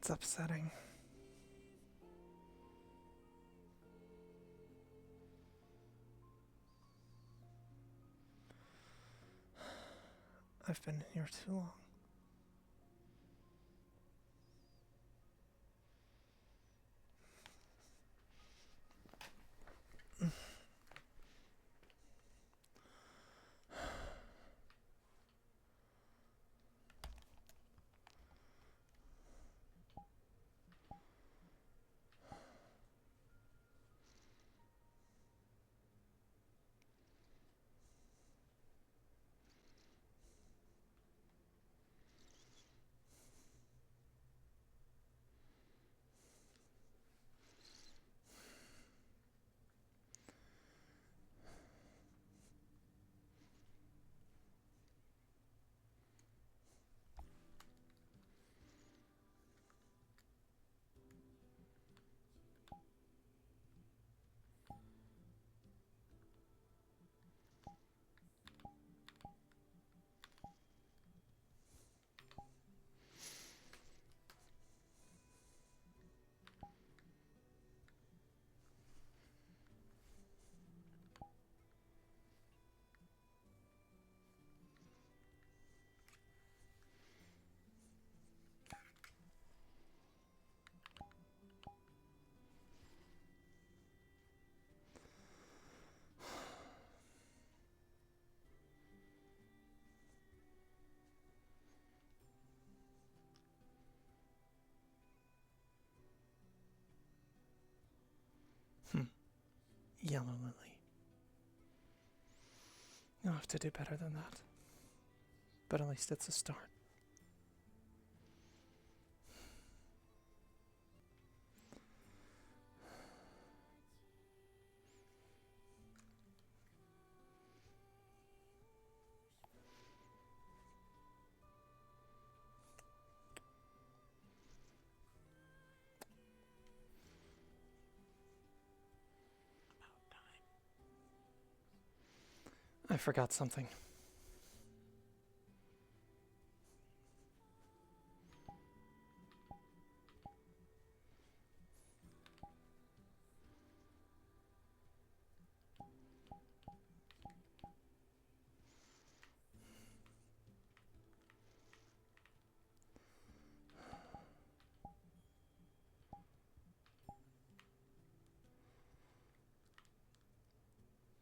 It's upsetting. I've been here too long. Yellow Lily. You'll have to do better than that. But at least it's a start. I forgot something.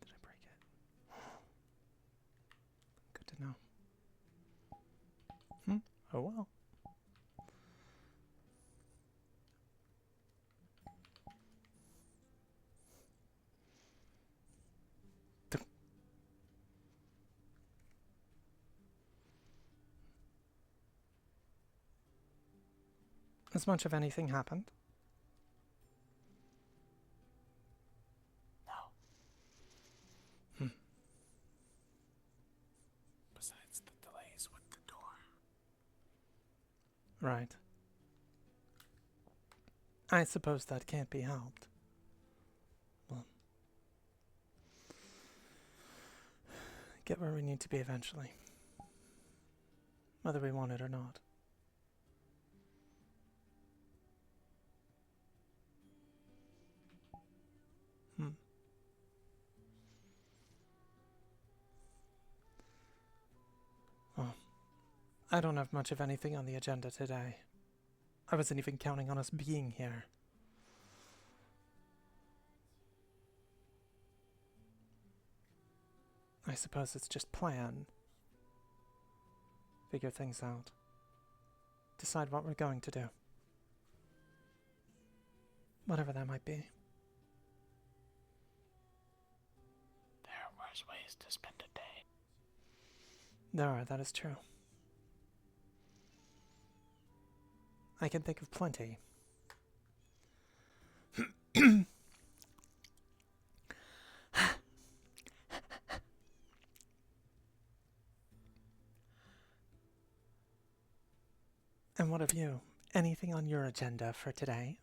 Did I break it? Good to know. Oh well. Has much of anything happened? No. Besides the delays with the door. Right. I suppose that can't be helped. Well, get where we need to be eventually. Whether we want it or not. Well, I don't have much of anything on the agenda today. I wasn't even counting on us being here. I suppose it's just plan. Figure things out. Decide what we're going to do. Whatever that might be. There are worse ways to spend a day. There are, that is true. I can think of plenty. And what of you? Anything on your agenda for today?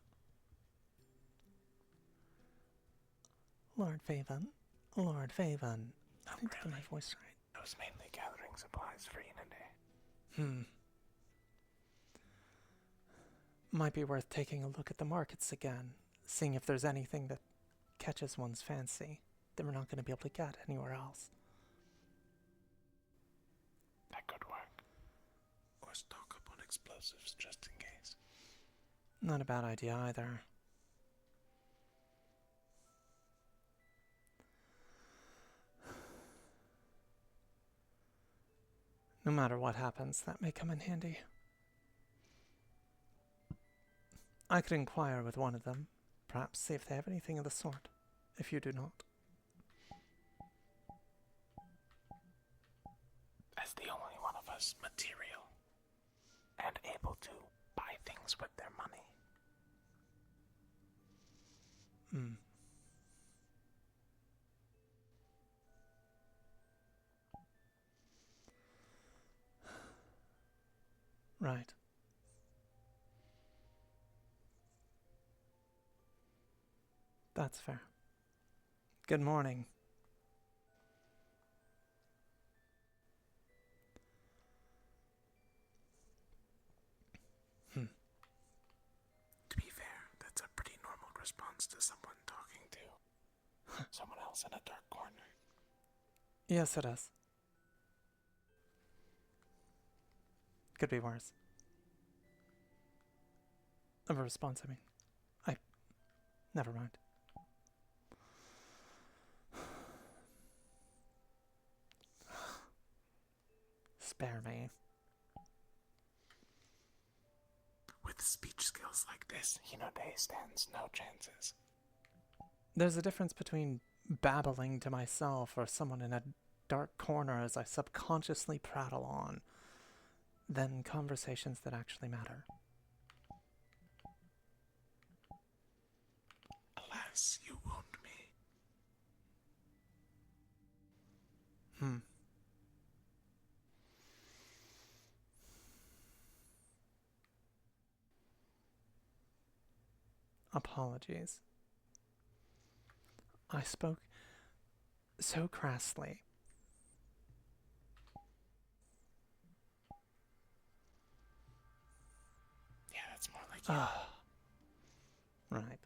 Lord Faven. Lord Faven. I need to get my voice right. It was mainly gathering supplies for Hinodae. Might be worth taking a look at the markets again, seeing if there's anything that catches one's fancy that we're not going to be able to get anywhere else. That could work. Or stock up on explosives just in case. Not a bad idea either. No matter what happens, that may come in handy. I could inquire with one of them, perhaps see if they have anything of the sort, if you do not. As the only one of us material and able to buy things with their money. Hmm. Right. That's fair. Good morning. To be fair, that's a pretty normal response to someone talking to Someone else in a dark corner. Yes, it is. Could be worse. Of a response, I mean. Never mind. Spare me. With speech skills like this. Hinodae stands no chances. There's a difference between babbling to myself or someone in a dark corner as I subconsciously prattle on, than conversations that actually matter. Alas, you wound me. Apologies. I spoke so crassly. Yeah, that's more like you. Right.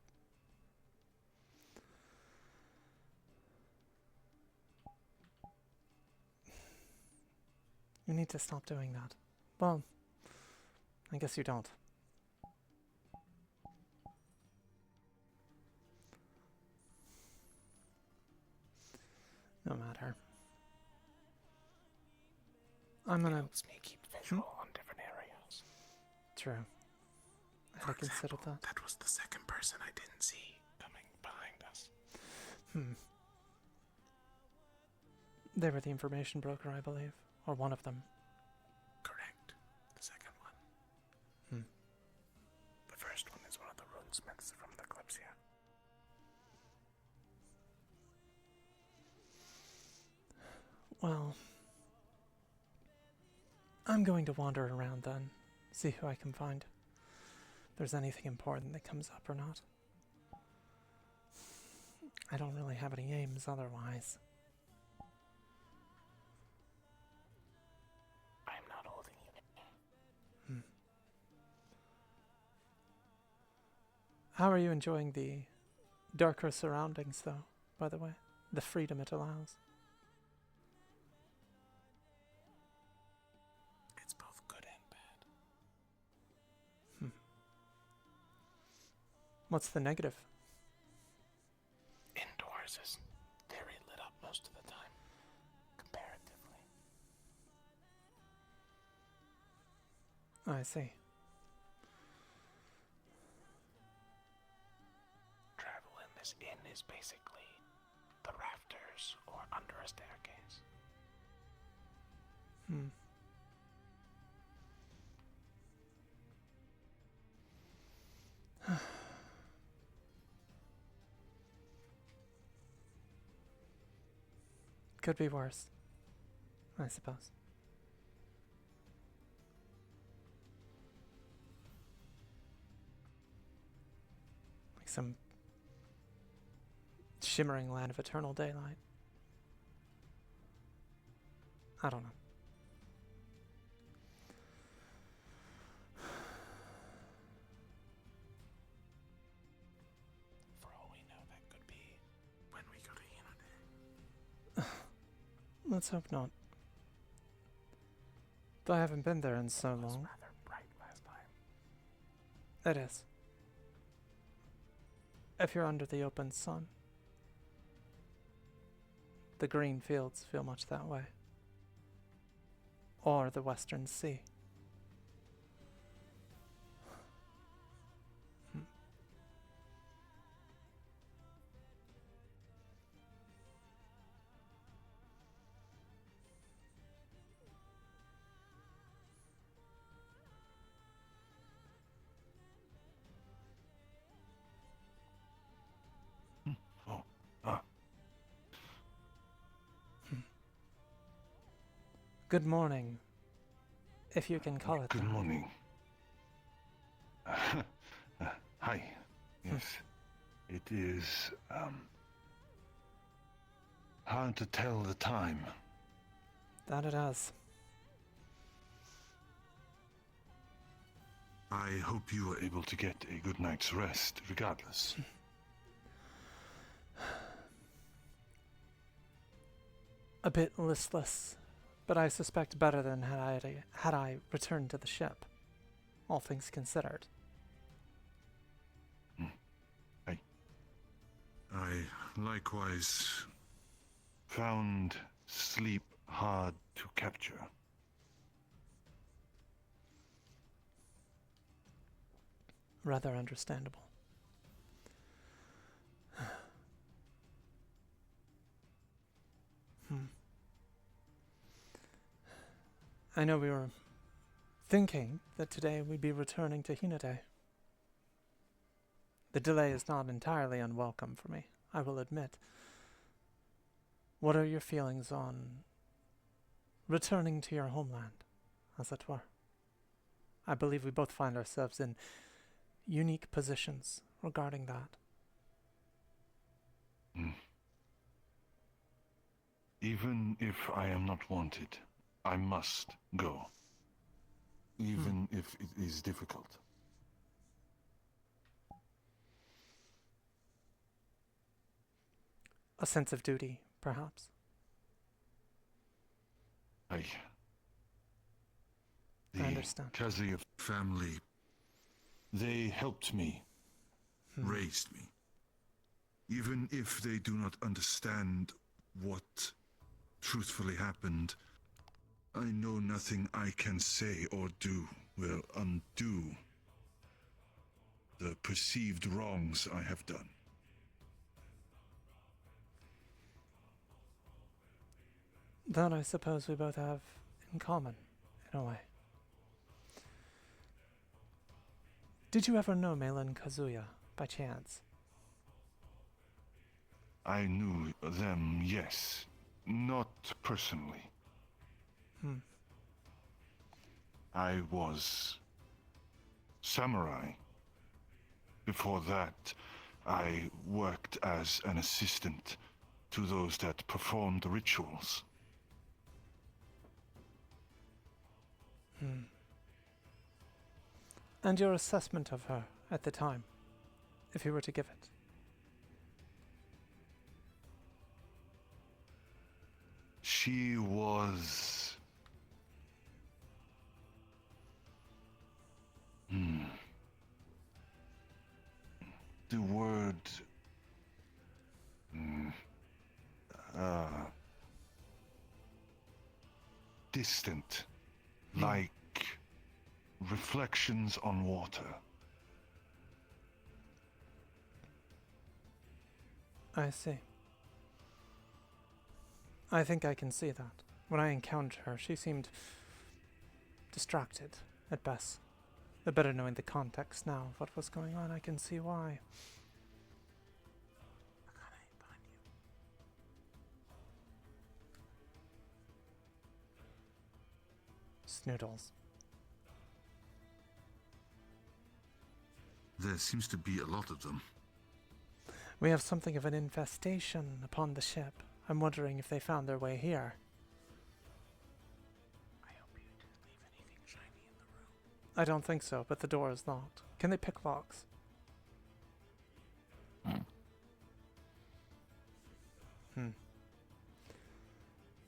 You need to stop doing that. Well, I guess you don't. No matter. I'm It gonna... helps me keep visual on different areas. True. I hadn't considered that. That was the second person I didn't see. Coming behind us. They were the information broker, I believe. Or one of them. Correct. The second one. The first one is one of the runesmiths from the Kalypsia. Well, I'm going to wander around then, see who I can find. If there's anything important that comes up or not. I don't really have any aims otherwise. I'm not holding you. How are you enjoying the darker surroundings, though, by the way? The freedom it allows. It's both good and bad. What's the negative? Indoors is very lit up most of the time, comparatively. I see. Travel in this inn is basically the rafters or under a staircase. Could be worse, I suppose. Like some shimmering land of eternal daylight. I don't know. Let's hope not. Though I haven't been there in so It was long. rather bright last time. It is. If you're under the open sun. The green fields feel much that way. Or the western sea. Hmm. Oh, ah, Good morning, if you can call it good that. morning. Hi. Yes, it is, hard to tell the time. That it has. I hope you were able to get a good night's rest, regardless. A bit listless, but I suspect better than had I returned to the ship. All things considered. I likewise found sleep hard to capture. Rather understandable. I know we were thinking that today we'd be returning to Hinodae. The delay is not entirely unwelcome for me, I will admit. What are your feelings on returning to your homeland, as it were? I believe we both find ourselves in unique positions regarding that. Even if I am not wanted, I must go. Even if it is difficult. A sense of duty, perhaps. I understand. Kazuya family, they helped me, raised me. Even if they do not understand what truthfully happened, I know nothing I can say or do will undo the perceived wrongs I have done. That I suppose we both have in common, in a way. Did you ever know Meilin Kazuya, by chance? I knew them, yes. Not personally. I was samurai. Before that, I worked as an assistant to those that performed rituals. And your assessment of her at the time, if you were to give it? She was... The word... distant. Like reflections on water. I see. I think I can see that. When I encountered her, she seemed distracted, at best. But better knowing the context now of what was going on, I can see why. Akane, behind you. Snoodles. There seems to be a lot of them. We have something of an infestation upon the ship. I'm wondering if they found their way here. I hope you didn't leave anything shiny in the room. I don't think so, but the door is locked. Can they pick locks?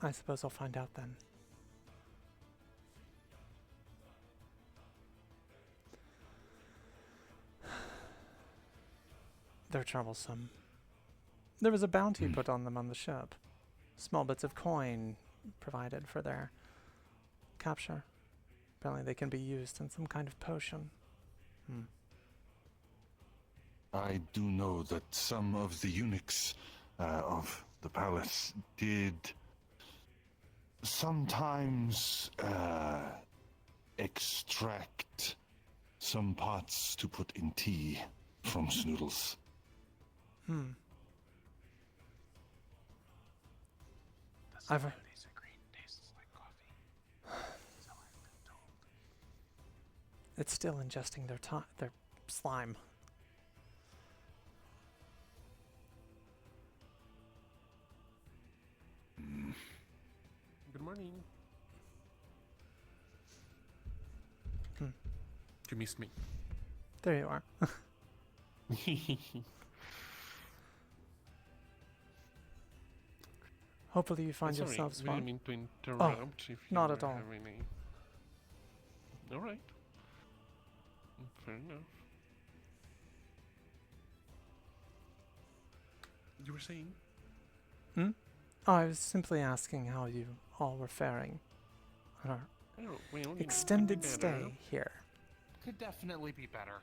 I suppose I'll find out then. They're troublesome. There was a bounty put on them on the ship. Small bits of coin provided for their capture. Apparently they can be used in some kind of potion. I do know that some of the eunuchs of the palace did sometimes extract some parts to put in tea from Snoodles. I've These are green, tastes like coffee. So I've been told. It's still ingesting their slime. Good morning. Hmm. You missed me. There you are. Hopefully you find Sorry, yourselves we didn't one. mean to interrupt. If you not at were all. having All right. Fair enough. You were saying? Oh, I was simply asking how you all were faring on our Oh, well, you know, extended could be stay better. here. Could definitely be better.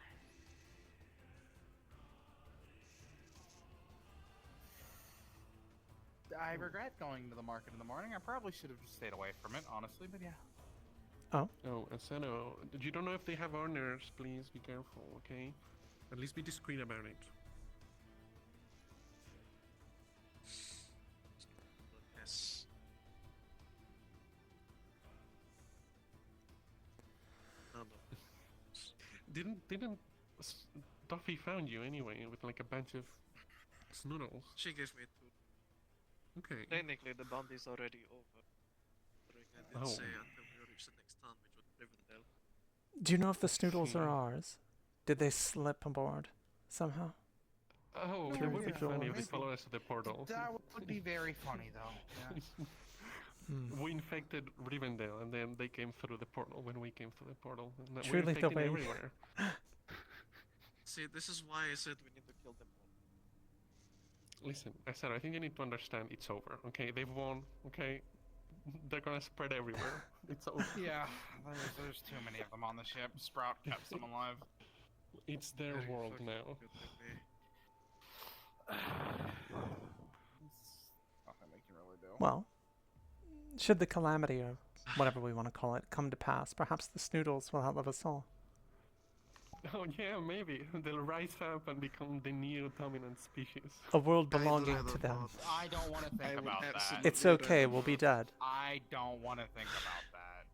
I regret going to the market in the morning. I probably should have just stayed away from it, honestly, but yeah. Oh, Asano, you don't know if they have owners. Please be careful, okay? At least be discreet about it. Yes. No, no. Didn't Duffy found you anyway with like a bunch of snoodles? She gave me two. Okay. Technically, the bounty's already over. I did say until we reach the next town, which was Rivendell. Do you know if the Snoodles are ours? Did they slip aboard somehow? Oh, No, it would be yeah. funny if they Maybe. follow us to the portal. That would be very funny, though. Yeah. Hmm. We infected Rivendell, and then they came through the portal when we came through the portal. And we're Truly the infecting way- everywhere. See, this is why I said we need to kill them all. Listen, I said I think you need to understand it's over. Okay, they've won. Okay, they're gonna spread everywhere. It's over. Yeah, there's too many of them on the ship. Sprout kept some alive. It's their Very world fucking now. good with me. Nothing we can really do. Well, should the calamity, or whatever we want to call it, come to pass, perhaps the Snoodles will outlive us all. Oh yeah, maybe they'll rise up and become the new dominant species. A world I'd belonging rather to them. not. I don't want to think I would about that. absolutely It's okay, rather we'll be not. dead. I don't want to think about that.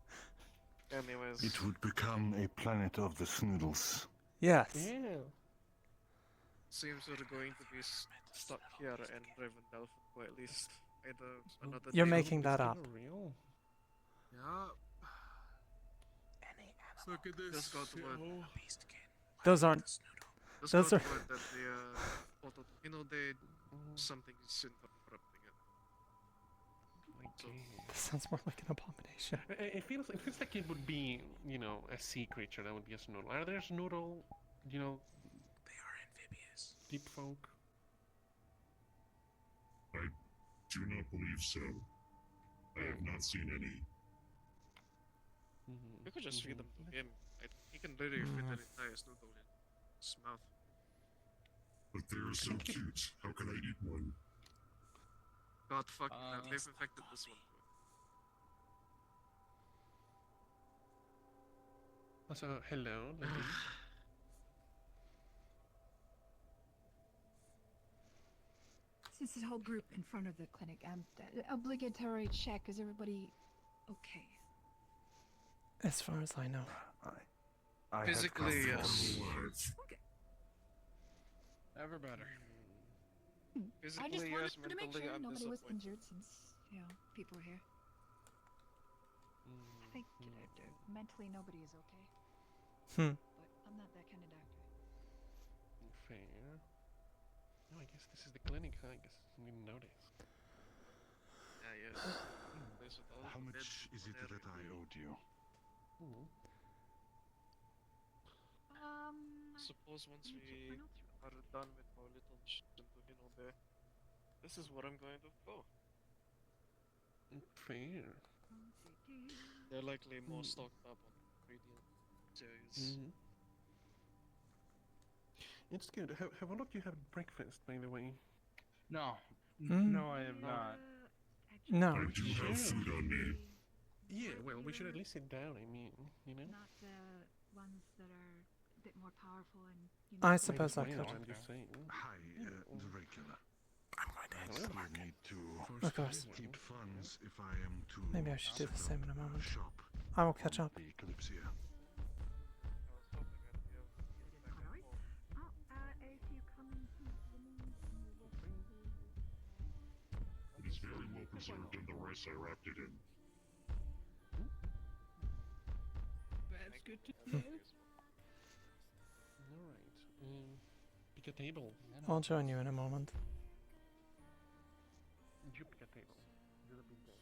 Anyways, It would become a planet of the Snoodles. Yes. Yeah. Seems we're going to be stuck here in Rivendell for at least either another You're day. making that Is up. Real? Yeah. Any So look at this. Just got the word. beast can. Those aren't. Just Those got are- word that the Hinodae something is corrupting it. Okay. This sounds more like an abomination. It feels like it would be, you know, a sea creature that would be a snoodle. Are there snoodle, you know, They are amphibious. deep folk? Do not believe so. I have not seen any. You could just feed them to him. He can literally fit an entire snoodle in his mouth. But they are so cute. How can I eat one? God fucking hell, they've that's infected this one. Also, hello, lady. Since this whole group in front of the clinic, obligatory check. Is everybody okay? As far as I know. I Physically, have come yes. from- Alive. Ever better. I Physically, just wanted yes. to make Mentally, sure I'm nobody was disappointed. injured since, people were here. I think mentally nobody is okay, Hmm. but I'm not that kind of doctor. Fair. No, I guess this is the clinic, huh? I guess you didn't notice. yes. Place with all How the much beds is on it that I everything. owed you? Hmm. Suppose once Let me check my we notes real are done with our little mission to Hinodae, this is where I'm going to go. Fair. quick. They're likely more Hmm. stocked up on ingredient series. Mm-hmm. It's good. Have a lot you had breakfast, by the way? No. Hmm? No, I have No. not. No. I do have food on me. Yeah, well, we should at least sit down, I mean, you know? Not the ones that are a bit more powerful and I good suppose I Why could. not? I'm just saying. Hi, Yeah. the regular. I'm going to head to You the market. need to Of course. keep funds if I am to Maybe I should do the set same up in a moment. shop I will catch on up. the Kalypsia. I was hoping I'd be able to get back and Alright. forth. If you come into the main It is very well preserved in the rice I wrapped it in. That's good to Thank know. you as well. Alright. Pick a table. I'll join you in a moment. You pick a table. You're the big guy.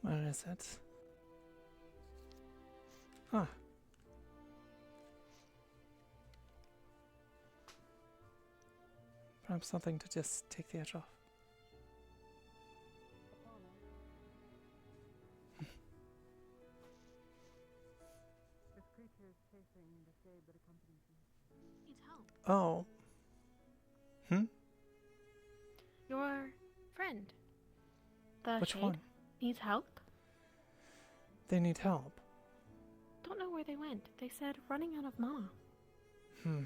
Where is it? Ah. Perhaps something to just take the edge off. Needs help. Oh. Hmm? Your friend. The Which shade one? needs help. They need help. Don't know where they went. They said running out of mana. Hmm.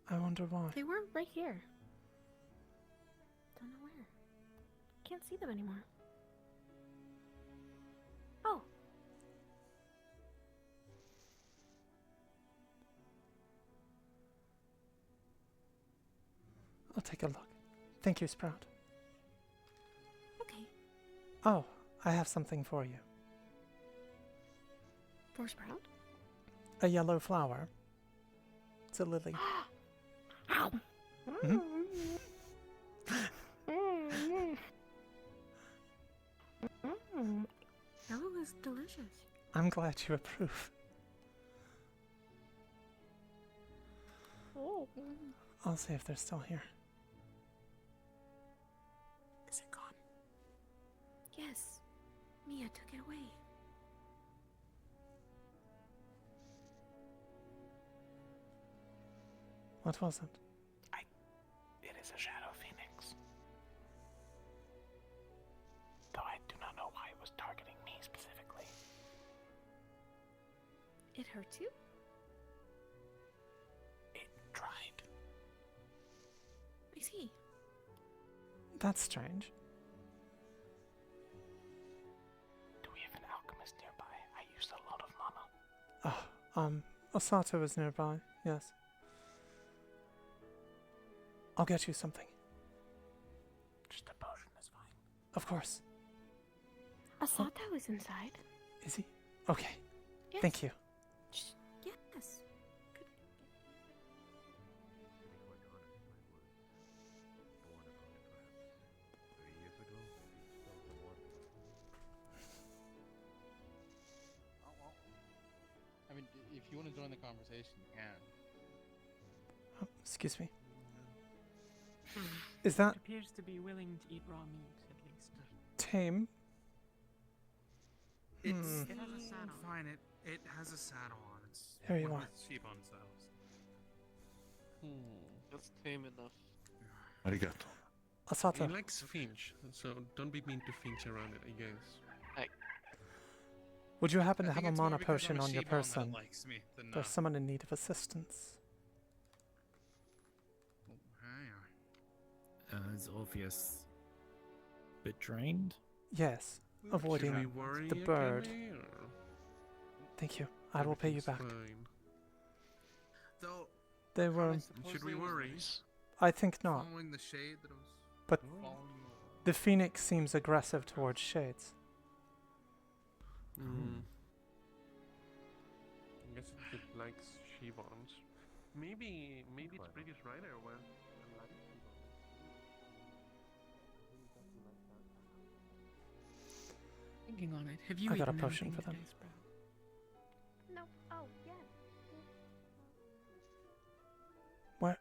I wonder why. They were right here. Don't know where. Can't see them anymore. Oh. I'll take a look. Thank you, Sprout. Okay. Oh, I have something for you. For Sprout? A yellow flower. It's a lily. Ow. Mhm. That was delicious. I'm glad you approve. Oh. I'll see if they're still here. Is it gone? Yes. Mia took it away. What was it? It is a shadow phoenix. Though I do not know why it was targeting me specifically. It hurts you? It tried. I see. That's strange. Do we have an alchemist nearby? I used a lot of mana. Osato is nearby, yes. I'll get you something. Just a potion is fine. Of course. Asato is inside. Is he? Okay. Yes. Thank you. Yes. Good. I mean, if you want to join the conversation, you can. Oh, excuse me. Is that Appears to be willing to eat raw meat, at least. tame? It's It has a saddle. fine. It has a saddle on. It's Here you one are. with sheep on saddles. That's tame enough. Arigato. He Osato, likes Finch, so don't be mean to Finch around it, I guess. would you happen I to have think a it's more mana because I'm potion a on your sheep hound that person? likes me than There's someone in need of assistance. Okay. Is Orpheus bit drained? Yes. avoiding Should we worry the again, bird. or Thank you. I will pay you everything's back. fine? Though, They how am I were... supposed Should to we use worry? this? I think not. Following the shade that was But following you over. the phoenix seems aggressive towards shades. Hmm. I guess it likes Shivans. Maybe its previous rider was a light Shivan. Thinking on it. Have you I got a eaten potion anything for them. today, Sprout? No. Oh, yes. Where?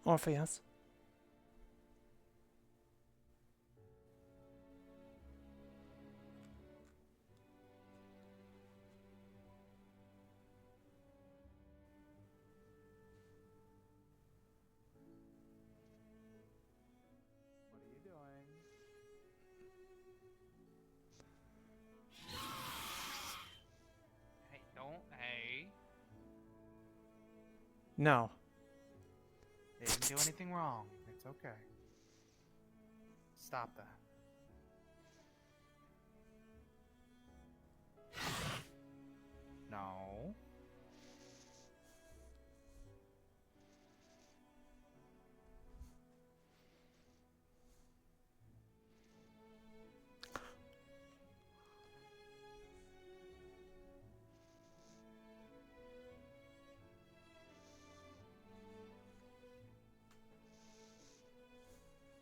Orpheus? What are you doing? Hey, don't. Hey. No. They didn't do anything wrong. It's okay. Stop that. No.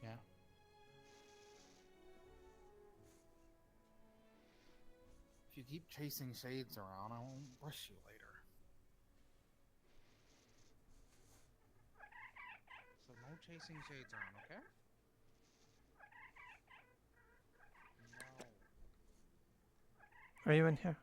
Yeah. If you keep chasing shades around, I won't brush you later. So no chasing shades around, okay? No. Are you in here?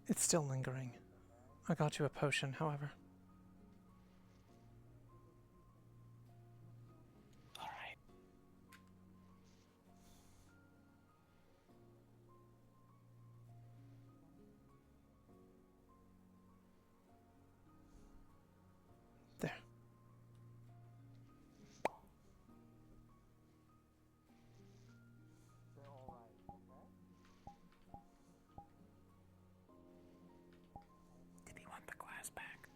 It's still lingering. I got you a potion, however. Alright. There. Did he want the glass back?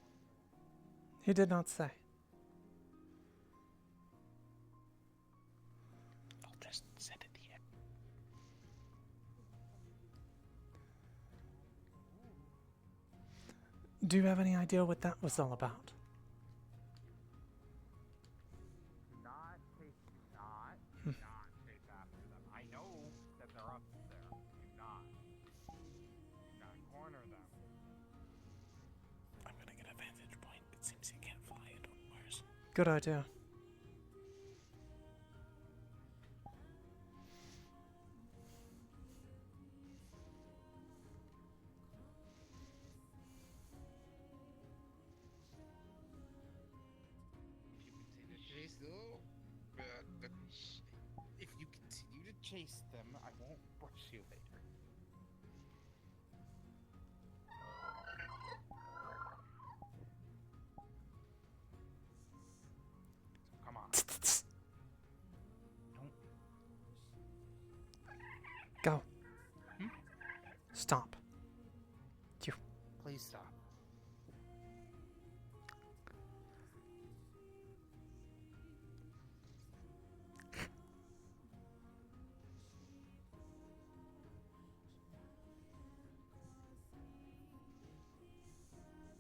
He did not say. I'll just send it here. Do you have any idea what that was all about? Not chase chase after them. I know that they're up there. Do not. Do not corner them. I'm gonna get a vantage point. It seems you can't fly indoors. Good idea. If you continue to chase them, I won't brush you later. So come on. Don't. Go. Hmm? Stop. You. Please stop.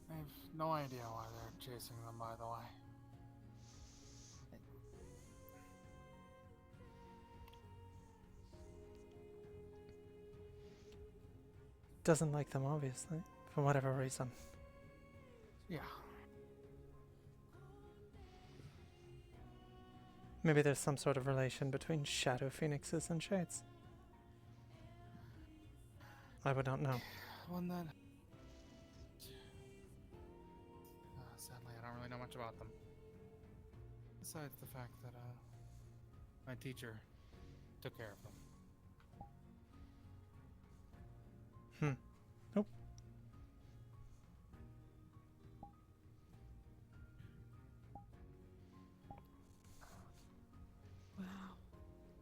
I have no idea why they're chasing them, by the way. Doesn't like them, obviously, for whatever reason. Yeah. Maybe there's some sort of relation between shadow phoenixes and shades. I would not know. When that know much about them. Besides the fact that, my teacher took care of them. Nope. Wow.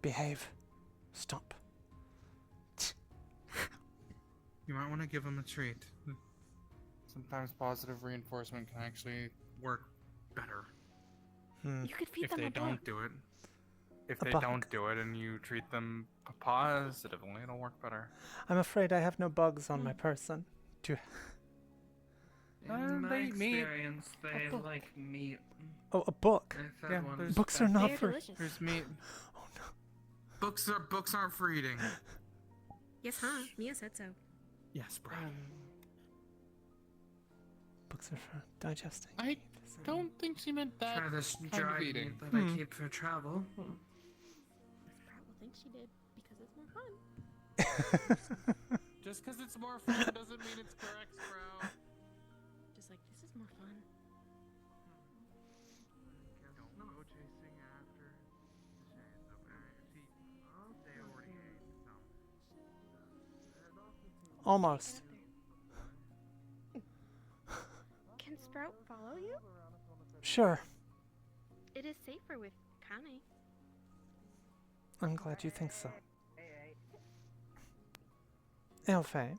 Behave. Stop. You might want to give them a treat. Sometimes positive reinforcement can actually work better. You could feed If them they a don't book. do it. If A they book. don't do it and you treat them positively, it'll work better. I'm afraid I have no bugs on my person. In my they eat meat. experience, they book. like meat. Oh, a book. I've had Yeah, one. there's- Books are not They're for. delicious. There's meat. Oh no. Books aren't for eating. Yes, huh? Mia said so. Yes, Brad. Books are for digesting. I don't think she meant that Try this kind dried of eating. meat that I keep for travel. Sprout will think she did because it's more fun. Just because it's more fun doesn't mean it's correct, Sprout. Just like, this is more fun. Don't go chasing after the shades of they already ate some. Almost. Can Sprout follow you? Sure. It is safer with Kane. I'm glad you think so. Elfie.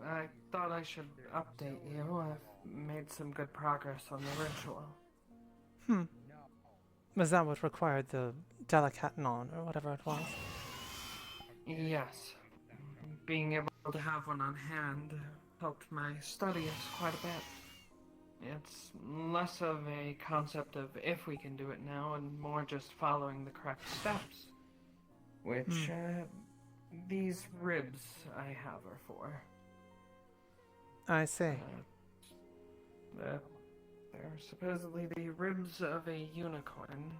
I thought I should update you. I've made some good progress on the ritual. Was that what required the Delicatenon or whatever it was? Yes. Being able to have one on hand helped my studies quite a bit. It's less of a concept of if we can do it now and more just following the correct steps. Which, these ribs I have are for. I see. They're supposedly the ribs of a unicorn.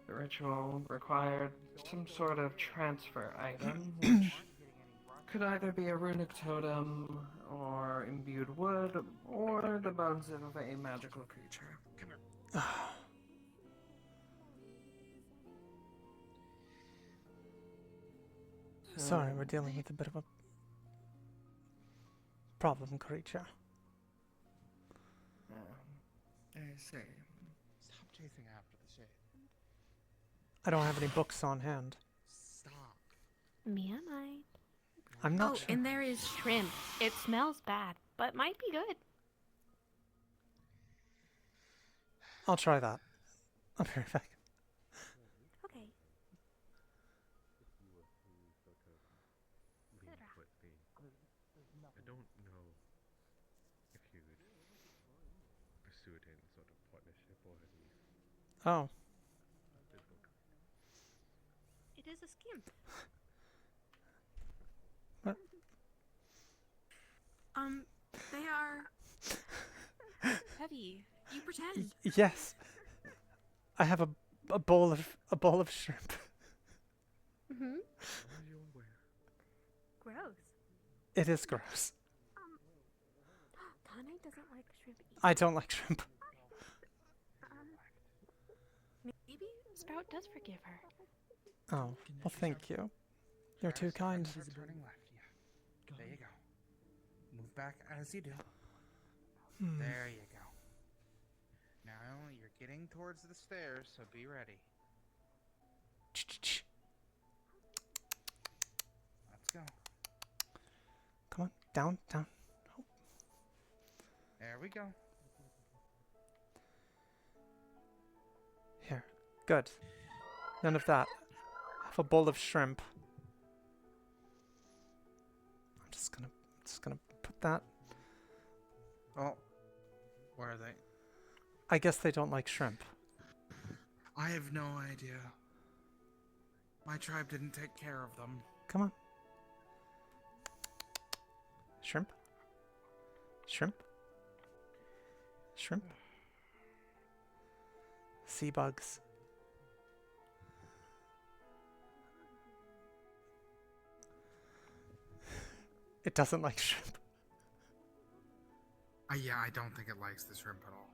The ritual required some sort of transfer item, which could either be a runic totem, or imbued wood, or the bones of a magical creature. Sorry, we're dealing with a bit of a problem creature. I see. Stop chasing after the shade. I don't have any books on hand. Stop. Mia might. I'm not Oh, sure. and there is shrimp. It smells bad, but might be good. I'll try that. I'll be right back. Okay. I don't know if you would pursue it in sort of partnership or at least. Oh. It is a skimp. What? They are heavy. You pretend. Yes. I have a bowl of shrimp. Mm-hmm. Gross. It is gross. Kane doesn't like shrimp either. I don't like shrimp. Maybe Sprout does forgive her. Oh, well, thank you. You're too kind. Turning left, yeah. There you go. Move back as you do. There you go. Now you're getting towards the stairs, so be ready. Let's go. Come on, down, down. Oh. There we go. Here, good. None of that. Have a bowl of shrimp. I'm just gonna put that. Oh, where are they? I guess they don't like shrimp. I have no idea. My tribe didn't take care of them. Come on. Shrimp. Shrimp. Shrimp. Sea bugs. It doesn't like shrimp. Yeah, I don't think it likes the shrimp at all.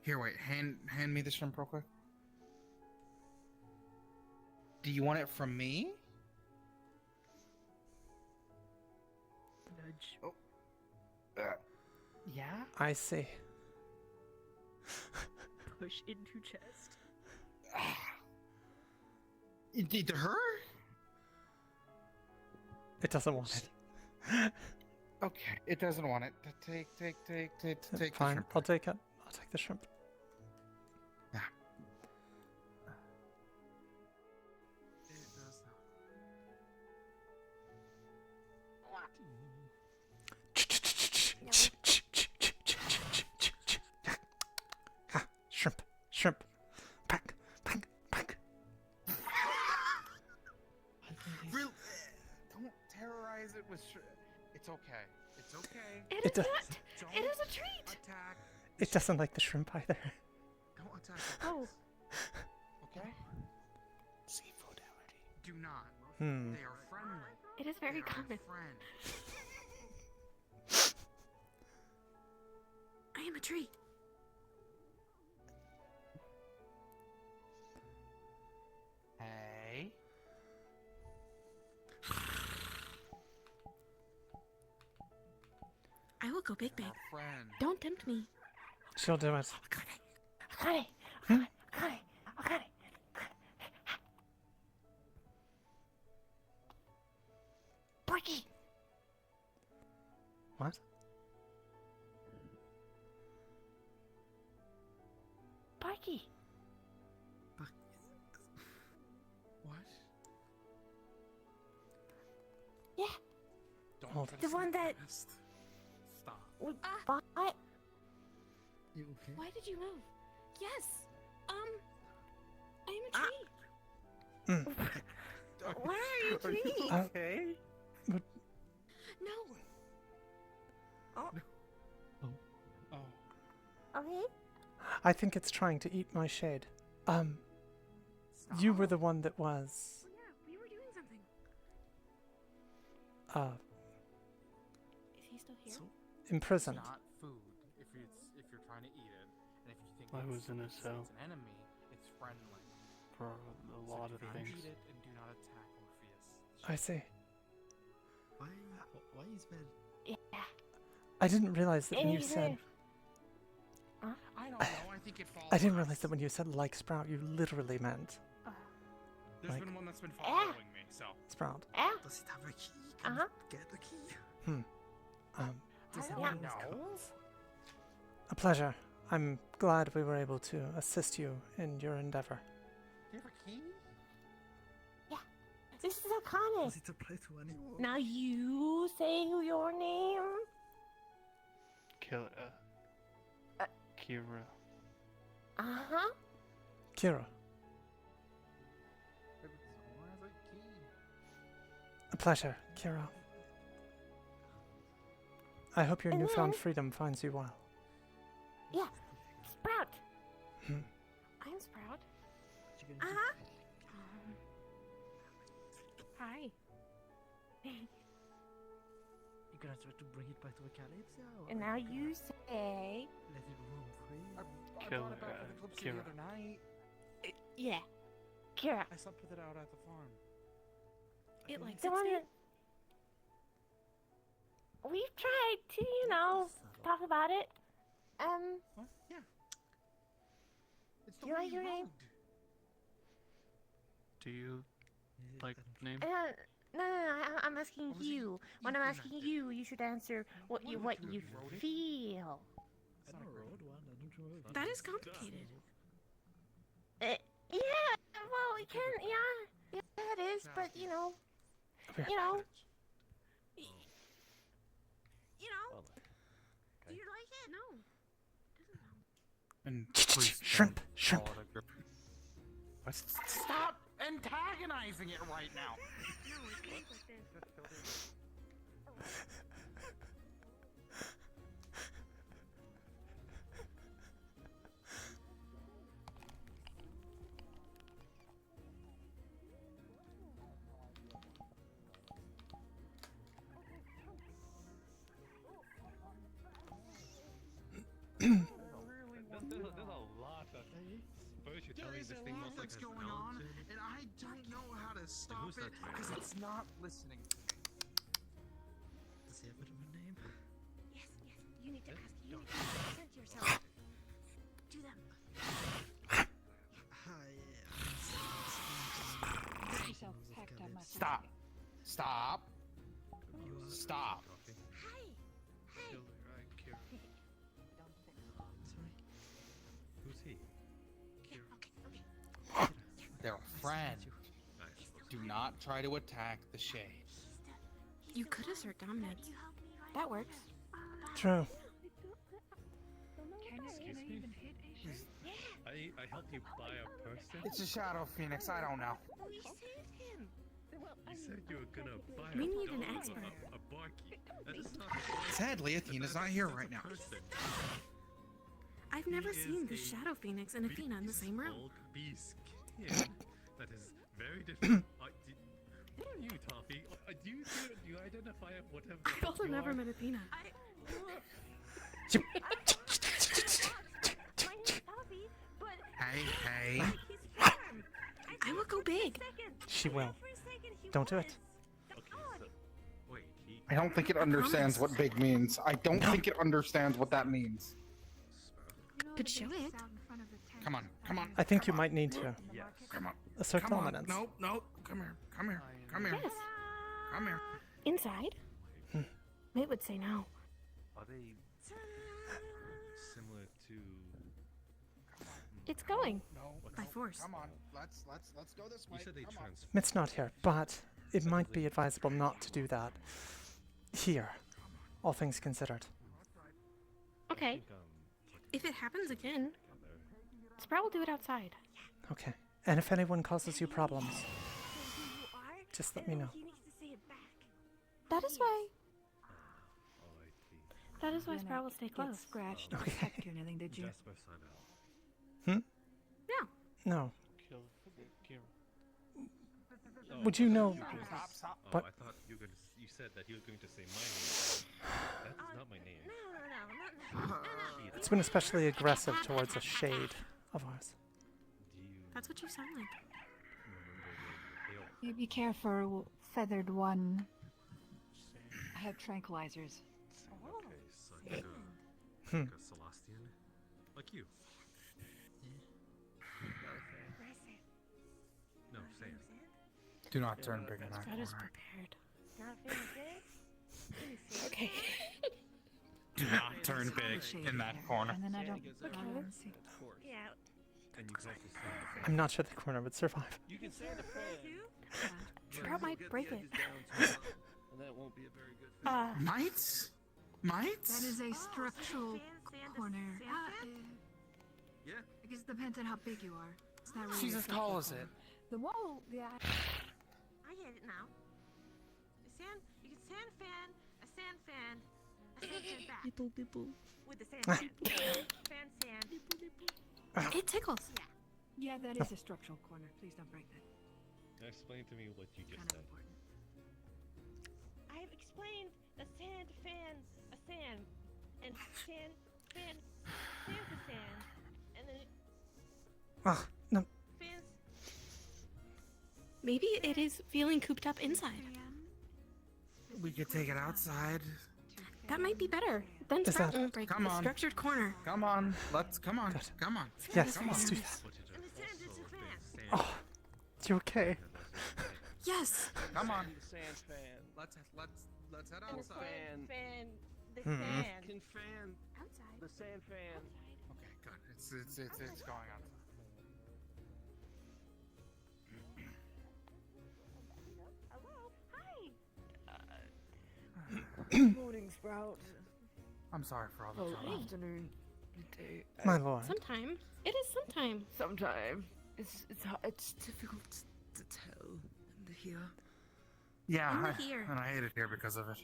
Here, wait. Hand me the shrimp real quick. Do you want it from me? Nudge. Oh. Yeah? I see. Push into chest. Indeed, to her? It doesn't want it. Okay, it doesn't want it. Take the Fine, shrimp. I'll take it. I'll take the shrimp. Yeah. It does not. Shrimp, shrimp. Pack. Real. Don't terrorize it with shrimp. It's okay. It's okay. It is not. It is a treat. Attack. It doesn't like the shrimp either. Don't attack. Oh. Okay. Seafood allergy. Do not. Hmm. They are friendly. It is very They are a common. friend. I am a treat. Hey. I will go big. Friend. Don't tempt me. She'll do it. Akane. Hmm? Akane. Porky. What? Porky. What? Yeah. Hold The one that. Stop. What? You okay? Why did you move? Yes. I am a tree. Why are you a tree? Okay. No. Oh. Okay. I think it's trying to eat my shade. You were the one that was, Yeah, we were doing something. Is he still here? imprisoned. It's not food if you're trying to eat it, and if you think I it's, was in a it's cell. an enemy, it's friendly. For a lot So of do not things. eat it and do not attack Orpheus. I see. Why is bed? Yeah. I didn't realize that when you Anything. said. I don't know. I think it falls. I didn't realize that when you said like Sprout, you literally meant There's like- been one that's been following me, so. Sprout. Yeah. Does it have a key? Can Uh-huh. it get the key? I Does it don't have know. A pleasure. I'm glad we were able to assist you in your endeavor. Do you have a key? This is Akane. Does it apply to anyone? Now you say your name. Kira. Uh-huh. Kira, Maybe someone has a key. a pleasure, Kira. I hope your And newfound then- freedom finds you well. Yeah. Sprout. Hmm. I'm Sprout. What you gonna Uh-huh. Hi. You gonna try to bring it back to a Kalypsia? Or And now you say. let it roam free? I Kill, brought it back to the Kalypsia Kira. the other night. Yeah. Kira. I slept with it out at the farm. It likes the one that. We've tried to, talk about it. What? Yeah. It's the You way like your name? rode. Do you like name? No, I'm asking What was it? you. When I'm You asking connected. you should answer what you Rode it? feel. I never rode one. I don't remember. That is complicated. Yeah, well, it can, yeah, it is, but Here. do you like it? No. Doesn't know. And please Shrimp, don't shrimp. call it a grip. Stop antagonizing it right now. No, it goes like this. you're telling There me is this a thing lot smells like that's has going on, melons in it? and I don't know how to stop who's it that guy? because it's not listening to me. Does he have a different name? Yes, yes. You need to ask. You need to present yourself to them. Hi. Get yourself packed up, my Stop. Stop. You are Stop. Talking. Hi. Hi. Killer, I care. sorry. Who's he? Yeah, okay, okay. They're a friend. Nice. Do not try to attack the shade. You could assert dominance. That works. True. Can I even hit a shade? I helped you buy a person? It's a shadow phoenix. I don't know. We saved him. You said you were gonna buy We a need an dog, expert. a barkeep. That is not Sadly, Athena's not here right now. I've never He is seen the a Shadow Phoenix and Athena in the same room. old bee skin. That is very different. Who are you, Toffee? Do you identify whatever? I've also you never are? met Athena. Hey. I will go big. She will. Don't do it. Okay, so wait, I don't think it understands what big means. I don't think it understands what that means. Could show it. Come on. Come on. I think you might need to Come on. assert Come on. dominance. Nope. Come here. Come here. Come here. Yes. Come here. Inside? They would say no. are they similar to? It's going. No. By force. Come on. Let's go this way. You said they Come on. It's not here, but it might be advisable not to do that here, all things considered. Okay. If it happens again, Sprout will do it outside. Okay. And if anyone causes you problems, just let me know. That is why. Oh, I see. That is why Sprout will stay close. Scratched Okay. or anything, did you? Jasper Sunel. No. Kill Kira. Would you know? Stop. Oh, What? I thought you were you said that you were going to say my name. That is not my name. Kira. It's been especially aggressive towards a shade of ours. Do you That's what you sound like. remember the Yeah, be careful, feathered one. I have tranquilizers. Okay, so like a Celestian? Like you? No, Sam. Do not turn big enough. Sprout is prepared. Okay. Do not turn big in that corner. And then I don't. Okay. Yeah. And you both the same. I'm not sure the corner would survive. You can say the prayer. Sprout might break it. And that won't be a very good Mites? That is a structural corner. Yeah. I guess it depends on how big you are. It's not really She's a as tall as structural it. corner. The wall, yeah. I get it now. You can sand fan, a sand fan, a sand fan back. With the sand fan. Fan sand. It tickles. Yeah, that is a structural corner. Please don't break that. Now explain to me what you just Kind said. of important. I've explained the sand fans a sand, and sand fan sand to sand, and then Ah, no. fans. Maybe it is feeling cooped up inside. We could take it outside. That might be better. Then Is Sprout that- won't break Come the on. structured corner. Come on. Come on. Good. Come on. Yes, Come let's on. do that. What you just And the sand is a fan. Oh, you okay? Yes. Come on. The sand fan. Let's head And the outside. sand fan. The Hmm. sand. Can fan. Outside. The sand fan. Okay, good. It's going on. Hello. Hi. Morning, Sprout. I'm sorry for all the Oh, trouble. Afternoon. Day. My lord. Sometimes. It is sometime. Sometime. It's difficult to tell and to hear. Yeah, I'm I, here. and I hate it here because of it.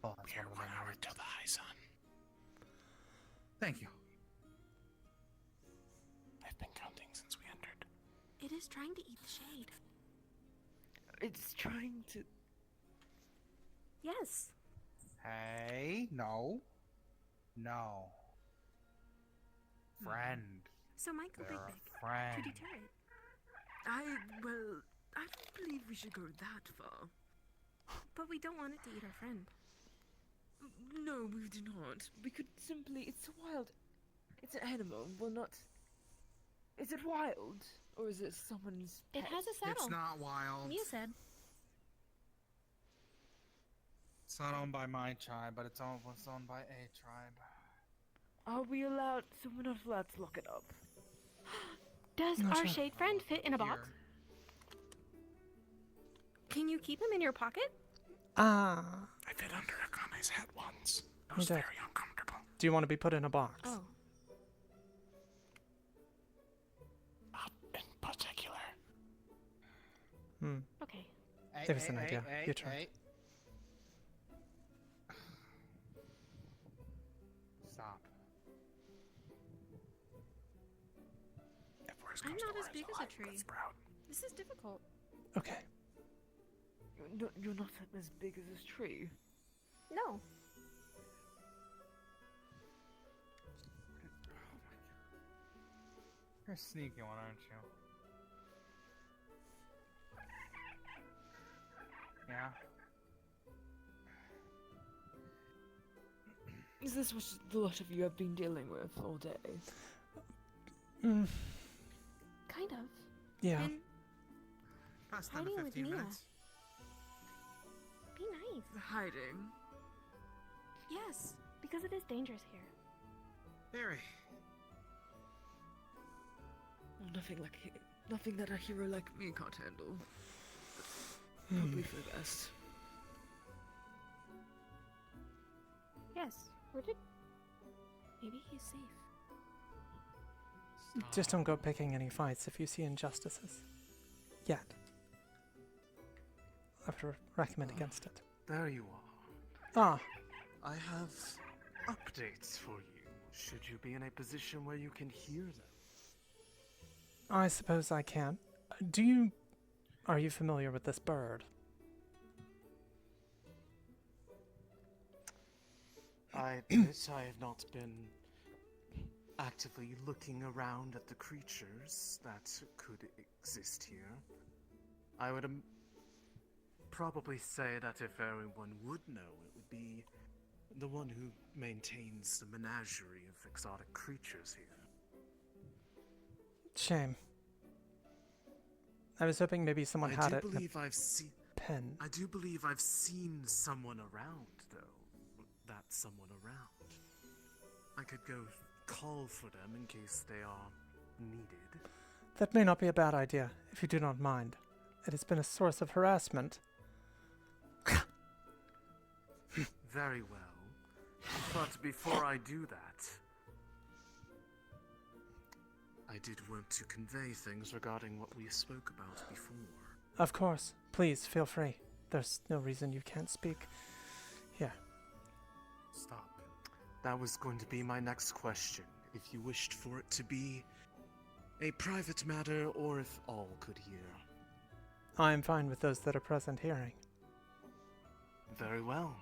Oh, that's one of the main hour reasons. till the high sun. Thank you. I've been counting since we entered. It is trying to eat the shade. It's trying to. Yes. Hey, no. friend. So Michael They're Big a Big friend. to deter it. I don't believe we should go that far. But we don't want it to eat our friend. No, we do not. We could simply. It's wild. It's an animal. Well, not. Is it wild? Or is it someone's It pet? has a saddle. It's not wild. You said. It's not owned by my tribe, but it's owned by a tribe. Are we allowed? So we're not allowed to lock it up. Does Not our sure. shade friend fit in a box? Here. Can you keep him in your pocket? Ah. I fit under Akane's head once. It You was did. very uncomfortable. Do you want to be put in a box? Oh. Not in particular. Hmm. Okay. Give us an idea. Your turn. Stop. If worse I'm comes to not as worse, big I'll as a hide with tree. Sprout. This is difficult. Okay. You're not as big as this tree. No. You're a sneaky one, aren't you? Yeah. Is this what the lot of you have been dealing with all day? Mm, Kind of. yeah. And Past 10 to Hiding with 15 Mia. minutes. be nice. The hiding. Yes, because it is dangerous here. Very. Nothing that a hero like me can't handle. Probably for the best. Yes. Where did... Maybe he's safe. Just don't go picking any fights if you see injustices. Yet. I would recommend against it. There you are. Ah, I have updates for you, should you be in a position where you can hear them. I suppose I can. Are you familiar with this bird? I admit I have not been actively looking around at the creatures that could exist here. I would probably say that if everyone would know, it would be the one who maintains the menagerie of exotic creatures here. Shame. I was hoping maybe someone had it. in a pen. I do believe I've seen someone around, though. That someone around. I could go call for them in case they are needed. That may not be a bad idea, if you do not mind. It has been a source of harassment. Very well. But before I do that, I did want to convey things regarding what we spoke about before. Of course. Please, feel free. There's no reason you can't speak. Here. Stop. That was going to be my next question. If you wished for it to be a private matter or if all could hear. I am fine with those that are present hearing. Very well.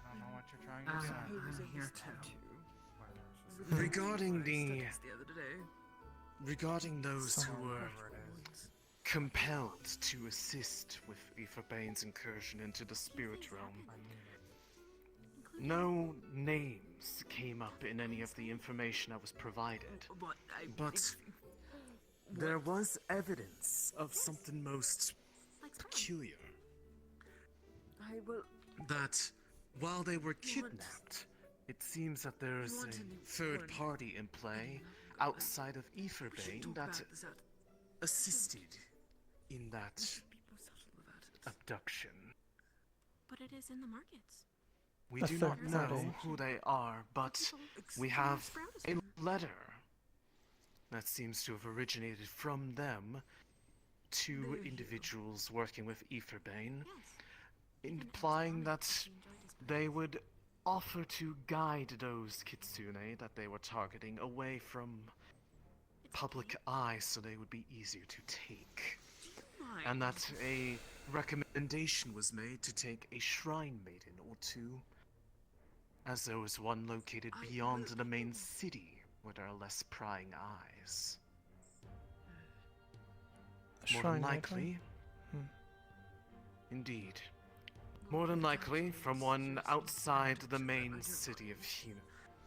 I don't know what you're trying to say. I'm here too. Regarding the other day. regarding those who were Whatever it is. compelled to assist with Aetherbane's incursion into the spirit realm, no names came up in any of the information I was provided. But there was evidence of something most peculiar. That while they were kidnapped, it seems that there is a third party in play outside of Aetherbane that assisted in that abduction. But it is in the markets. We A do third not know party. who they are, but we have a letter that seems to have originated from them to individuals working with Aetherbane, implying that they would offer to guide those kitsune that they were targeting away from public eye so they would be easier to take. And that a recommendation was made to take a shrine maiden or two, as there was one located beyond the main city where there are less prying eyes. A More than shrine likely, Hmm. indeed. More than likely from one outside the main city of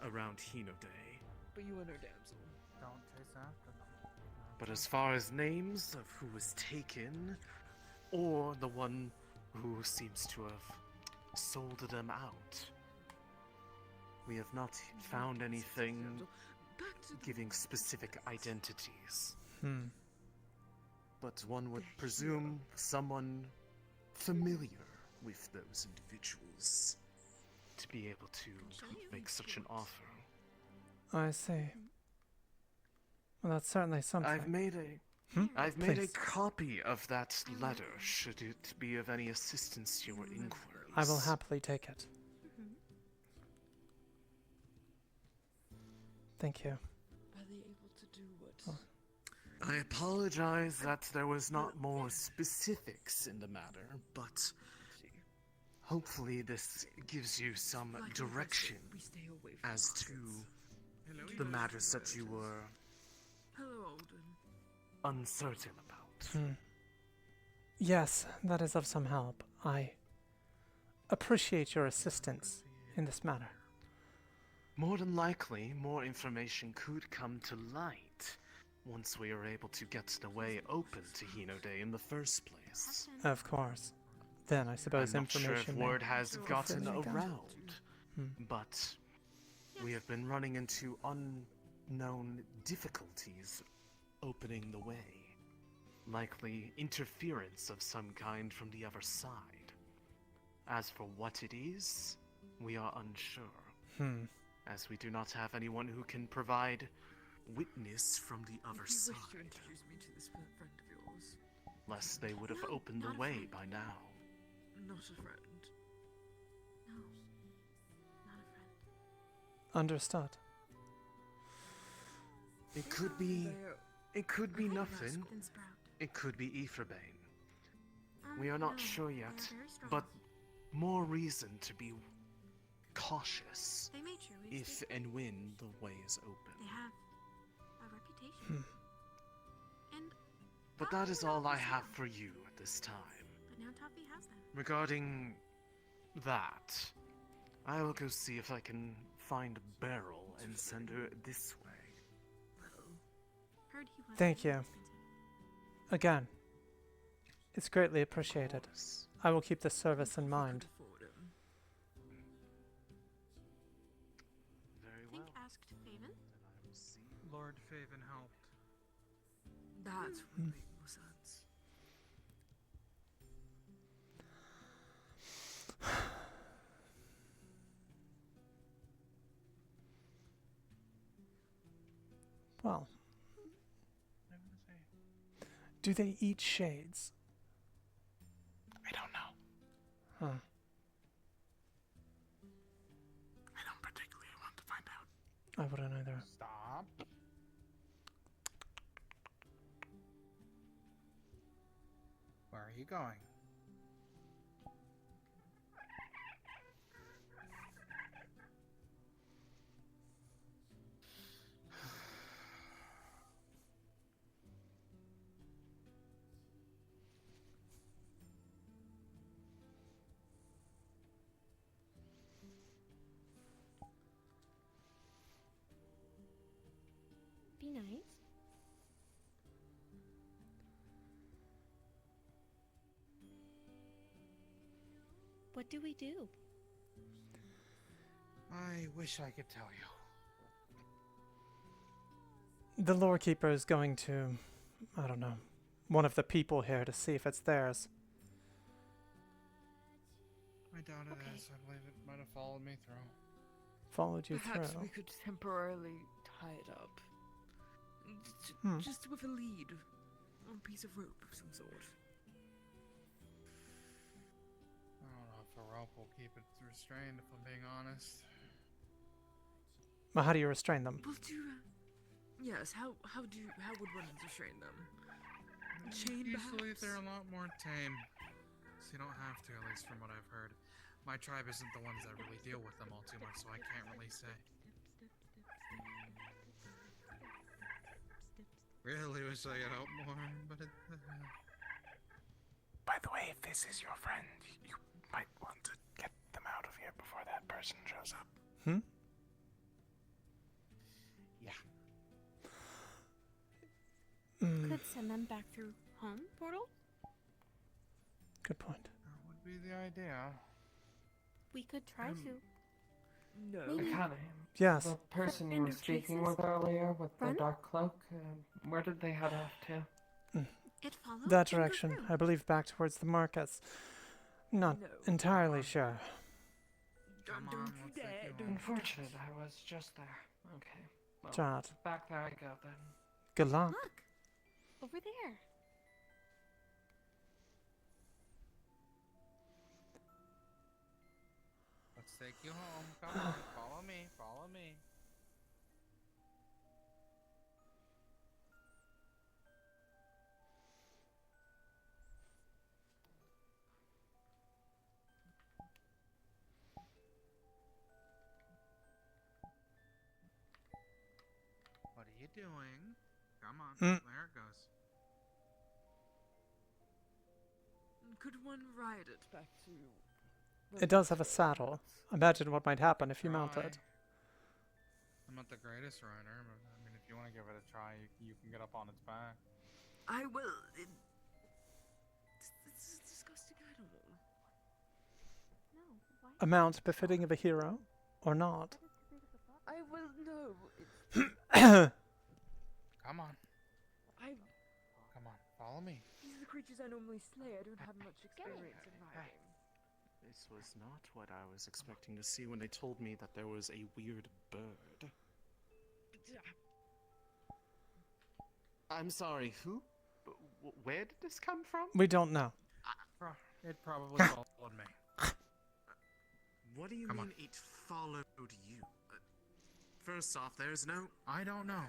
around Hinodae. But you are no damsel. Don't chase after them. But as far as names of who was taken, or the one who seems to have sold them out, we have not found anything giving specific identities. Hmm. But one would presume someone familiar with those individuals to be able to make such an offer. I see. Well, that's certainly something. I've made a Please. copy of that letter, should it be of any assistance to your inquiries. I will happily take it. Thank you. Are they able to do what? I apologize that there was not more specifics in the matter, but hopefully this gives you some direction as to the matters that you were Hello, Alden. uncertain about. Yes, that is of some help. I appreciate your assistance in this matter. More than likely, more information could come to light once we are able to get the way open to Hinodae in the first place. Of course. Then I suppose I'm not sure information if may word has gotten fulfill me. around, but we have been running into unknown difficulties opening the way. Likely interference of some kind from the other side. As for what it is, we are unsure. As we do not have anyone who can provide witness from the other If you side. wish to introduce me to this friend of yours. Lest they would have opened the way by now. Not a friend. No. Not a friend. Understood. It could be nothing. Something sprout. It could be Aetherbane. We are not No, sure they are yet, very strong. but more reason to be cautious They may truly if and when the way is open. They have a reputation. And But that is all I have for you at this time. but now Toffee has them. Regarding that, I will go see if I can find Beryl and send her this way. Heard he was Thank very you. expensive. Again, it's greatly appreciated. I will keep this service in mind. Very Think well. asked Faven. Lord Faven helped. That would make more sense. Well, do they eat shades? I don't know. Huh. I don't particularly want to find out. I wouldn't either. Stop. Where are you going? Be nice. What do we do? I wish I could tell you. The lore keeper is going to, I don't know, one of the people here to see if it's theirs. I doubt it is. I believe it might have followed me through. Followed you Perhaps through. we could temporarily tie it up. Just with a lead. On a piece of rope of some sort. I don't know if a rope will keep it restrained, if I'm being honest. Well, how do you restrain them? Well, yes, how would one restrain them? Chain, Usually perhaps? they're a lot more tame. So you don't have to, at least from what I've heard. My tribe isn't the ones that really deal with them all too much, so I can't really say. Really wish I could help more, but By the way, if this is your friend, you might want to get them out of here before that person shows up. Hmm? Yeah. Could send them back through home portal. Good point. That would be the idea. We could try to. No. Maybe. Yes. The person you were speaking with earlier with the dark cloak, where did they head off to? It followed That direction. I believe back towards the markets. Not entirely sure. Come on, let's take you home. Unfortunate, I was just there. Okay. Well, Chat. back there I go then. Good luck. Look, over there. Let's take you home. Come on, follow me, follow me. What are you doing? Come on, there it goes. Could one ride it back to... It does have a saddle. Imagine what might happen if you mount Try. it. I'm not the greatest rider, but I mean, if you want to give it a try, you can get up on its back. I will... It's a disgusting animal. No, why? A mount befitting of a hero, or not? I will... No. Come on, I... come on, follow me. These are the creatures I normally slay. I don't have much experience in riding. This was not what I was expecting to see when they told me that there was a weird bird. I'm sorry, who? Where did this come from? We don't know. It probably followed me. What do you Come mean on. it followed you? First off, there's no... I don't know.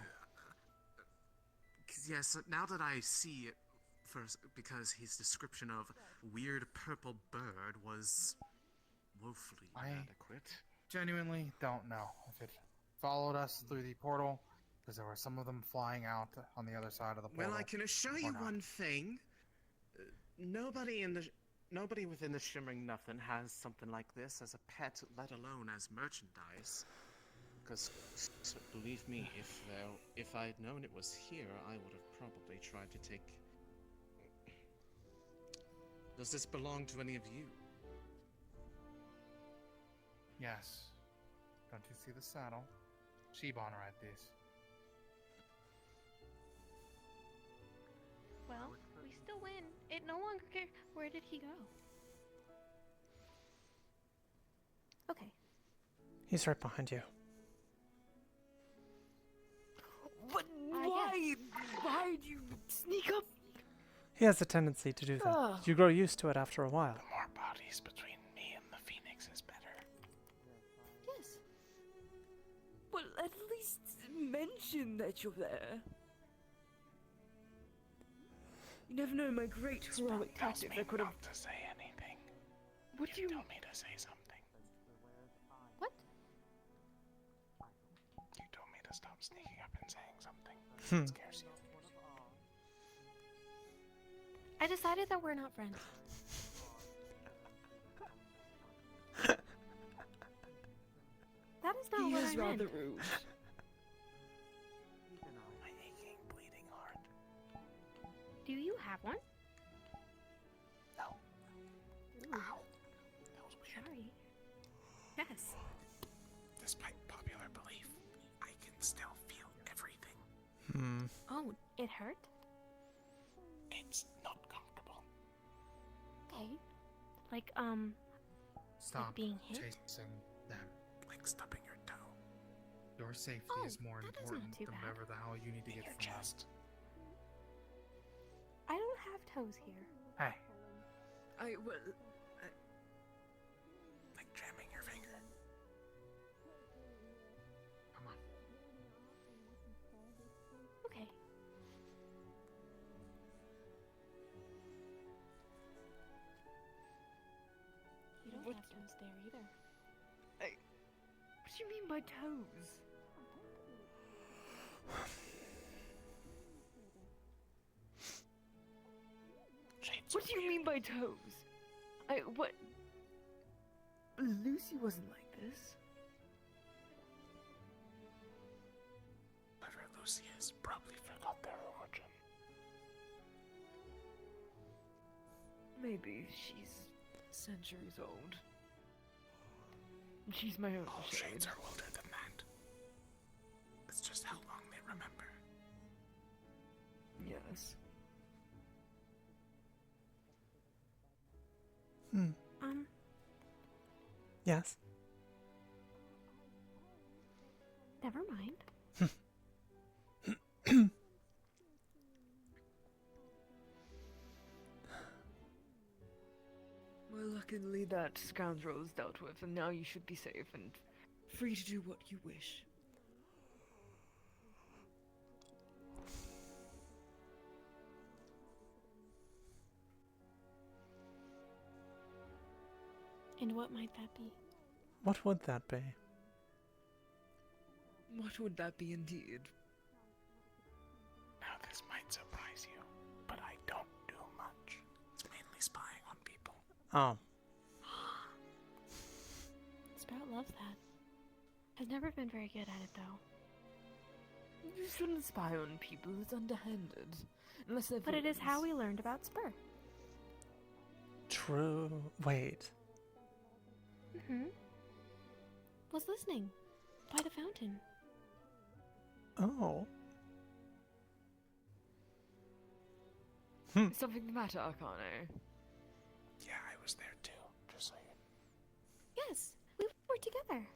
'Cause yes, now that I see it, first, because his description of weird purple bird was woefully inadequate. Genuinely don't know if it followed us through the portal, because there were some of them flying out on the other side of the portal. Well, I can assure you one thing. Nobody within the Shimmering Nothing has something like this as a pet, let alone as merchandise. Because, believe me, if I'd known it was here, I would have probably tried to take... Does this belong to any of you? Yes. Don't you see the saddle? She-Bon ride this. Well, we still win. It no longer cares. Where did he go? Okay. He's right behind you. But why do you sneak up? He has a tendency to do that. You grow used to it after a while. The more bodies between me and the Phoenix is better. Yes. Well, at least mention that you're there. You never know, my great heroic tactic that could have... Not to say anything. What do you... Tell me to say something. What? You told me to stop sneaking up and saying something. Hmm. Scares you. I decided that we're not friends. That is not He what is I meant. rather rude. My aching, bleeding heart. Do you have one? No. Ooh. Ow. That was weird. Sorry. Yes. Despite popular belief, I can still feel everything. Hmm. Oh, it hurt? It's not comfortable. Okay. Like, Stop being hit? chasing them. Like stubbing your toe. Your safety Oh, is more that is not important too than bad. whatever the hell you need to In get your from them. chest. I don't have toes here. Hey, Well, Like jamming your finger. come on. Okay. You don't What? have toes there either. what do you mean by toes? What do you mean by toes? What? Lucy wasn't like this. Whoever Lucy is probably forgot their origin. Maybe she's centuries old. She's my own All shade. shades are older than that. It's just how long they remember. Yes. Yes. Never mind. Well, luckily that scoundrel is dealt with, and now you should be safe and free to do what you wish. And what might that be? What would that be? What would that be indeed? Now this might surprise you, but I don't do much. It's mainly spying on people. Oh. Sprout loves that. Has never been very good at it, though. You shouldn't spy on people. It's underhanded. Unless they're But it is how villains. we learned about Spur. True. Wait. Was listening. By the fountain. Oh. Is something the matter, Arcane? Yeah, I was there too, just so you... Yes, we were together.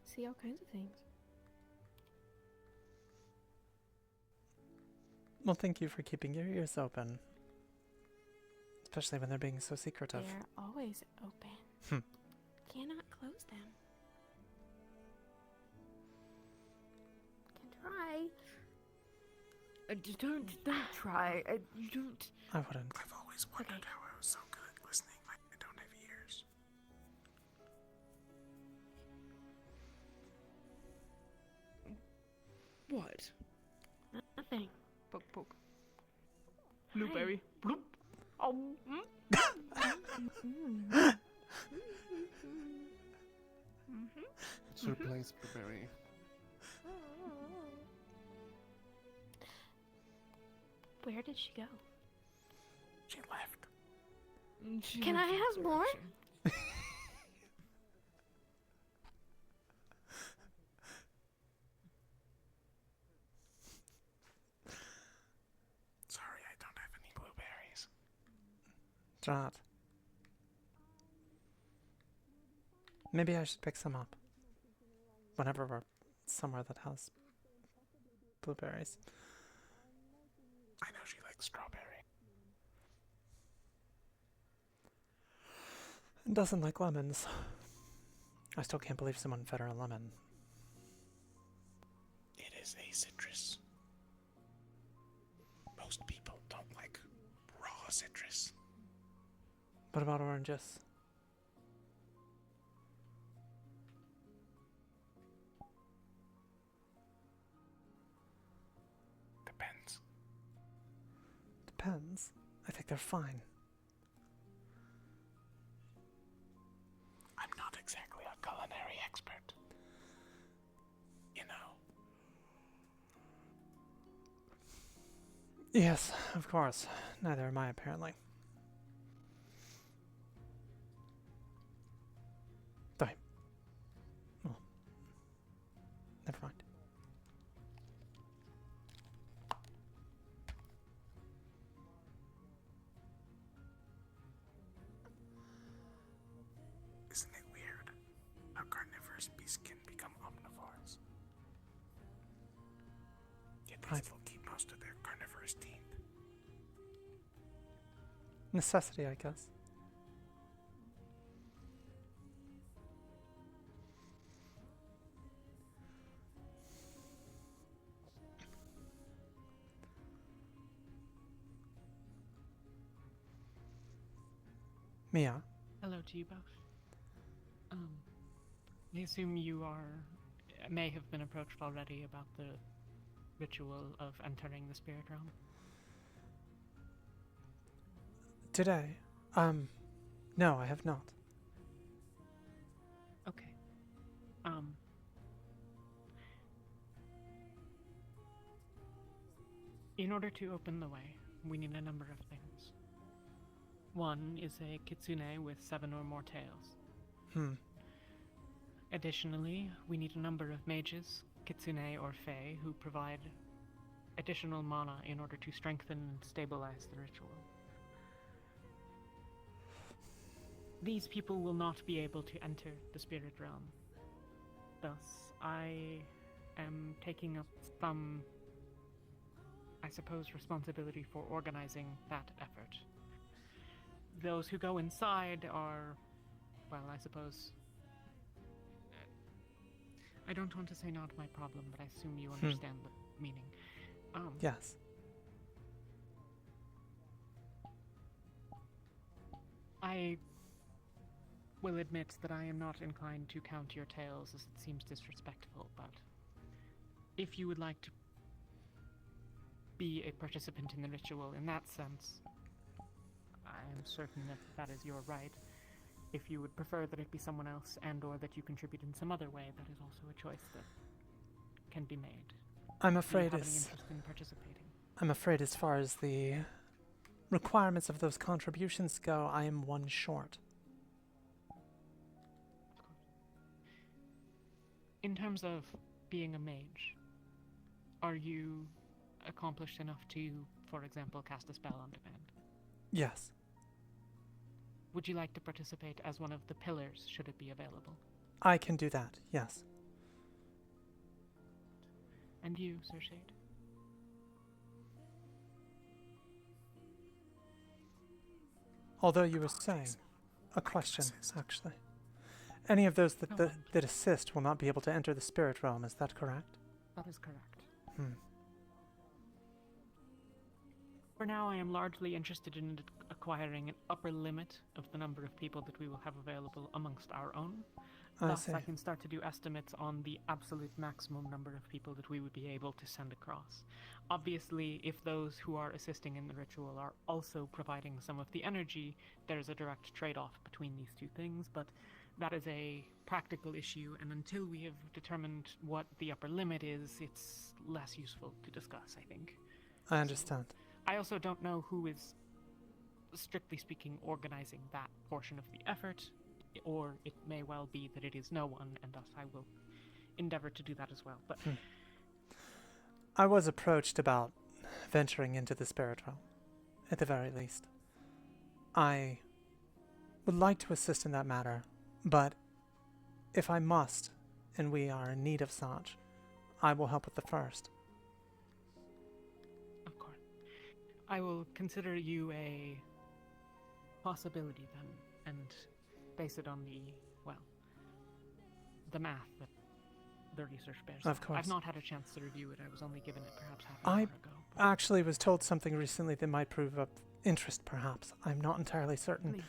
See all kinds of things. Well, thank you for keeping your ears open. Especially when they're being so secretive. They're always open. Cannot close them. Can try. Don't try. You don't... I wouldn't. I've always wondered how I was so good at listening like I don't have ears. What? Nothing. Poke, poke. Blueberry. Bloop. It's replaced Blueberry. Where did she go? She left. Can I have more? Sorry, I don't have any blueberries. Drat. Maybe I should pick some up. Whenever we're somewhere that has blueberries. I know she likes strawberry. And doesn't like lemons. I still can't believe someone fed her a lemon. It is a citrus. Most people don't like raw citrus. What about oranges? Depends. Depends. I think they're fine. I'm not exactly a culinary expert. You know. Yes, of course. Neither am I, apparently. Sorry. Well, never mind. Isn't it weird how carnivorous beasts can become omnivores? Yet they still keep most of their carnivorous teeth. Necessity, I guess. Mia. Hello to you both. I assume you may have been approached already about the ritual of entering the spirit realm? Today? No, I have not. Okay. In order to open the way, we need a number of things. One is a kitsune with 7 or more tails. Additionally, we need a number of mages, kitsune or fae, who provide additional mana in order to strengthen and stabilize the ritual. These people will not be able to enter the spirit realm. Thus, I am taking up some, I suppose, responsibility for organizing that effort. Those who go inside are, well, I suppose, I don't want to say not my problem, but I assume you understand the meaning. Yes. I will admit that I am not inclined to count your tales, as it seems disrespectful, but if you would like to be a participant in the ritual in that sense, I am certain that that is your right. If you would prefer that it be someone else and/or that you contribute in some other way, that is also a choice that can be made. I'm afraid Do you have any interest in participating? I'm afraid as far as the requirements of those contributions go, I am one short. In terms of being a mage, are you accomplished enough to, for example, cast a spell on demand? Yes. Would you like to participate as one of the pillars, should it be available? I can do that, yes. And you, Sir Shade? Although you were saying, a question, actually. Any of those that assist will not be able to enter the spirit realm, is that correct? That is correct. For now, I am largely interested in acquiring an upper limit of the number of people that we will have available amongst our own. Thus, I can start to do estimates on the absolute maximum number of people that we would be able to send across. Obviously, if those who are assisting in the ritual are also providing some of the energy, there's a direct trade-off between these two things, but that is a practical issue, and until we have determined what the upper limit is, it's less useful to discuss, I think. I understand. I also don't know who is, strictly speaking, organizing that portion of the effort, or it may well be that it is no one, and thus I will endeavor to do that as well. But I was approached about venturing into the spirit realm, at the very least. I would like to assist in that matter, but if I must, and we are in need of such, I will help with the first. Of course. I will consider you a possibility then, and base it on the, well, the math that the research bears. Of course. I've not had a chance to review it. I was only given it perhaps half an hour ago. I actually was told something recently that might prove of interest, perhaps. I'm not entirely certain. Please.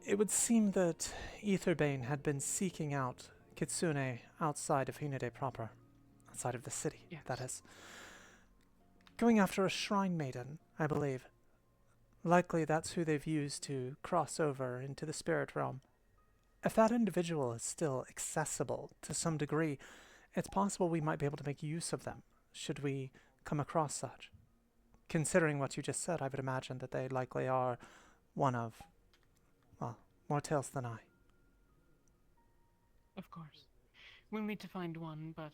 It would seem that Etherbane had been seeking out Kitsune outside of Hinodae proper. Outside of the city, that is. Going after a shrine maiden, I believe. Likely that's who they've used to cross over into the spirit realm. If that individual is still accessible to some degree, it's possible we might be able to make use of them, should we come across such. Considering what you just said, I would imagine that they likely are one of, well, more tails than I. Of course. We'll need to find one, but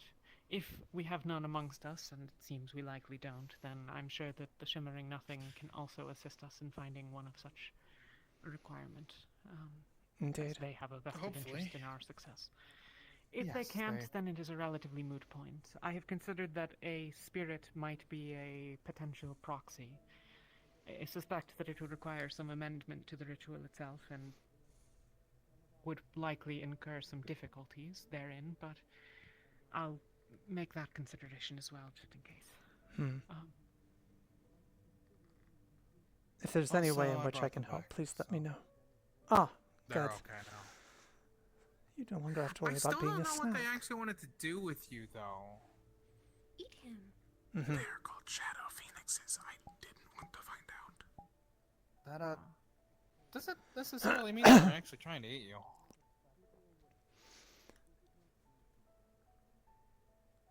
if we have none amongst us, and it seems we likely don't, then I'm sure that the Shimmering Nothing can also assist us in finding one of such a requirement. Indeed. They have a vested interest in our success. If Yes, they can't, then it is a relatively moot point. I have considered that a spirit might be a potential proxy. I suspect that it would require some amendment to the ritual itself, and would likely incur some difficulties therein, but I'll make that consideration as well, just in case. If there's any way in which I can help, please let me know. Ah, They're good. okay now. You no longer have to worry I about still being don't a know what snack. they actually wanted to do with you, though. Eat him. Mhm. They're called shadow phoenixes. I didn't want to find out. That doesn't necessarily mean that they're actually trying to eat you.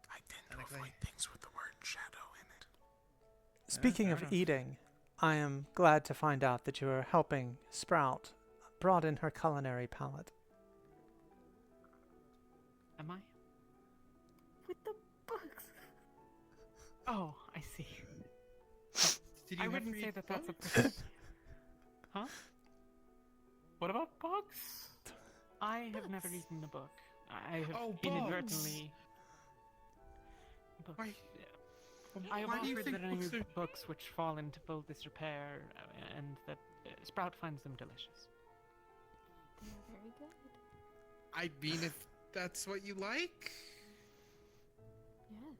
I tend to avoid things with the word shadow in it. Speaking fair of enough. eating, I am glad to find out that you are helping Sprout broaden her culinary palate. Am I? With the books. Oh, I see. Did you I ever wouldn't say eat that that's a bugs? Huh? What about bugs? I have never eaten a book. I have Oh, inadvertently. Books. Why? Yeah. I have Why do you offered think that any books are... books which fall into full disrepair, and that Sprout finds them delicious. They are very good. I mean, if that's what you like. Yes.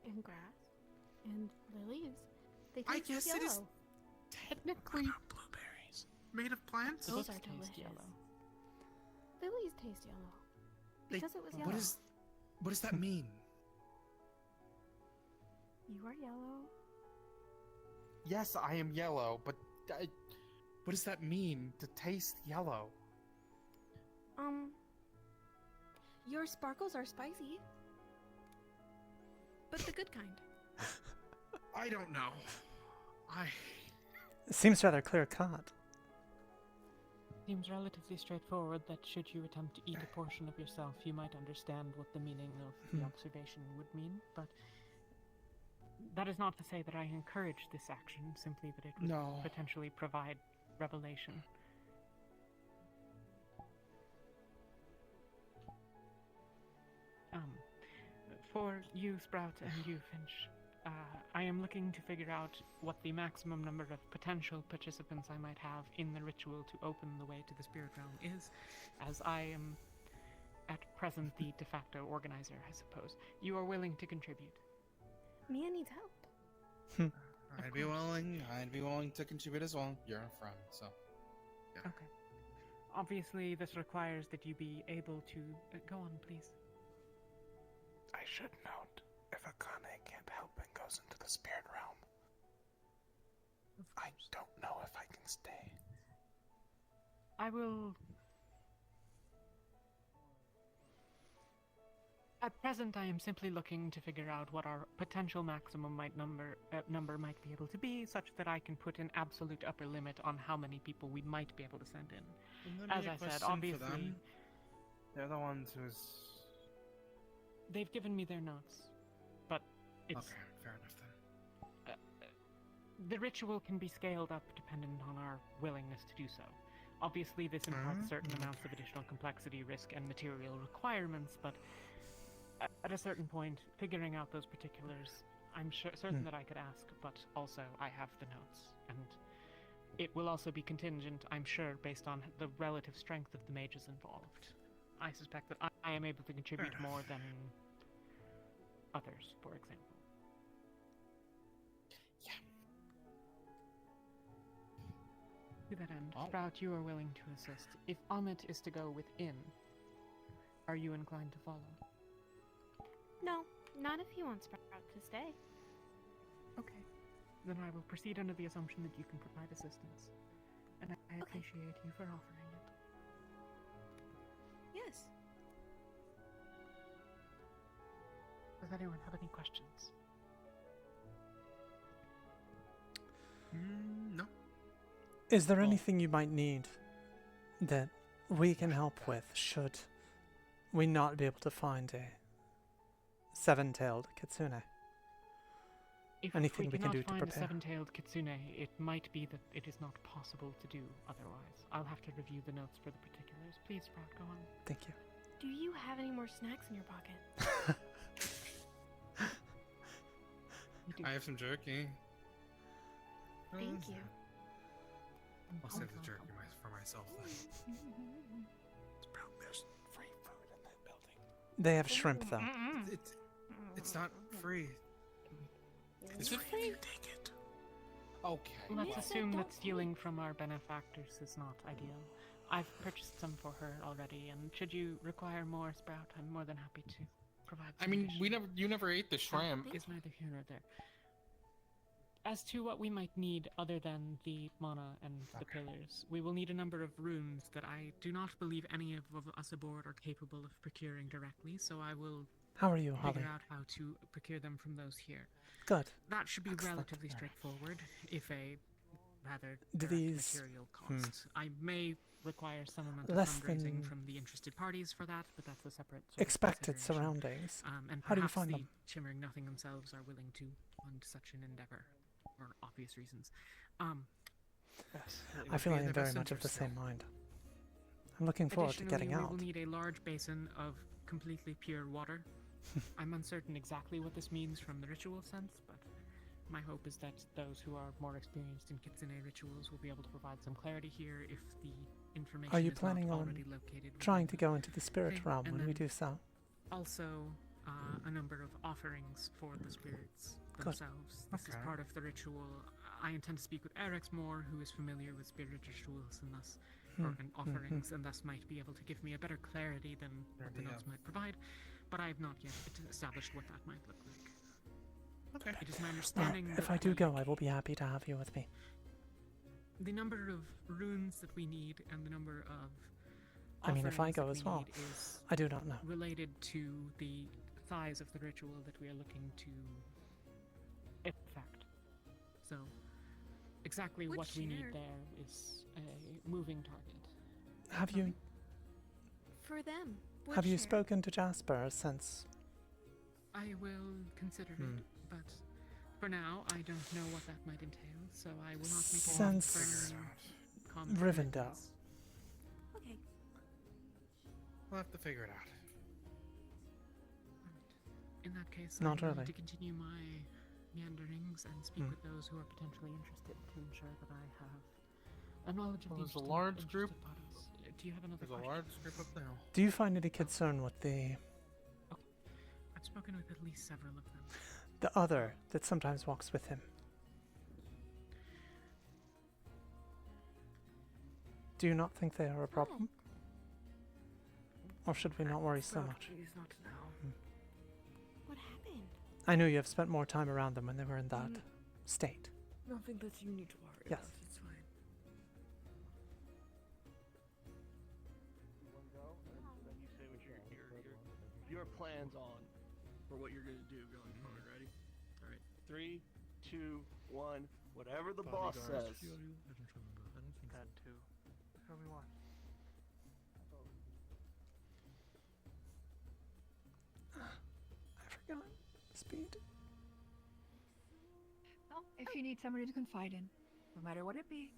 And grass. And lilies. They I taste guess yellow. it is technically Blueberries. made of plants. Those Books are taste delicious. yellow. Lilies taste yellow. Because it was yellow. What does that mean? You are yellow. Yes, I am yellow, but what does that mean to taste yellow? Your sparkles are spicy. But the good kind. I don't know. It seems rather clear-cut. Seems relatively straightforward that should you attempt to eat a portion of yourself, you might understand what the meaning of the observation would mean, but that is not to say that I encourage this action, simply that it would potentially provide revelation. For you, Sprout, and you, Finch, I am looking to figure out what the maximum number of potential participants I might have in the ritual to open the way to the spirit realm is, as I am at present the de facto organizer, I suppose. You are willing to contribute. Mia needs help. I'd be willing to contribute as well. You're a friend, so. Yeah. Okay. Obviously, this requires that you be able to... go on, please. I should note, if Akane can't help and goes into the spirit realm, I don't know if I can stay. I will... At present, I am simply looking to figure out what our potential maximum number might be able to be, such that I can put an absolute upper limit on how many people we might be able to send in. As I said, obviously... They're the ones who's... They've given me their notes, but it's... Okay, fair enough then. The ritual can be scaled up dependent on our willingness to do so. Obviously, this imparts certain amounts of additional complexity, risk, and material requirements, but at a certain point, figuring out those particulars, I'm certain that I could ask, but also I have the notes, and it will also be contingent, I'm sure, based on the relative strength of the mages involved. I suspect that I am able to contribute more than others, for example. Yeah. To that end, Sprout, you are willing to assist. If Amit is to go within, are you inclined to follow? No, not if he wants Sprout to stay. Okay. Then I will proceed under the assumption that you can provide assistance. And I appreciate you for offering it. Yes. Does anyone have any questions? No. Is there anything you might need that we can help with should we not be able to find a seven-tailed kitsune? If Anything we we can do cannot to find a prepare? seven-tailed kitsune, it might be that it is not possible to do otherwise. I'll have to review the notes for the particulars. Please, Sprout, go on. Thank you. Do you have any more snacks in your pocket? I have some jerky. Thank you. I'll save the jerky for myself then. Sprout, there's free food in that building. They have shrimp, though. It's not free. Is it free? Take it. Okay. Let's assume that stealing from our benefactors is not ideal. I've purchased some for her already, and should you require more, Sprout, I'm more than happy to. provide. I mean, you never ate the shrimp. Is neither here nor there. As to what we might need other than the mana and the pillars, we will need a number of runes that I do not believe any of us aboard are capable of procuring directly, so I will How are you, Holly? figure out how to procure them from those here. Good. That should be Excellent. relatively straightforward, if a rather Do direct these- material cost. I may require some amount of Less fundraising than from the interested parties for that, but that's a separate sort of expected consideration. surroundings. And How do you perhaps find the them? Shimmering Nothing themselves are willing to fund such an endeavor, for obvious reasons. Yes, I feel I am very much of the same mind. I'm looking forward to getting Additionally, out. we will need a large basin of completely pure water. I'm uncertain exactly what this means from the ritual sense, but my hope is that those who are more experienced in Kitsune rituals will be able to provide some clarity here if the information Are you is planning not on already located trying to within go into the spirit thing. realm And when we then do so? Also, a number of offerings for the spirits Good. themselves. This is Okay. part of the ritual. I intend to speak with Eric's more, who is familiar with spirit rituals and thus, and offerings, and thus might be able to give me a better clarity than what the notes might provide. But I have not yet established what that might look like. Okay. It is my Well, understanding if that I do go, I will be happy to have you with me. the number of runes that we need and the number of I mean, if I offerings go that as we well, need is I do not know. related to the size of the ritual that we are looking to effect. So, exactly Would what we need share. there is a moving target. Have you For them. would have you share. spoken to Jasper since? I will consider it, but for now, I don't know what that might entail, so I will not make any Since firm comment. Rivendell. Okay. We'll have to figure it out. In that case, Not I'm really. going to continue my meanderings and speak with those who are potentially interested to ensure that I have a knowledge of Well, the there's a interested- large group. interested parties. Do you have another There's a question? large group up now. Do you find any concern with the I've spoken with at least several of them. other that sometimes walks with him? Do you not think they are a problem? Or should we not worry so much? Please not now. What happened? I know you have spent more time around them when they were in that state. Nothing that you need to worry Yes. about. It's fine. You say what your plans on for what you're gonna do going forward. Ready? All right. 3, 2, 1. Whatever the boss says. That too. Tell me what. I forgot. Speed. Well, if you need somebody to confide in, no matter what it be.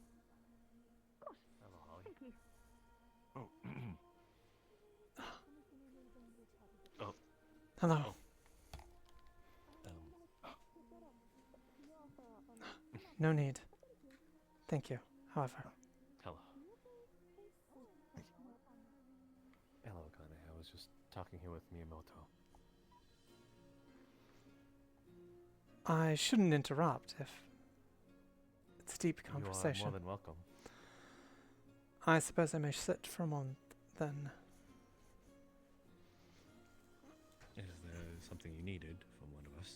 Hello, Holly. Thank you. Oh. Oh. Hello. Oh. No need. Thank you. However. Hello. Hello, Kane. I was just talking here with Miyamoto. I shouldn't interrupt if it's a deep conversation. You are more than welcome. I suppose I may sit for a moment then. Is there something you needed from one of us?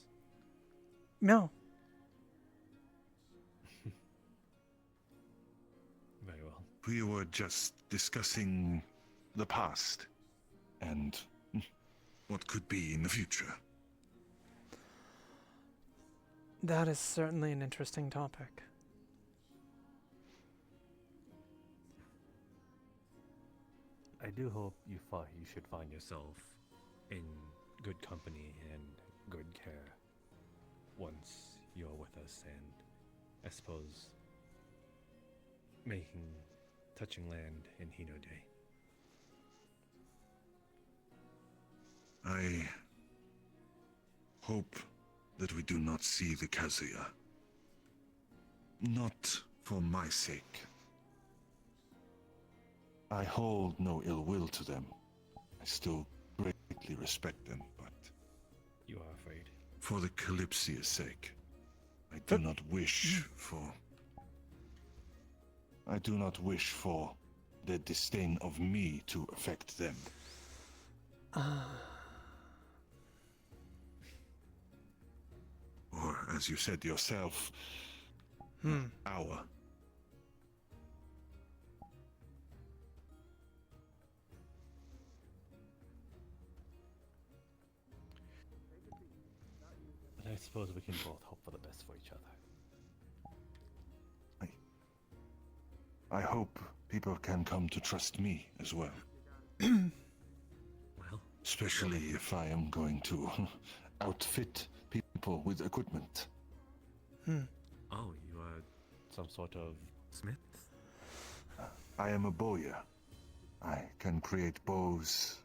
No. Very well. We were just discussing the past and what could be in the future. That is certainly an interesting topic. I do hope you should find yourself in good company and good care once you're with us, and I suppose touching land in Hinodae. I hope that we do not see the Kazuya. Not for my sake. I hold no ill will to them. I still greatly respect them, but You are afraid. for the Kalypsia's sake, I do not wish for their disdain of me to affect them. as you said yourself, hour. But I suppose we can both hope for the best for each other. I hope people can come to trust me as well. Well, especially if I am going to outfit people with equipment. Oh, you are some sort of smith? I am a bowyer. I can create bows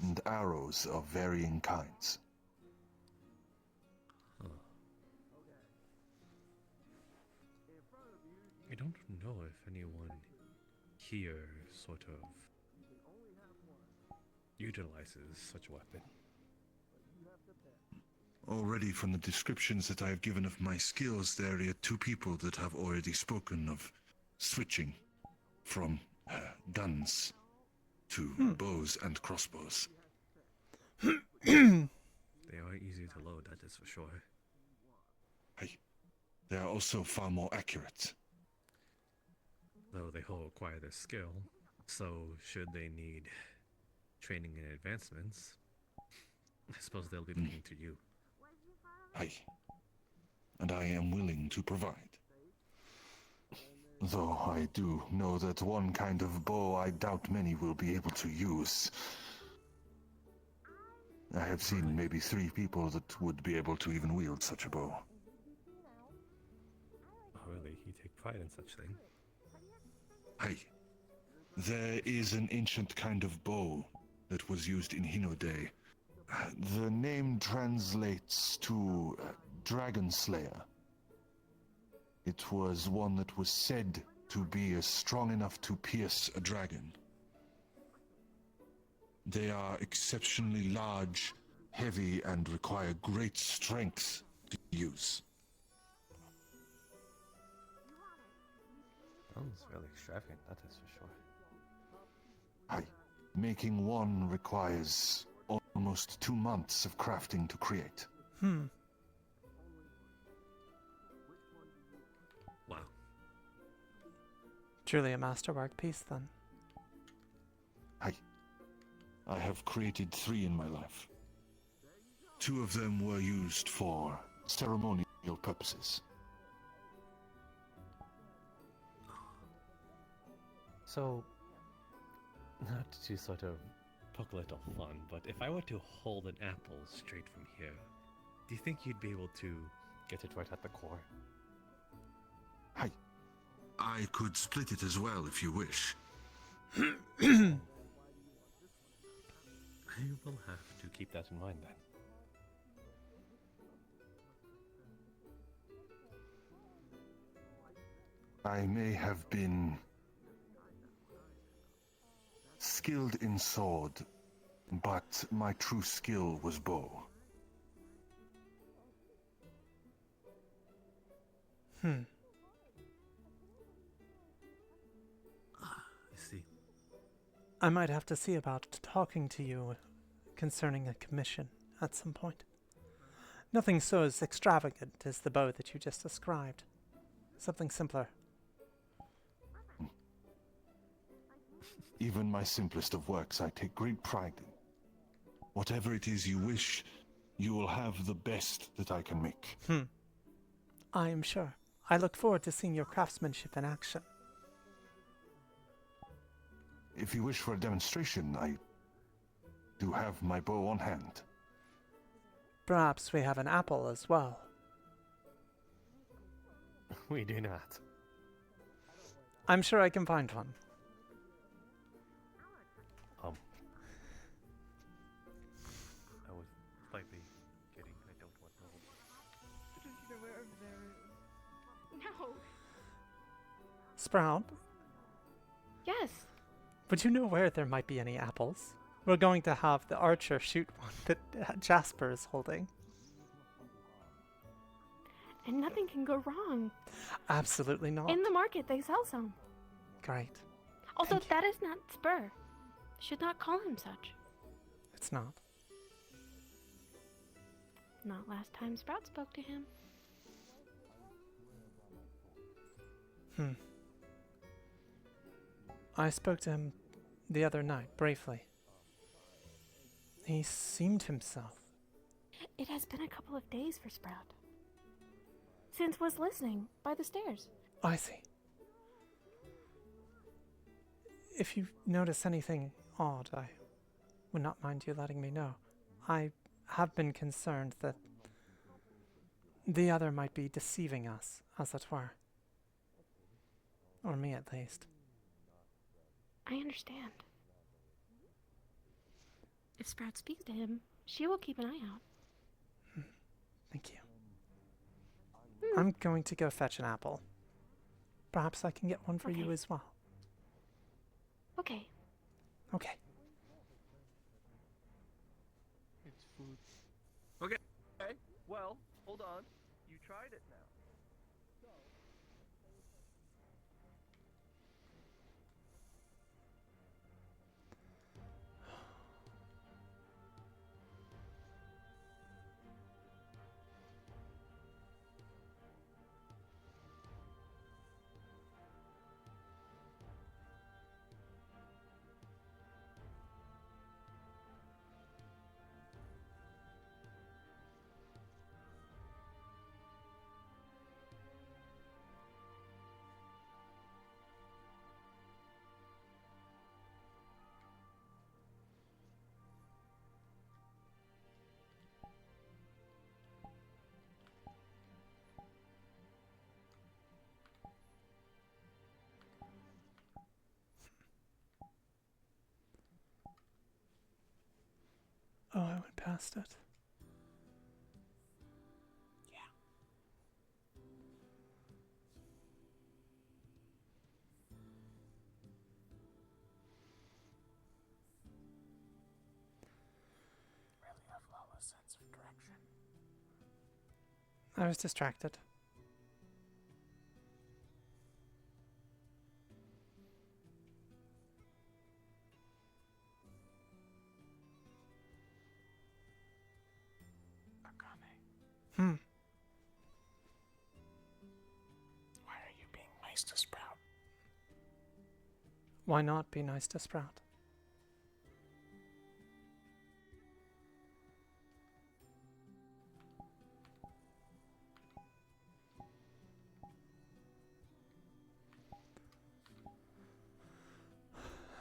and arrows of varying kinds. I don't know if anyone here sort of utilizes such a weapon. Already from the descriptions that I have given of my skills, there are two people that have already spoken of switching from guns to bows and crossbows. They are easy to load, that is for sure. They are also far more accurate. Though they all require their skill, so should they need training and advancements, I suppose they'll be looking to you. And I am willing to provide. Though I do know that one kind of bow I doubt many will be able to use. I have seen maybe 3 people that would be able to even wield such a bow. Oh, really? You take pride in such thing? There is an ancient kind of bow that was used in Hinodae. The name translates to Dragon Slayer. It was one that was said to be strong enough to pierce a dragon. They are exceptionally large, heavy, and require great strength to use. Sounds really extravagant, that is for sure. Making one requires almost 2 months of crafting to create. Wow. Truly a masterwork piece, then. I have created 3 in my life. 2 of them were used for ceremonial purposes. So, not to sort of poke a little fun, but if I were to hold an apple straight from here, do you think you'd be able to get it right at the core? I could split it as well if you wish. I will have to keep that in mind then. I may have been skilled in sword, but my true skill was bow. I see. I might have to see about talking to you concerning a commission at some point. Nothing so as extravagant as the bow that you just described. Something simpler. Even my simplest of works I take great pride in. Whatever it is you wish, you will have the best that I can make. I am sure. I look forward to seeing your craftsmanship in action. If you wish for a demonstration, I do have my bow on hand. Perhaps we have an apple as well. We do not. I'm sure I can find one. I was slightly kidding. I don't want no. You know where over there is. No. Sprout, Yes. would you know where there might be any apples? We're going to have the archer shoot one that Jasper is holding. And nothing can go wrong. Absolutely not. In the market, they sell some. Great. Also, that is not Spur. Should not call him such. It's not. Not last time Sprout spoke to him. I spoke to him the other night, briefly. He seemed himself. It has been a couple of days for Sprout. Since was listening by the stairs. I see. If you notice anything odd, I would not mind you letting me know. I have been concerned that the other might be deceiving us, as it were. Or me, at least. I understand. If Sprout speaks to him, she will keep an eye out. Thank you. I'm going to go fetch an apple. Perhaps I can get one for you as well. Okay. Okay. It's food. Okay. Okay. Well, hold on. You tried it now. Oh, I went past it. Really have Lala's sense of direction. I was distracted. Akane, why are you being nice to Sprout? Why not be nice to Sprout?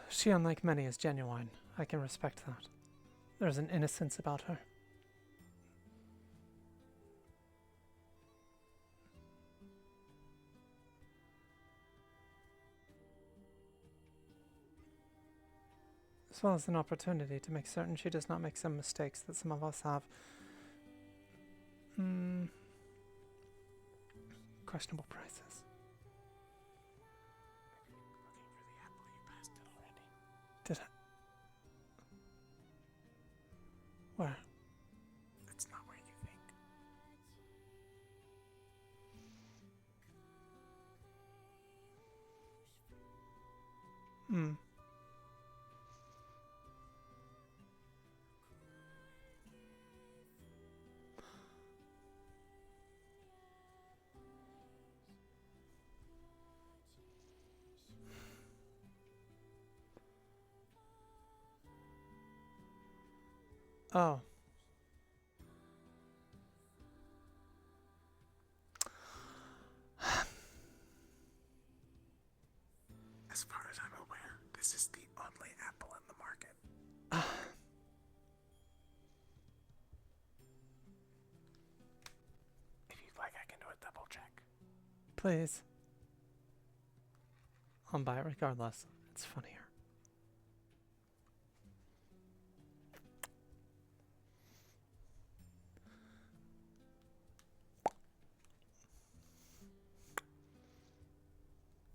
She, unlike many, is genuine. I can respect that. There's an innocence about her. As well as an opportunity to make certain she does not make some mistakes that some of us have. Questionable prices. Looking for the apple, you passed it already. Did I? Where? It's not where you think. Oh. As far as I'm aware, this is the only apple in the market. If you'd like, I can do a double check. Please. I'll buy it regardless. It's funnier.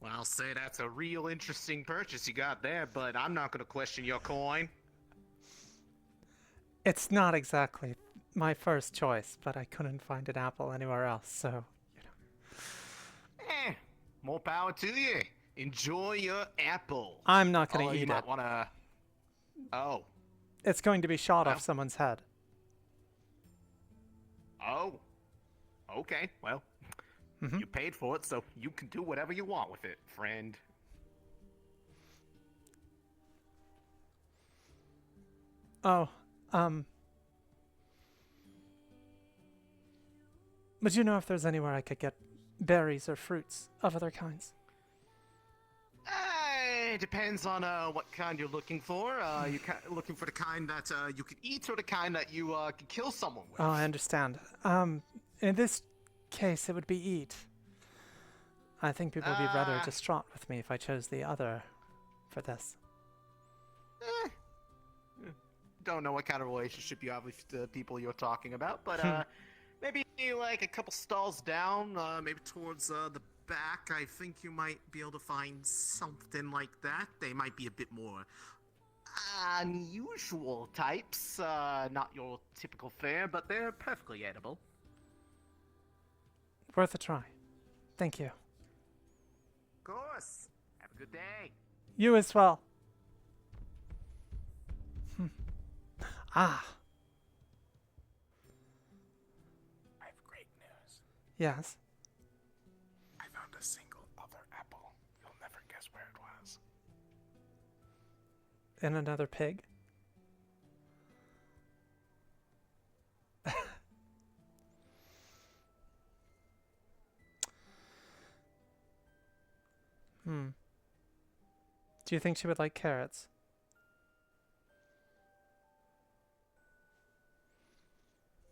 Well, I'll say that's a real interesting purchase you got there, but I'm not going to question your coin. It's not exactly my first choice, but I couldn't find an apple anywhere else, so, you know. More power to you. Enjoy your apple. I'm not going to Although eat you it. might want to... Oh. It's going to be shot off someone's head. Oh. Okay, well. Mm-hmm. You paid for it, so you can do whatever you want with it, friend. Oh, would you know if there's anywhere I could get berries or fruits of other kinds? It depends on what kind you're looking for. You looking for the kind that you can eat, or the kind that you can kill someone with? Oh, I understand. In this case, it would be eat. I think people would be rather distraught with me if I chose the other for this. Don't know what kind of relationship you have with the people you're talking about, but maybe like a couple stalls down, maybe towards the back, I think you might be able to find something like that. They might be a bit more unusual types, not your typical fare, but they're perfectly edible. Worth a try. Thank you. Of course. Have a good day. You as well. Ah. I have great news. Yes. I found a single other apple. You'll never guess where it was. And another pig. Do you think she would like carrots?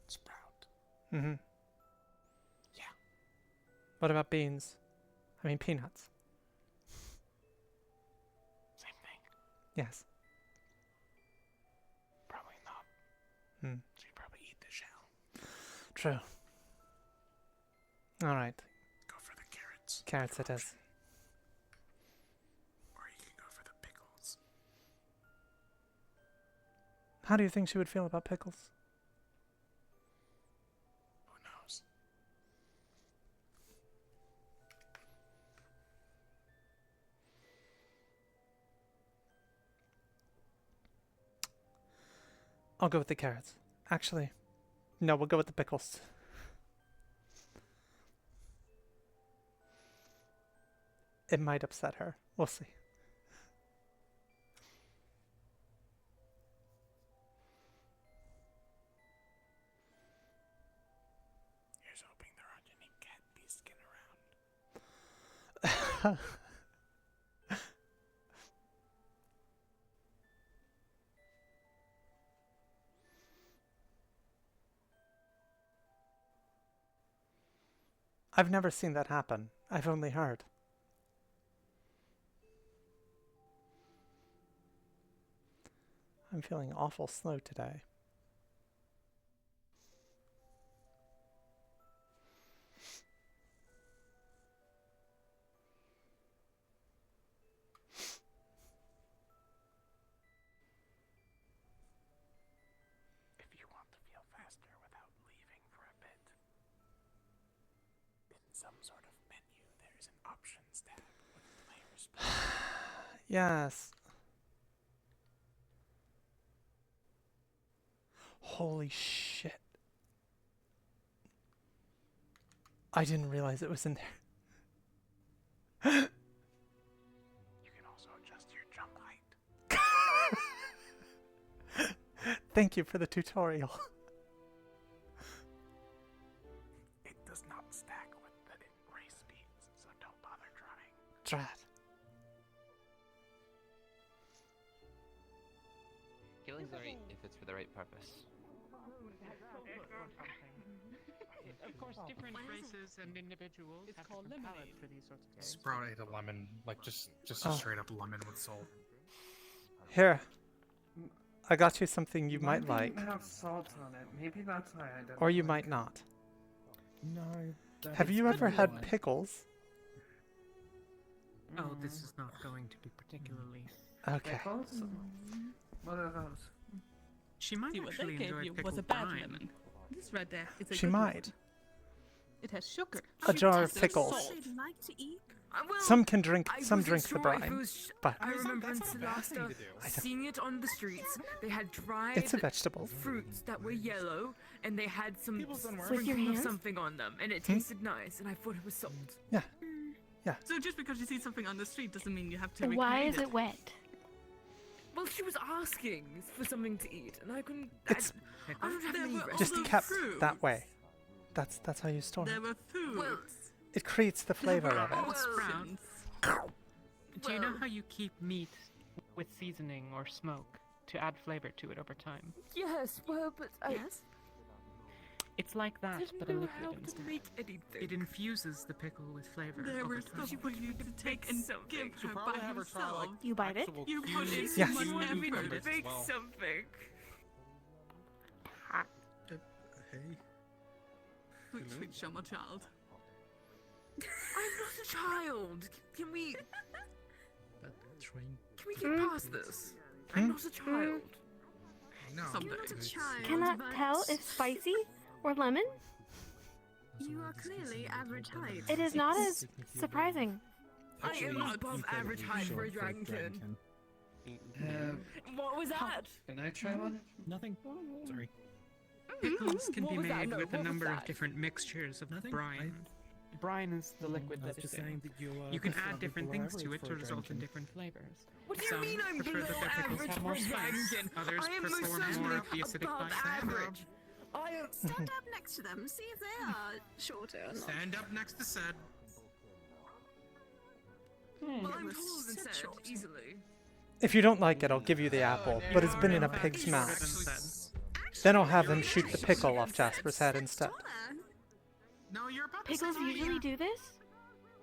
Sprout. Mm-hmm. Yeah. What about beans? I mean peanuts. Same thing. Yes. Probably not. Hmm. So you probably eat the shell. True. All right. Go for the carrots. Carrots it is. Or you can go for the pickles. How do you think she would feel about pickles? Who knows? I'll go with the carrots. Actually, no, we'll go with the pickles. It might upset her. We'll see. Here's hoping there aren't any cat pee skin around. I've never seen that happen. I've only heard. I'm feeling awful slow today. If you want to feel faster without leaving for a bit, in some sort of menu there is an options tab with players. Yes. Holy shit. I didn't realize it was in there. You can also adjust your jump height. Thank you for the tutorial. It does not stack with the race speeds, so don't bother trying. Drat. Killing's alright if it's for the right purpose. Of course, different races and individuals have different palates for these sorts of games. Sprout ate a lemon, like just Oh. a straight up lemon with salt. Here. I got you something you might Mine like. didn't have salt on it. Maybe that's why I didn't. Or you like might it. not. No. Have you ever had pickles? Oh, this is not going to be particularly. Okay. Pickles? What are those? She might See, what actually they gave enjoy you pickled was a bad brine. lemon. This right there is a She good might. It has sugar. A jar of There's pickles. salt. They'd like to eat. Some can drink. I Some wasn't drink the sure if it brine, was- but I remember in that's not a bad thing Celasta to do. seeing it on the streets. They had dried it's a vegetable. fruits that were yellow, and they had some With your sprinkle of hands? something on them, and it Hmm? tasted nice, and I thought it was salt. Yeah. Yeah. So just because you see something on the street doesn't mean you have to. And why recreate is it wet? Well, she was asking for something to eat, and I couldn't. It's I don't have any just recipes. kept that way. That's how you store There it. were foods. It creates the flavor of Well, it. sprouts. Do you know how you keep meat with seasoning or smoke to add flavor to it over time? Yes, well, but Yes? It's like that, didn't but a know liquid how to instead. make anything. It infuses the pickle with flavor There over was time. stuff for you to take and give Should her by probably have her try, herself. like, You bite it? actual You put in cues. so Yes. much You effort. eat it as Make well. something. Hey. Sweet, sweet summer child. I'm not a child. Can we That train. get past this? I'm not a child. No. Someday. You're not a child. Cannot but tell if spicy or lemon. You are clearly average height. It is not as surprising. I am above average height for a dragonkin. What was that? Can I try one? Nothing. Sorry. Pickles can What be was that? made No, with a what was number of that? different mixtures of Nothing. brine. Brine is the liquid I was that is just there. saying that You can that's add not different people things to average it for to a result in dragonkin. different flavors. What do you Some mean I'm prefer below that their pickles average have for more a spice. dragonkin? Others I am most prefer certainly more of the acidic above bite. average. I am. Stand up next to them, see if they are shorter or not. Stand up next to said. Well, I'm They were taller than said said, short. easily. If you don't like it, I'll give you the apple, but it's been in a pig's mouth. Then I'll have him shoot the pickle off Jasper's head instead. No, you're about to Pickles say usually do this?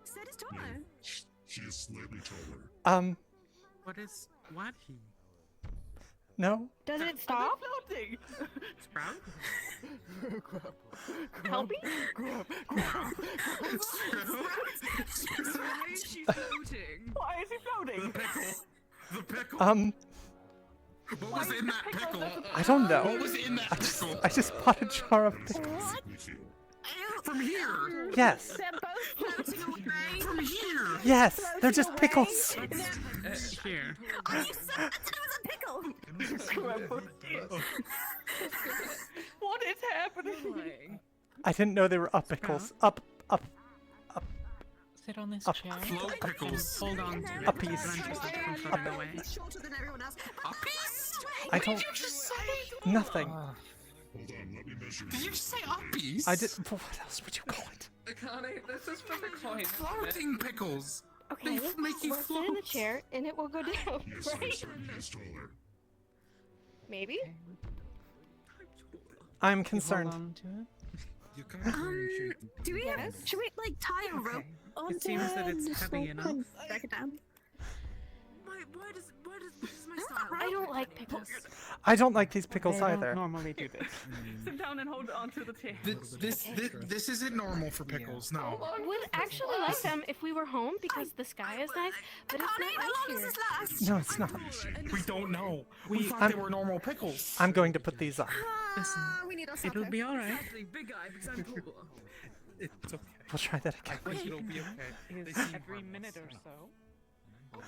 Said is taller. She is slightly taller. What is what he? No. Does it stop? Floating. Sprout? Help me? Why is she floating? Why is he floating? The pickle. The pickle. What was in that pickle? I don't know. What was in that pickle? I just bought a jar of pickles. From here. Yes. They're both floating away. From here. Yes, they're just pickles. Here. Oh, you said it was a pickle. What is happening? I didn't know they were up pickles. Up. Sit on this Up. chair. Float pickles. Hold on to it. A piece. But I'm just from floating away. Shorter than everyone else. A piece? I don't. Nothing. Hold on, let me measure. Did you just say a piece? I did. What else would you call it? Connie, this is for the coin. Floating pickles. Okay, They make you we'll sit in the float. chair and it will go down, Yes, I'm right? certain he is taller. Maybe? I'm Hold concerned. on to it. You can't really shoot. Do we have? Should we like tie a rope onto It seems that and it's just, heavy like, enough. Back it down. What is my style? I don't like pickles. I don't like these pickles They don't either. normally do this. Sit down and hold on to the chair. This isn't normal for pickles. No. Would actually like them if we were home because the sky is nice, but it's not How long nice does here. this last? No, it's not. We don't know. We thought I'm- they were normal pickles. I'm going to put these on. We need our It'll be alright. Exactly, big guy, because I'm taller. It's okay. We'll try that again. I think it'll be okay. They Is seem every harmless. minute or so.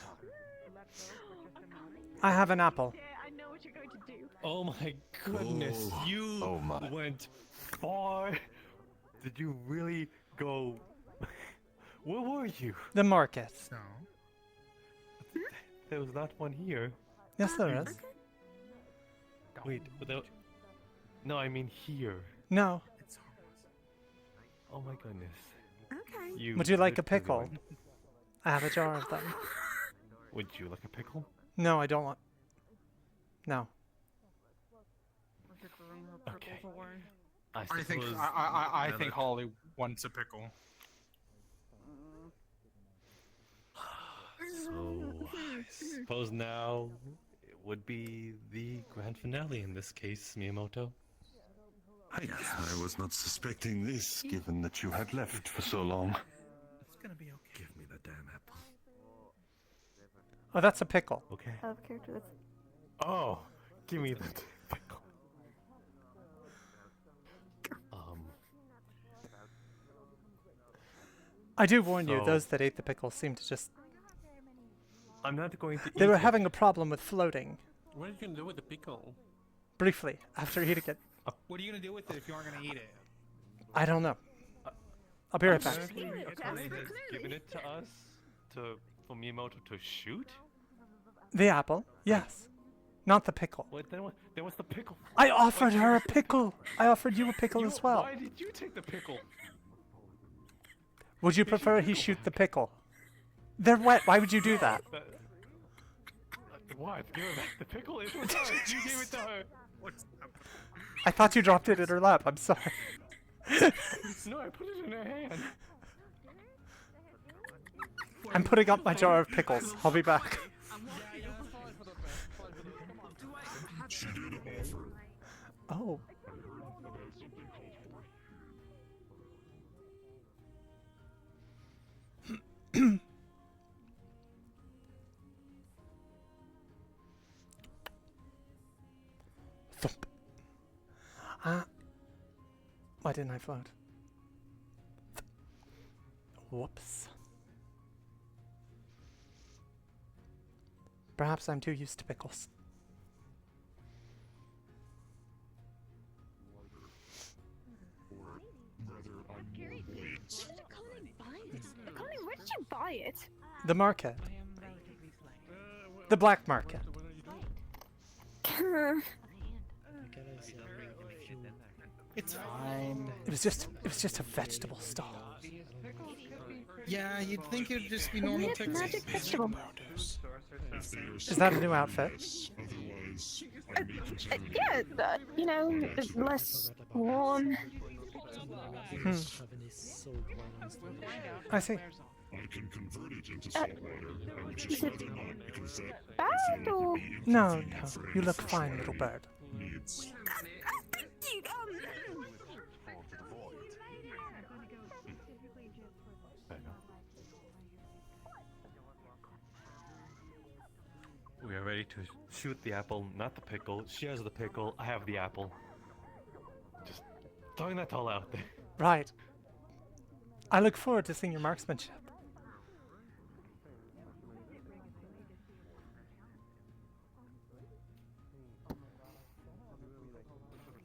I have an apple. Yeah, I know what you're going to do. Oh my goodness, you went far. Did you really go? Where were you? The market. No. There was not one here. Yes, there is. Wait, without. No, I mean here. No. Oh my goodness. Okay. Would you like a literally pickle? went- I have a jar of them. Would you like a pickle? No, I don't want. No. Okay. I think suppose I now think that- Holly wants a pickle. So I suppose now it would be the grand finale in this case, Miyamoto. I was not suspecting this, given that you had left for so long. It's gonna be okay. Give me the damn apple. Oh, that's a pickle. Okay. Out of character, that's... Oh, give me the pickle. I do warn you, So- those that ate the pickle seem to just... I'm not going to They eat were it. having a problem with floating. What are you gonna do with the pickle? Briefly, after eating it. What are you gonna do with it if you aren't gonna eat it? I don't know. I'll be right back. Apparently, Akane has given it to us for Miyamoto to shoot. The apple, yes. Not the pickle. What then? Then what's the pickle? I offered her a pickle. I offered you a pickle as well. Why did you take the pickle? Would you prefer he shoot the pickle? They're wet. Why would you do that? What? Give her back the pickle. It was hers. You gave it to her. I thought you dropped it in her lap. I'm sorry. No, I put it in her hand. I'm putting up my jar of pickles. I'll be back. She did offer. Oh. Thump. Why didn't I float? Whoops. Perhaps I'm too used to pickles. Connie, where did you buy it? The market. The black market. It's fine. It was just a vegetable stall. Yeah, you'd think it'd just be normal pickles. Magic vegetable. Is that a new outfit? Yeah, you know, less worn. I see. I can convert it into salt water, which is is it rather not because that bad or? No, no. You look fine, little bird. needs. We are ready to shoot the apple, not the pickle. She has the pickle. I have the apple. Just throwing that all out there. Right. I look forward to seeing your marksmanship.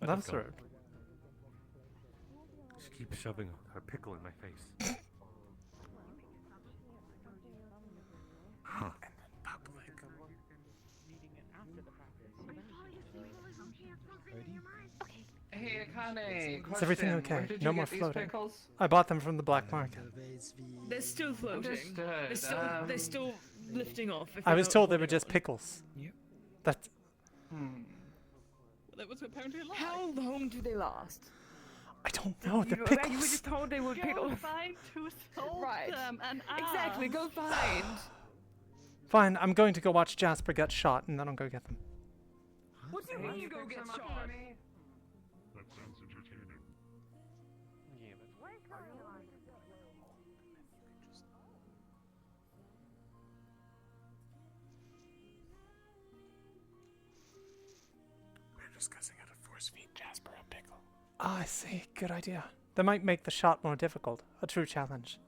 That's rude. She keeps shoving her pickle in my face. Huh. Hey, Akane, Is everything question. okay? Where did No you more get these floating. pickles? I bought them from the black market. They're still floating. Understood. They're still lifting off. if I you're was not told they were holding just on. pickles. That That was apparently a lie. How long do they last? I don't know. The You were pickles. just told they were Go pickles. find who sold Right. them and Exactly, go ask. find. Fine, I'm going to go watch Jasper get shot, and then I'll go get them. What do you mean you go get shot? That sounds entertaining. We're discussing how to force feed Jasper a pickle. Ah, I see. Good idea. That might make the shot more difficult. A true challenge.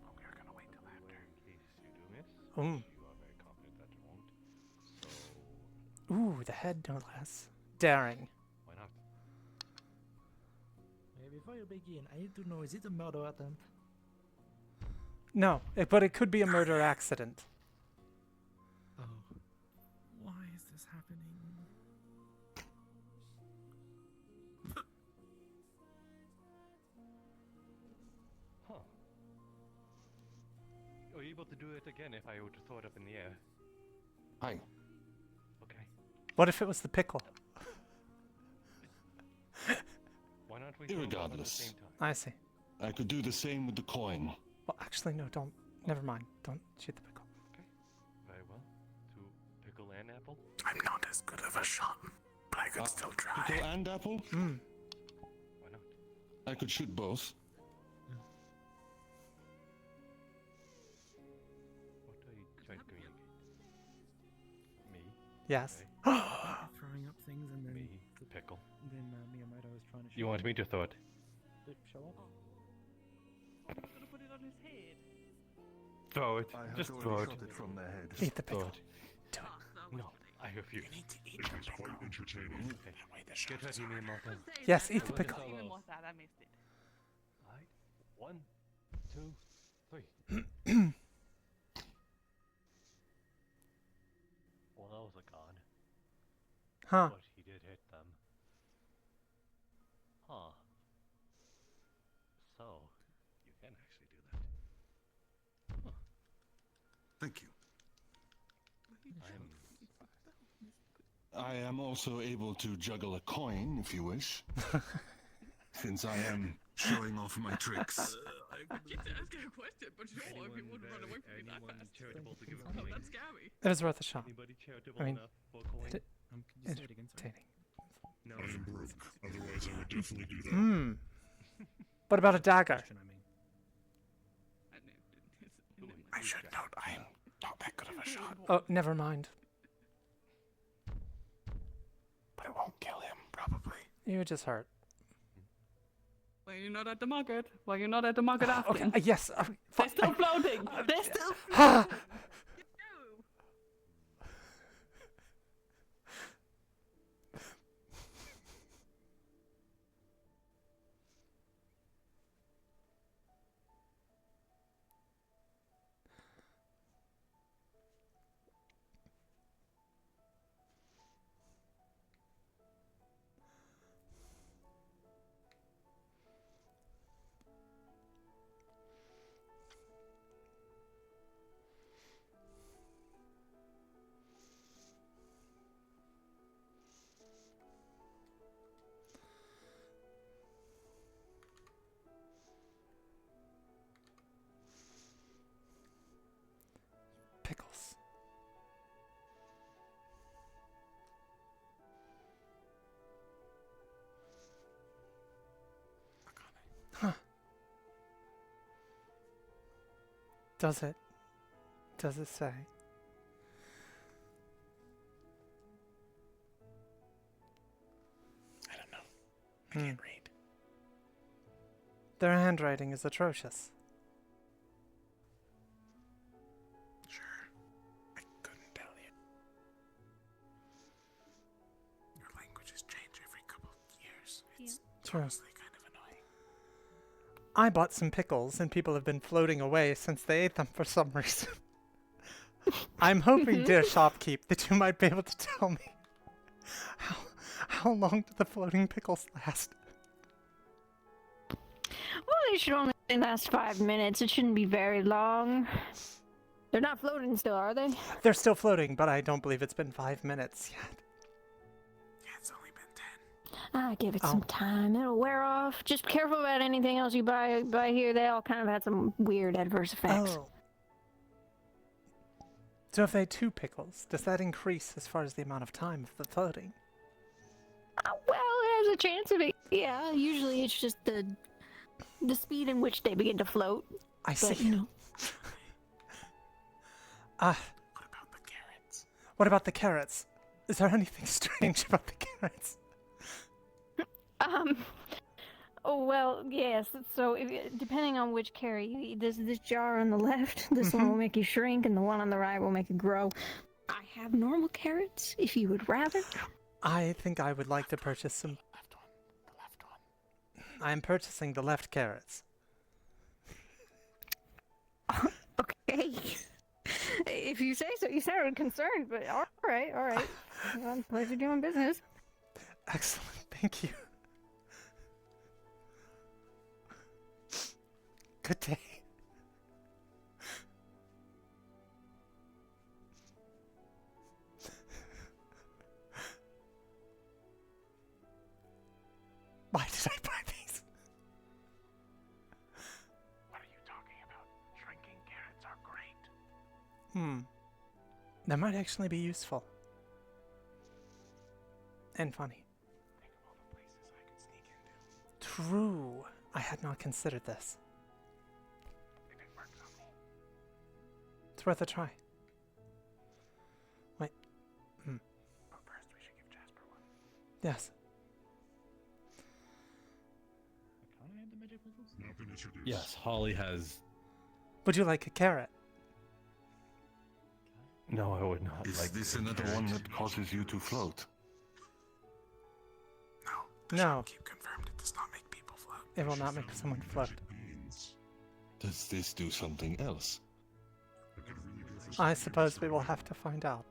But we are gonna wait till after. In case you do miss, Mm. you are very confident that you won't. So Ooh, the head no less. Daring. why not? Before you begin, I need to know, is it a murder attempt? No, but it could be a murder accident. Oh. Why is this happening? Huh. Are you able to do it again if I were to throw it up in the air? Hi. Okay. What if it was the pickle? Why not we throw both at the Irregardless. same time? I see. I could do the same with the coin. Well, actually, no, don't. Never mind. Don't shoot the pickle. Very well. To pickle and apple? I'm not as good of a shot, but I could still try. Pickle and apple? Hmm. Why not? I could shoot both. What are you trying to communicate? Me? Yes. Throwing up things and then Me? Pickle. then Miyamoto was trying to shoot. You want me to throw it? Show up. on his head. Throw it. I had Just already throw it. shot it from their head. Eat the Throw pickle. it. Do it. No, I refuse. You need to eat It the was quite pickle. entertaining. Okay. That way the Get shot ready, is harder. Miyamoto. Yes, eat the Look at pickle. all Even those. more sad, I missed it. Alright. 1, 2, 3. Well, those are gone. Huh. But he did hit them. Huh. So, you can actually do that. Thank you. I'm... I am also able to juggle a coin, if you wish. Since I am showing off my tricks. I keep asking a question, but sure, if you wouldn't run away from me that fast. Charitable to give a Oh, coin? that's scary. It was worth a shot. Anybody charitable I mean, enough for a coin? it, Can you say it again? Sorry. entertaining. No. I am broke. Otherwise, I would definitely do that. Hmm. What about a dagger? Question, I mean. I should note I am not that good of a shot, Oh, never mind. but it won't kill him, probably. You just hurt. Well, you're not at the market. Well, you're not at the market after. Okay, yes. They're still floating. They're still Ha! floating. Pickles. Huh. Does it? Does it say? I don't know. I can't read. Their handwriting is atrocious. Sure. I couldn't tell you. Your languages change every couple of years. It's True. honestly kind of annoying. I bought some pickles and people have been floating away since they ate them for some reason. I'm hoping, dear shopkeep, that you might be able to tell me how long do the floating pickles last? Well, they should only last 5 minutes. It shouldn't be very long. They're not floating still, are they? They're still floating, but I don't believe it's been 5 minutes yet. Yeah, it's only been 10. Ah, give it some time. It'll wear off. Just be careful about anything else you buy here. They all kind of had some weird adverse effects. Oh. So if I had 2 pickles, does that increase as far as the amount of time of the floating? Well, there's a chance of it. Yeah, usually it's just the speed in which they begin to float. I see. But, you know. What about the carrots? What about the carrots? Is there anything strange about the carrots? Oh, well, yes. So, depending on which carrot you eat, this jar on the left, this one will make you shrink, and the one on the right will make you grow. I have normal carrots, if you would rather. I think I would like to purchase some. The left one. I'm purchasing the left carrots. Okay. If you say so, you sounded concerned, but all right. Well, pleasure doing business. Excellent, thank you. Good day. Why did I buy these? What are you talking about? Shrinking carrots are great. That might actually be useful. And funny. Think of all the places I could sneak into. True. I had not considered this. If it works on me. It's worth a try. Wait. But first we should give Jasper one. Yes. Can I have the magic pickles? Now been introduced. Yes, Holly has Would you like a carrot? No, I would not. Is like this a another carrot. one that causes you to float? No. Keep confirmed it does not make people float. It will not make someone float. Does this do something else? I suppose we will have to find out.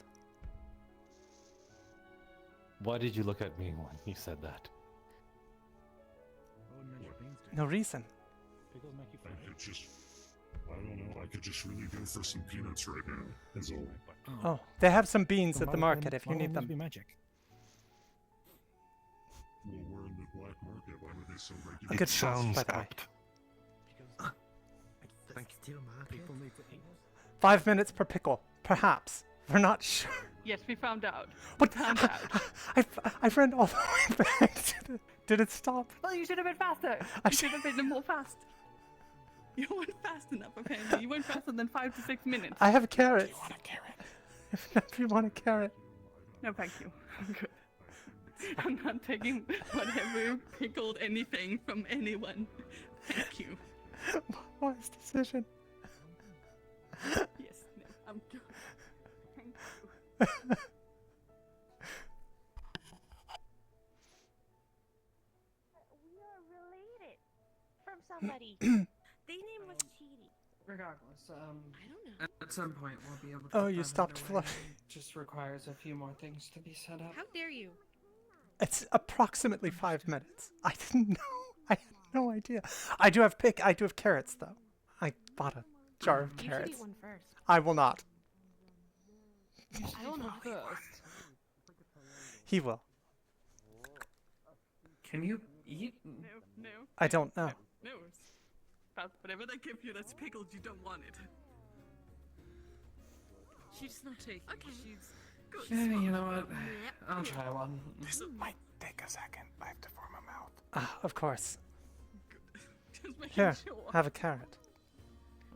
Why did you look at me when you said that? No reason. I could just, I don't know, I could just really go for some peanuts right now, is all. Oh, they have some beans at the market if you need them. Magic. Well, we're in the black market, why would they sell regular? A good sounds by the way. Thank you. People need to eat. 5 minutes per pickle, perhaps. We're not sure. Yes, we found out. What? We found out. I ran all the way back to the... Did it stop? Well, you should have been faster. I You should have been more fast. You weren't fast enough, apparently. You weren't faster than 5 to 6 minutes. I have carrots. Do you want a carrot? If you want a carrot. No, thank you. I'm good. I'm not taking whatever pickled anything from anyone. Thank you. Wise decision. Yes, no, I'm good. Thank you. We are related from somebody. Their name was Cheaty. Regardless, I don't know. at some point we'll be able to. Oh, get you that stopped underway. floating. It just requires a few more things to be set up. How dare you? It's approximately 5 minutes. I didn't know. I had no idea. I do have carrots though. I bought a jar of You should carrots. eat one first. I will not. I will not first. He will. Can you eat? No. I don't know. No. But whatever they give you that's pickled, you don't want it. She's not taking. Okay. She's good. Yeah, you know what? I'll try one. This might take a second. I have to form a mouth. Ah, of course. Just making Here, sure. have a carrot.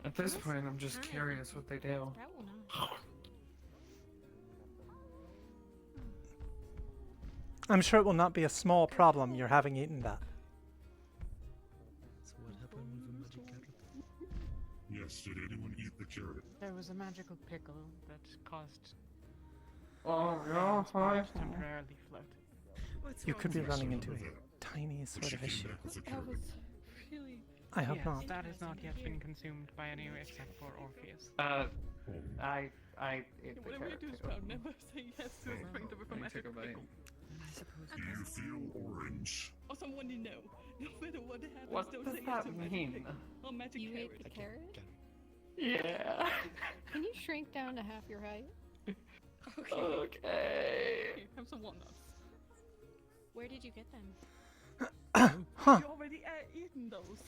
At this point, I'm just curious what they do. That will not. I'm sure it will not be a small problem you're having eaten that. So what happened with the magic carrot? Yes, did anyone eat the carrot? There was a magical pickle that caused Oh, yeah, hi. temporarily float. What's You wrong could be with running you? into a tiny sort of issue. That was really. I hope Yes, not. that has not yet been consumed by anyone except for Orpheus. I ate the Whatever you carrot do, too. Sprout, never say yes to a strength of a Let me magic take a bite. pickle. Do you feel orange? Or someone you know. No matter what happens, What don't does say yes that to a magic mean? pickle. Or magic You carrot. ate the carrot? Yeah. Can you shrink down to half your height? Okay. Okay. Here, have some walnuts. Where did you get them? Huh. You already eaten those.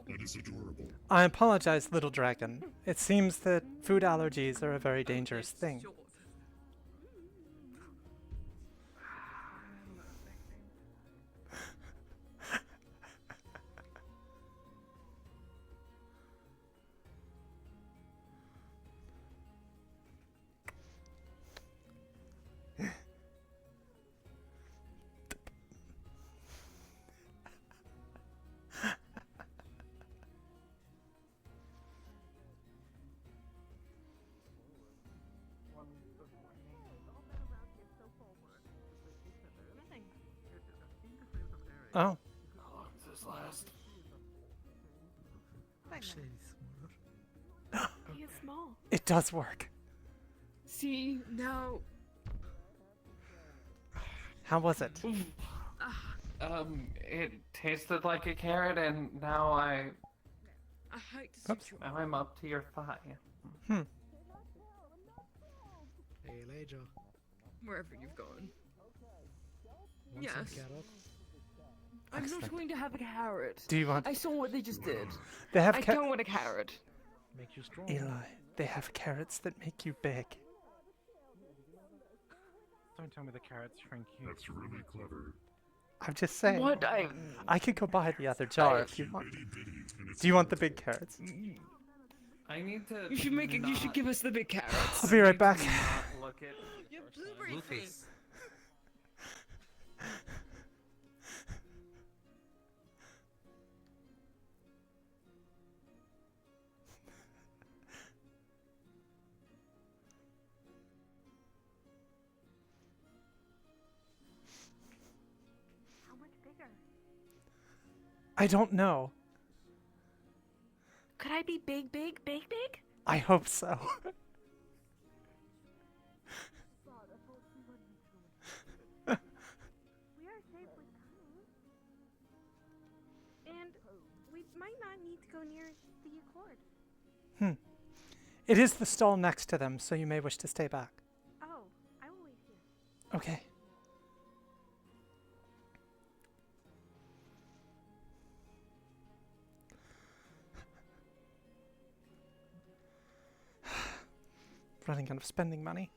That is adorable. I apologize, little dragon. It seems that food allergies are a very dangerous thing. Short. Nothing. Oh, How long does this last? Actually, smaller. He is small. it does work. See, now. How was it? It tasted like a carrot, and now I hate to Oops. switch you. now I'm up to your thigh. Hmm. Hey, Elijah. Wherever you've gone. Want some Yes. carrot? I'm Excellent. not going to have a carrot. Do you want... I saw what they just did. They have I ca- don't want a carrot. Make you strong. Eli, they have carrots that make you big. Don't tell me the carrots shrink you. That's really clever. I'm just saying. What? I could go buy the other jar if you want. Bitty bitty, and it's Do you want the big carrots? I need to. You should make it. You should give us the big carrots. I'll be right back. Not look at. Your blueberry face. I don't know. Could I be big, big, big, big? I hope so. We are shaped with cunning. And we might not need to go near the accord. It is the stall next to them, so you may wish to stay back. Oh, I will wait here. Okay. Running out of spending money.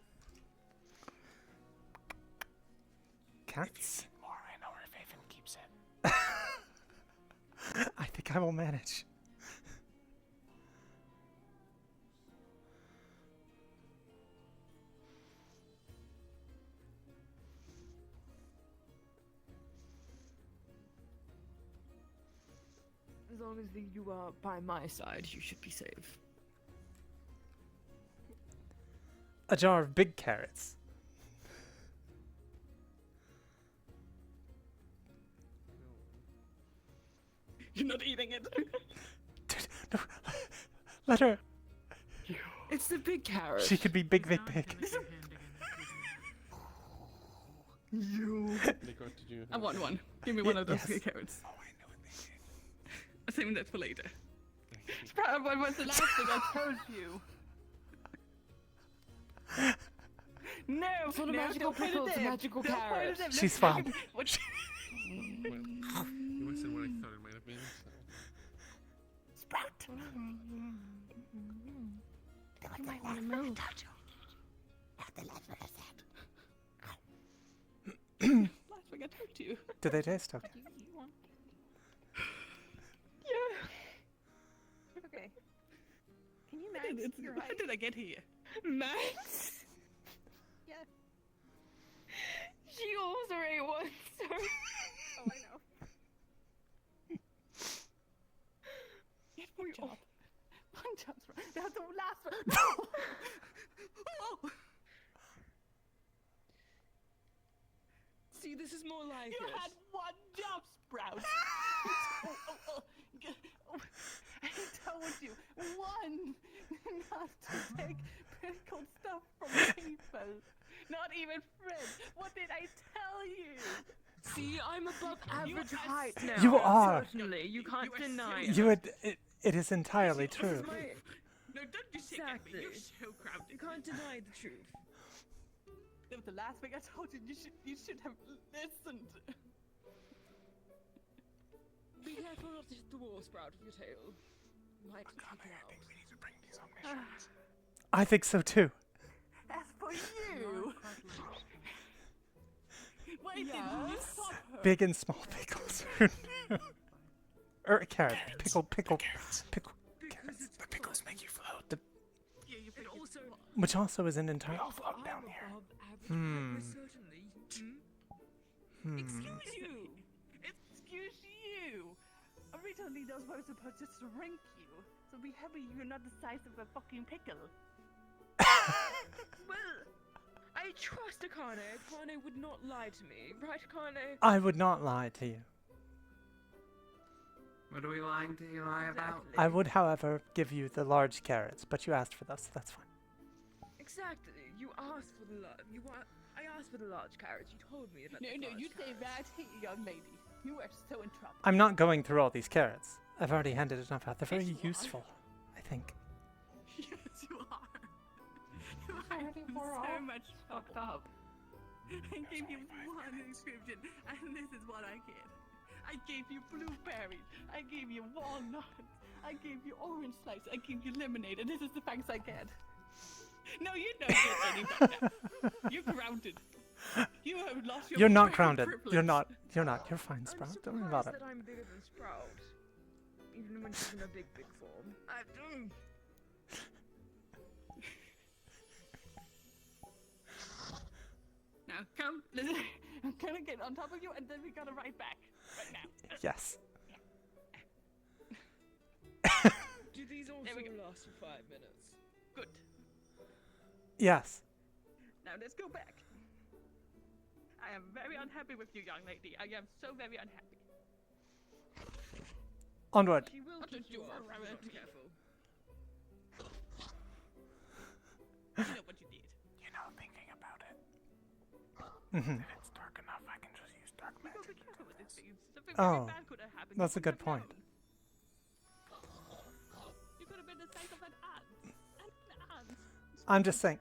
Cats? More, I know where Faven keeps it. I think I will manage. As long as you are by my side, you should be safe. A jar of big carrots. You're not eating it. No, let her. It's the big carrot. She could be big, big, big. You. Nico, did you? I want one. Give me one of those yes. carrots. Oh, I know what they did. I'm saving that for later. Sprout, what was the last thing I told you? No, It's not a no, magical don't point pickle, at it's a them. magical Don't point at She's them. carrot. Let's- fine. What? It wasn't what I thought it might have been. So. Sprout. You might want to move. Last thing I told you. Do they taste okay? Yeah. Okay. Can you How match did, your how height? did I get here? Max? Yes. She almost already won, so... Oh, I know. Get one job. One job, Sprout. That's the last one. Oh. See, this is more like You it. had one job, Sprout. I told you, one, not to take pickled stuff from people, not even friends. What did I tell you? See, I'm above average height now. You are. Certainly, you can't deny it. You would. It is entirely This true. is my- No, don't you shake at me. You're so crowded. You can't deny the truth. That was the last thing I told you. You should have listened. Be careful not to hit the wall, Sprout, with your tail. Might kick I out. think we need to bring these omniscience. I think so too. As for you, why didn't you stop her? Big and small pickles. Carrot. Pickle. Carrots. Pickle. The pickles make you float. Yeah, you It also... Which also isn't entirely. all float down here. Above average height, certainly. Excuse you! Excuse you! Originally, those were supposed to shrink you, so be happy you're not the size of a fucking pickle. Well, I trust Akane. Akane would not lie to me, right, Akane? I would not lie to you. What are we lying to Eli about? I would, however, give you the large carrots, but you asked for those, so that's fine. Exactly. You asked for the large. I asked for the large carrots. You told me about No, the large you say carrots. right here, young lady. You are so in trouble. I'm not going through all these carrots. I've already handed enough out. They're very Yes, you are. useful, I think. Yes, you are. You are so much fucked up. I gave you one inscription, and this is what I get. I gave you blueberries. I gave you walnuts. I gave you orange slice. I gave you lemonade, and this is the thanks I get. No, you don't get any better. You're grounded. You have lost your You're not fucking grounded. privilege. You're not. You're fine, Sprout. Don't worry about it. that I'm bigger than Sprout, even when she's in a big form. Now, come, listen. I'm gonna get on top of you, and then we gotta ride back. Right now. Yes. Do these also There we go. last for 5 minutes? Good. Yes. Now let's go back. I am very unhappy with you, young lady. I am so very unhappy. Onward. She will keep you off. Careful. You know what you did. You know, thinking about it. Mhm. If it's dark enough, I can just use dark You gotta magic. be careful with this thing. Something Oh, very bad could have happened. that's a You good wouldn't point. have known. You could have been the size of an ant. An ant. I'm just saying,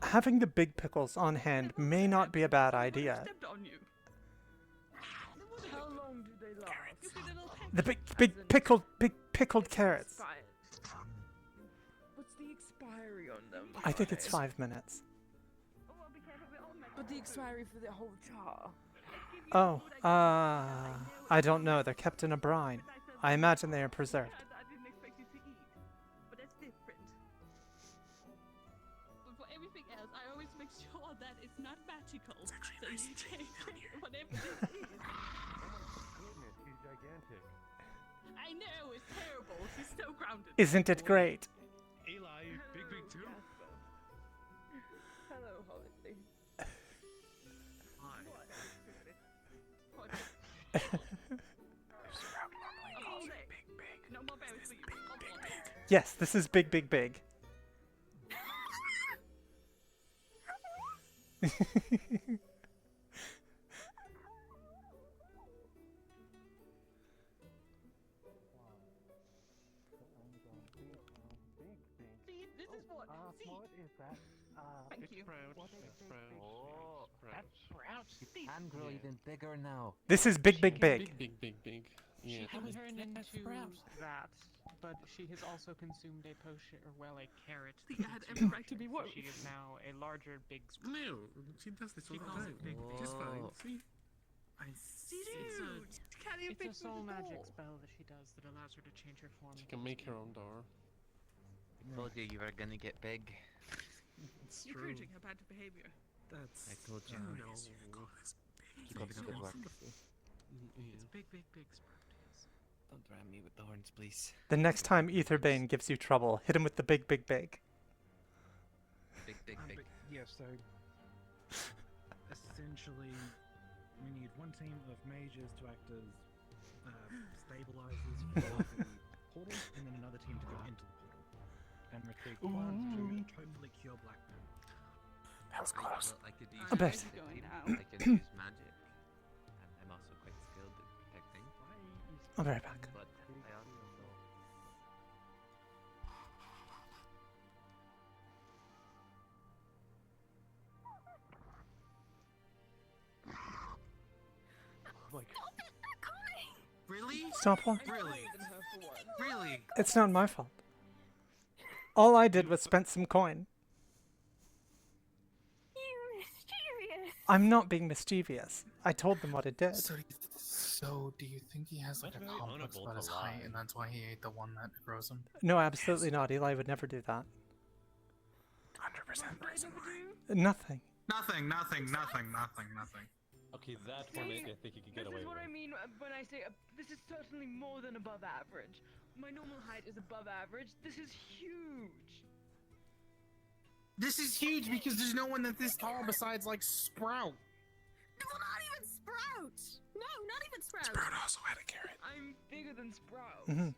having the big pickles on hand may not be a bad idea. Stepped on you. How long do they last? You see the little peck? The big pickled carrots. What's the expiry on them? I think it's 5 minutes. But the expiry for the whole jar. Oh, I don't know. They're kept in a brine. I imagine they are preserved. I didn't expect you to eat, but that's different. But for everything else, I always make sure that it's not magical. So you take whatever this is. Goodness, he's gigantic. I know, it's terrible. She's so grounded. Isn't it great? Eli, big too. Hello, Holiday. No more berries for you. Yes, this is big. See, this is what. See. What is that? Thank you. Oh, that's sprouts. You can grow even bigger now. This is big. Big. Yeah. She can turn into that, but she has also consumed a potion, or well, a carrot. See, I had every right to be So worried. she is now a larger big No, she does this all She the calls time. it big. Which is fine. See? It's a soul magic spell that she does that allows her to change her form. She can make her own door. I told you were gonna get big. It's You're true. encouraging her bad behavior. That's. I told you. No. Keep up the good work. It's big sprout. Yes. Don't ram me with the horns, please. The next time Aetherbane gives you trouble, hit him with the big. Big. Yeah, so essentially, we need one team of mages to act as stabilizers for the portal, and then another team to go into the portal and retrieve plants to hopefully cure Blackburn. That was close. Well, I could use A bit. I could use magic. I'm also quite skilled at protecting. I'll be right back. But I also know. Really? Stop what? Really? Really? It's not my fault. All I did was spent some coin. You mischievous. I'm not being mischievous. I told them what it did. So do you think he has like That's a very complex honorable about his to height, lie. and that's why he ate the one that grows him? No, absolutely not. Eli would never do that. 100% reason why. Nothing. Nothing. Okay, that one I think you could get This away is what with. I mean when I say this is certainly more than above average. My normal height is above average. This is huge. This is huge because there's no one that's this tall besides like Sprout. Well, not even Sprout. No, not even Sprout. Sprout also had a carrot. I'm bigger than Sprout. Mhm.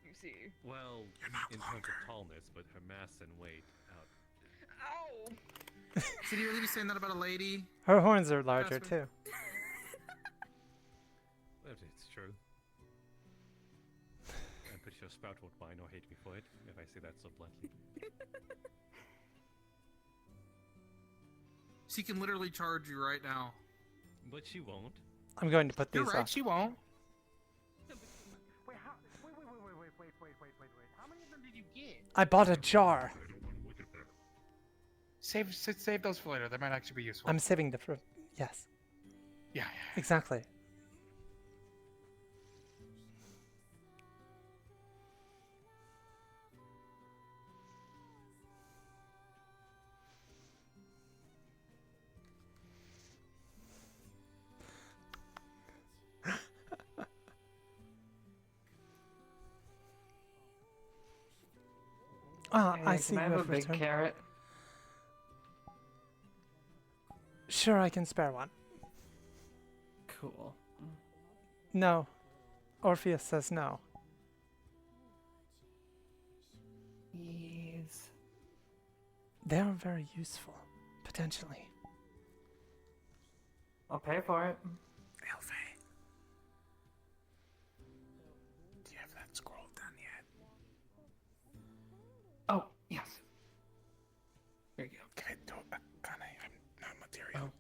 You see. Well, You're not in longer. terms of tallness, but her mass and weight out. Ow! Should you really be saying that about a lady? Her horns are larger Casper? too. It's true. I'm pretty sure Sprout won't mind or hate me for it if I say that so bluntly. She can literally charge you right now. But she won't. I'm going to put You're these right, off. she won't. Wait, wait. How many of them did you get? I bought a jar. Save those for later. They might actually be useful. I'm saving the fruit. Yes. Yeah. Exactly. Ah, I see Can I you have a have big returned. carrot? Sure, I can spare one. Cool. No. Orpheus says no. Yes. They are very useful, potentially. I'll pay for it. Elfie. Do you have that scroll done yet? Oh, yes. There you go. Give it to Akane. I'm not material.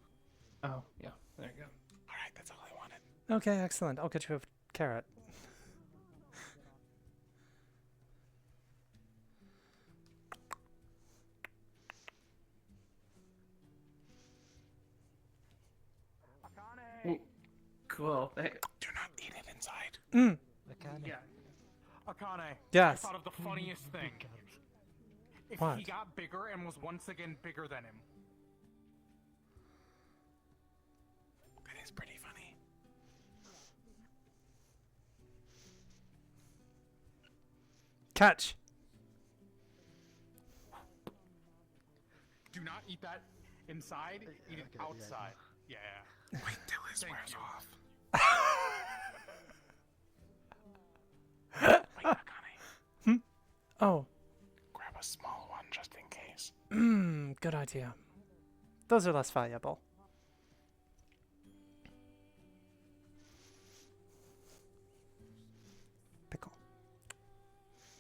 Oh, yeah. There you go. Alright, that's all I wanted. Okay, excellent. I'll get you a carrot. Cool. Do not eat it inside. Mm. Yeah. Akane. Yes. I thought of the funniest thing. If What? he got bigger and was once again bigger than him. That is pretty funny. Catch. Do not eat that inside. Eat it outside. Yeah. Wait till this wears off. Wait, Akane. Oh. Grab a small one just in case. Good idea. Those are less valuable. Pickle.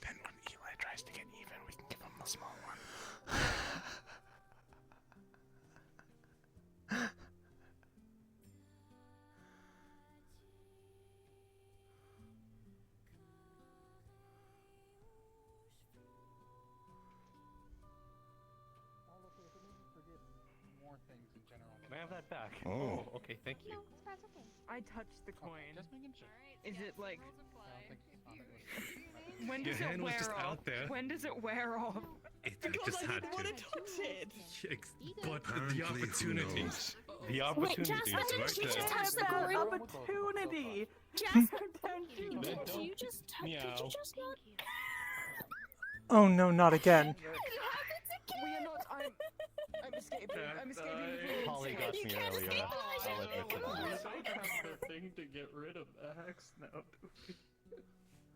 Then when Eli tries to get even, we can give him a small one. More things in general. Can I have that back? Oh. Okay, thank you. That's okay. I touched the coin. Just making sure. Is it like? When When Your does hand it was wear just off? out there. When does it wear off? I just had to. touch it. But Apparently, the who opportunity. knows? The opportunity is Jasper, right did you there. just touch the coin? Opportunity. Jasper, Thank you. did you just touch? Did you Meow. just not? Oh no, not again. We are not. I'm escaping. I'm escaping. Holly got me earlier. I'll admit to that. I have the thing to get rid of the axe now, do we?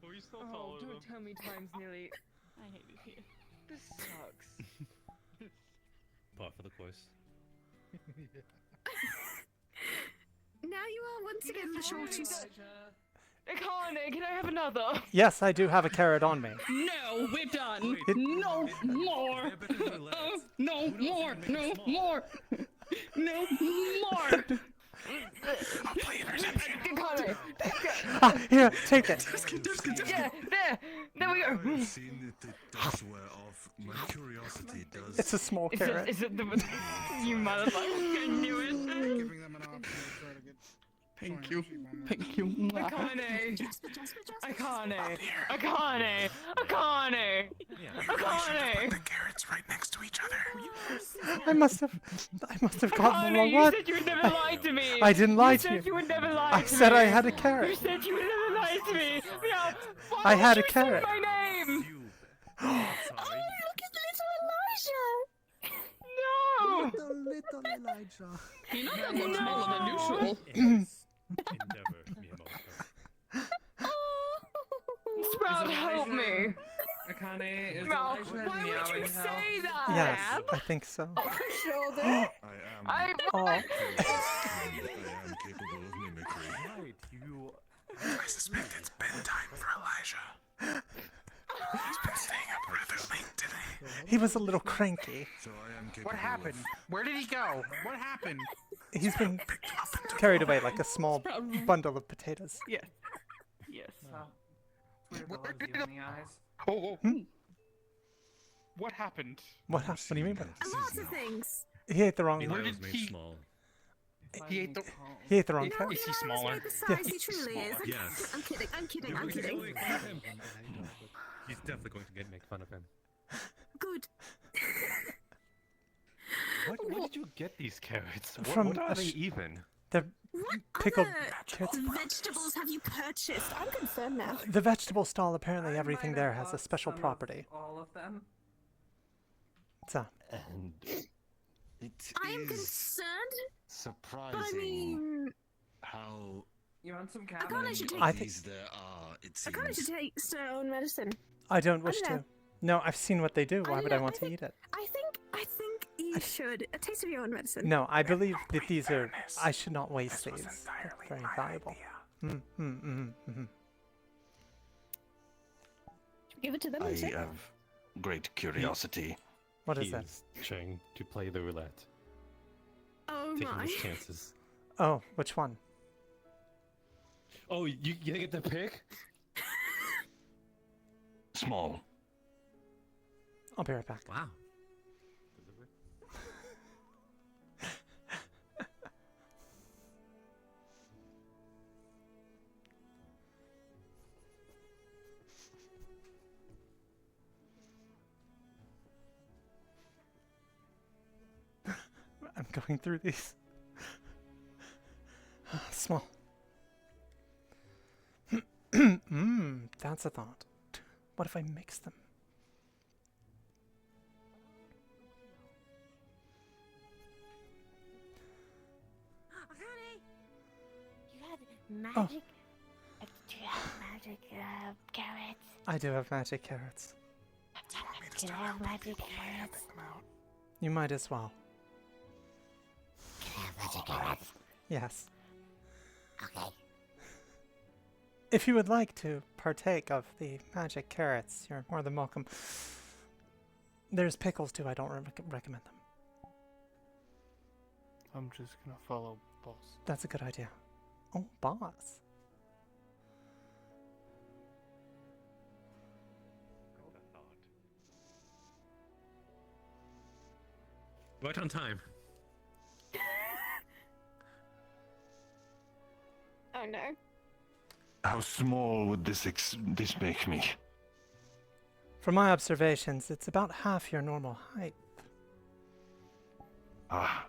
Are you still Oh, following don't tell me times nearly. I hate it here. This sucks. Par for the course. Now you are once again the shortest. Akane, can I have another? Yes, I do have a carrot on me. No, we're done. No more. No more. No more. No more. I'll play it reception. Akane. Ah, here, take it. Yeah, there we go. I've seen it does wear off. My curiosity does. It's a small carrot. Is it the you motherfucker? I knew it. Giving them an option to try to get. Thank you. Thank you. Akane. Akane. Akane. Akane. Put Akane. the carrots right next to each other. I must have gotten the Akane, wrong you one. said you would never lie to me. I didn't lie to You you. said you would never lie I to said me. I had a You carrot. said you would never lie to me. Yeah. Why I had would a you say carrot. my name. Oh, look at little Elijah. No. Little Elijah. You're not that much smaller than usual. Endeavor, Miyamoto. Sprout, help me. Akane, is Sprout, Elijah why would meowing you now? say that? Yes, I think so. Shoulder. I I. Oh. am capable of mimicry. Right, you. I suspect it's bedtime for Elijah. He's been staying up rather late today. He was a little cranky. So I am capable What happened? Where did he go? What happened? He's been carried away like a small bundle of potatoes. Yes. Yes. Weird to look you in the eyes. Oh. What happened? What happened? What do you mean by that? A lot of things. He ate the wrong Eli one. was made small. He ate the. He ate the wrong You know, carrot. Is he that's smaller? why the size he Yes. truly is. Yes. I'm kidding. I'm kidding. I'm kidding. He's definitely going to make fun of him. Good. Where did you get these carrots? From What are a they sh- even? They're What pickled other carrots. vegetables have you purchased? I'm concerned now. The vegetable stall, apparently I everything might there have has a lost special some of property. All of them. So, And It I am is concerned, but I surprising mean, how You want some I cabbage? can't actually take. I think there are, it I can't actually seems. take stone medicine. I don't wish don't know. to. No, I've seen what they do. Why don't would I know, want to eat it? I think you should. A taste of your own medicine. No, I believe that these are. I should not waste these. They're very valuable. Give it to them. I and see. have great curiosity. What is he that? is trying to play the roulette. Oh Taking my. his chances. Oh, which one? Oh, you get the pick? Small. I'll be right back. Wow. I'm going through these. Small. That's a thought. What if I mix them? You had magic. Do you have magic carrots? I do have magic carrots. Can I have magic carrots? You might as well. Can I have magic carrots? Yes. Okay. If you would like to partake of the magic carrots, you're more than welcome. There's pickles too. I don't recommend them. I'm just gonna follow boss. That's a good idea. Oh, boss. Right on time. Oh no. How small would this make me? From my observations, it's about half your normal height. Ah.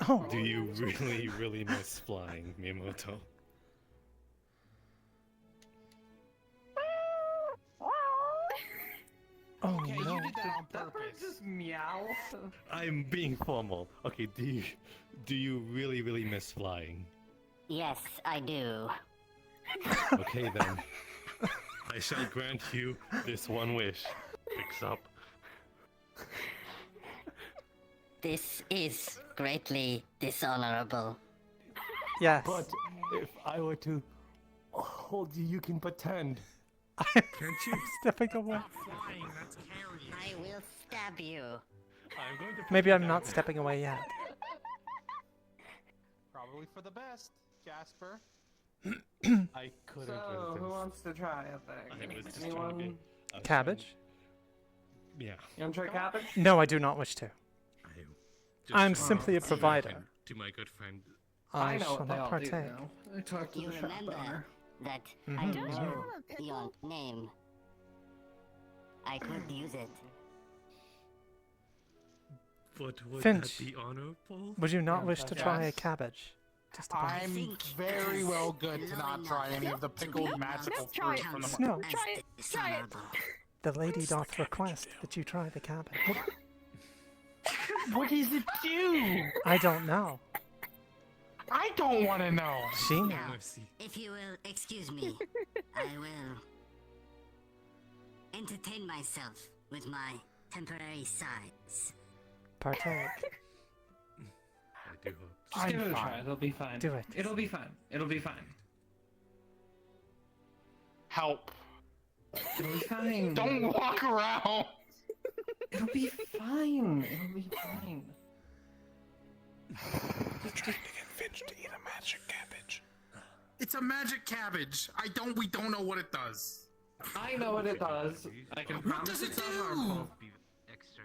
Oh. Do you really miss flying, Miyamoto? Oh Okay, no. you did that on That bird purpose. just meow. I'm being formal. Okay, do you really miss flying? Yes, I do. Okay then. I shall grant you this one wish. Fix up. This is greatly dishonorable. Yes. But if I were to hold you, you can pretend. Can't you? Stepping away. Flying, that's carrying. I will stab you. I'm going to Maybe I'm not stepping away yet. Probably for the best, Jasper. I couldn't So, who resist. wants to try it I then? was just trying to be. Anyone? I was Cabbage? Yeah. You want to try cabbage? No, I do not wish to. I'm simply a provider. To my good friend. I know shall what they not all do partake. now. I talked to You the shop remember owner. that I Mhm. don't know your name. I could use it. But would Finch, that be honorable? would you not wish to try a Yes. cabbage? Just a bite. I'm very well good to not try any of the pickled magical try fruit it. from the No. Try it. Try it. The lady doth request that you try the cabbage. What does it do? I don't know. I don't want to know. She Now, knows. if you will excuse me, I will entertain myself with my temporary size. Partake. I do hope. Just give it a try. It'll be fine. Do it. It'll be fine. It'll be fine. Help. It'll be fine. Don't walk around. It'll be fine. It'll be fine. Trying to get Finch to eat a magic cabbage. It's a magic cabbage. We don't know what it does. I know what it does. I can What promise does it it's not do? harmful.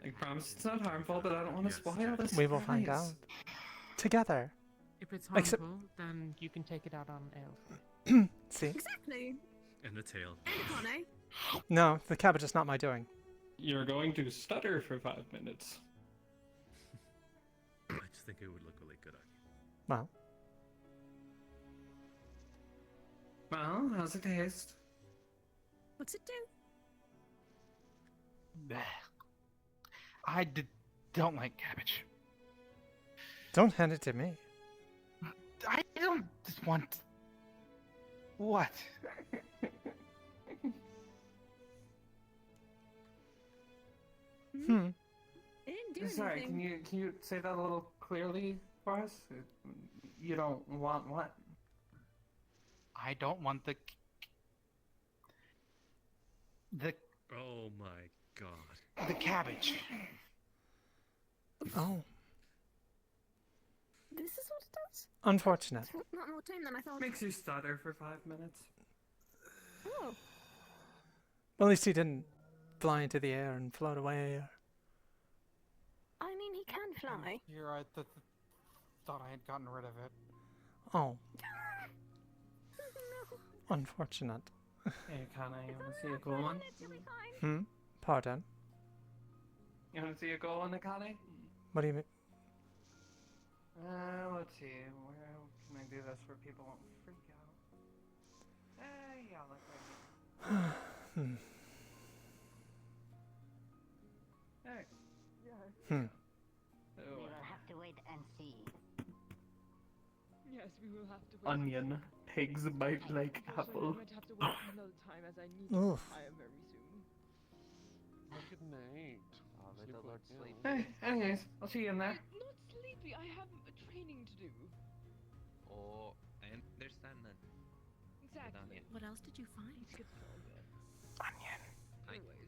I promise it's not harmful, but I don't want to spoil this. We will find out. surprise. Together. If it's Except- harmful, then you can take it out on Ale. See? Exactly. And the tail. No, the cabbage is not my doing. You're going to stutter for 5 minutes. I just think it would look really good on you. Well, Well, how's it taste? What's it do? don't like cabbage. Don't hand it to me. I don't just want. What? Hmm. I didn't do Sorry, anything. Can you say that a little clearly for us? You don't want what? I don't want the. Oh my god. The cabbage. Oh. This is what it does? Unfortunate. It's not more time than I thought. Makes you stutter for 5 minutes. Oh. Well, at least he didn't fly into the air and float away. I mean, he can fly. You're right. Thought I had gotten rid of it. Oh. Unfortunate. Hey, Kana, you wanna see a cool one? Hmm? Pardon? You wanna see a cool one, Akane? What do you mean? Let's see. Where can I do this where people won't freak out? Yeah, like right here. Hmm. Hey. Hmm. We will have to wait and see. Yes, we will have to wait. Onion. Pigs bite like apple. I might have to wait another time as I need to Oof. retire very soon. Good night. Little Lord sleep. Hey, anyways, I'll see you in there. I'm not sleepy. I have a training to do. Oh, I understand that. Exactly. What else did you find? Onion.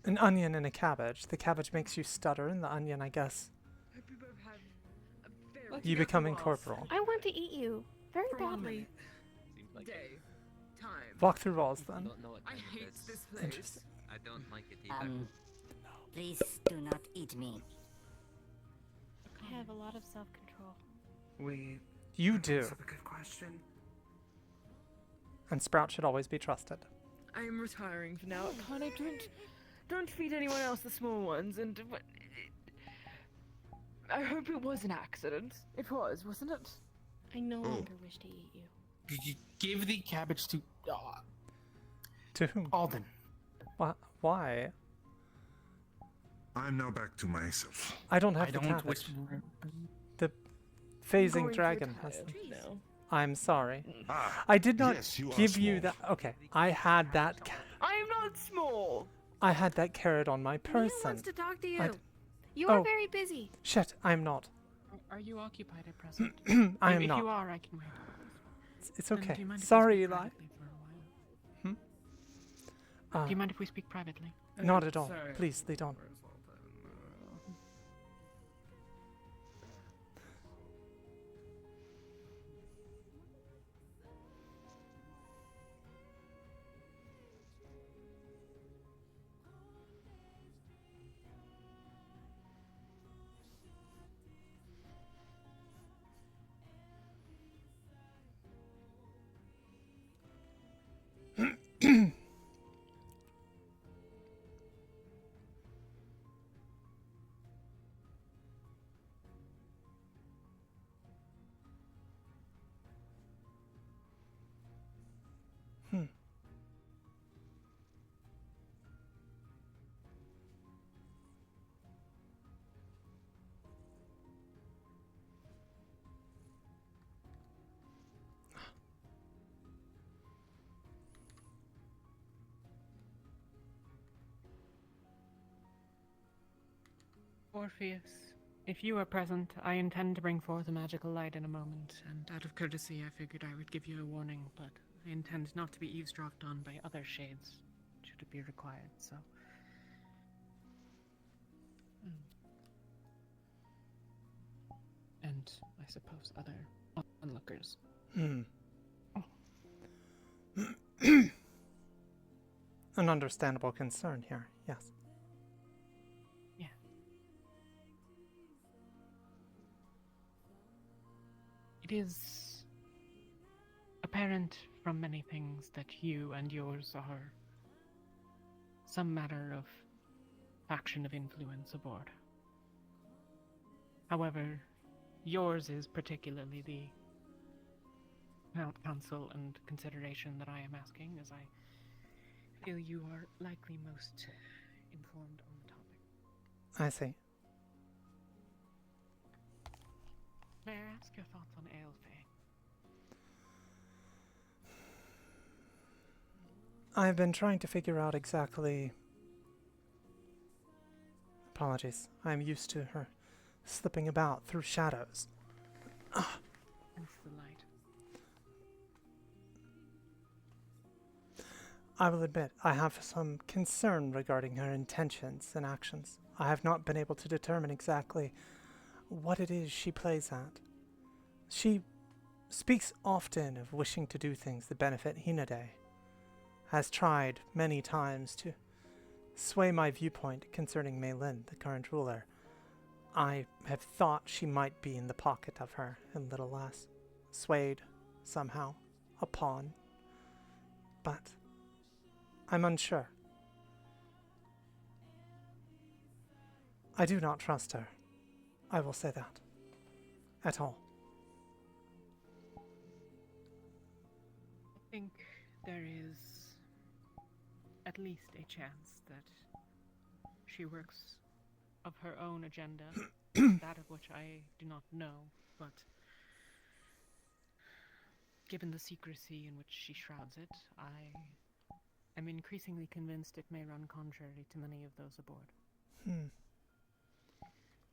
An onion and a cabbage. The cabbage makes you stutter, and the onion, I guess, Hope you both have a very you become incorporeal. I want to eat you very badly. Seems like day. Time. Walk through walls, then. don't know what I kind of hate this. this place. Interesting. I don't like it either. Please do not eat me. I have a lot of self-control. You do. That's a good question. And Sprout should always be trusted. I am retiring for now. Kane, don't feed anyone else the small ones, and I hope it was an accident. It was, wasn't it? I no longer wish to eat you. Did you give the cabbage to? To whom? Alden. Why? I'm now back to myself. I don't have I the don't cabbage. wish. The phasing Going to dragon retire has them. now. I'm sorry. Ah, I did not yes, you are give you small. that. Okay, I had that. I am not small. I had that carrot on my Mia person. wants to talk to you. I'd- You are Oh. very busy. Shit, I'm not. Are you occupied at present? I am if not. you are, I can wait. It's Then okay. do you mind if we Sorry, speak Eli. privately for a while? Do you mind if we speak privately? Not at all. Sorry. Please, lead on. Where's Alden? Orpheus, if you are present, I intend to bring forth a magical light in a moment, and out of courtesy I figured I would give you a warning, but I intend not to be eavesdropped on by other shades, should it be required, so... And, I suppose, other onlookers. An understandable concern here, yes. It is apparent from many things that you and yours are some matter of faction of influence aboard. However, yours is particularly the counsel and consideration that I am asking, as I feel you are likely most informed on the topic. I see. May I ask your thoughts on Aelfae? I've been trying to figure out exactly... Apologies. I'm used to her slipping about through shadows. Hence the light. I will admit, I have some concern regarding her intentions and actions. I have not been able to determine exactly what it is she plays at. She speaks often of wishing to do things that benefit Hinodae. Has tried many times to sway my viewpoint concerning Mei Lin, the current ruler. I have thought she might be in the pocket of her, and little less. Swayed, somehow, a pawn. But I'm unsure. I do not trust her. I will say that. At all. I think there is at least a chance that she works of her own agenda, that of which I do not know, but given the secrecy in which she shrouds it, I am increasingly convinced it may run contrary to many of those aboard.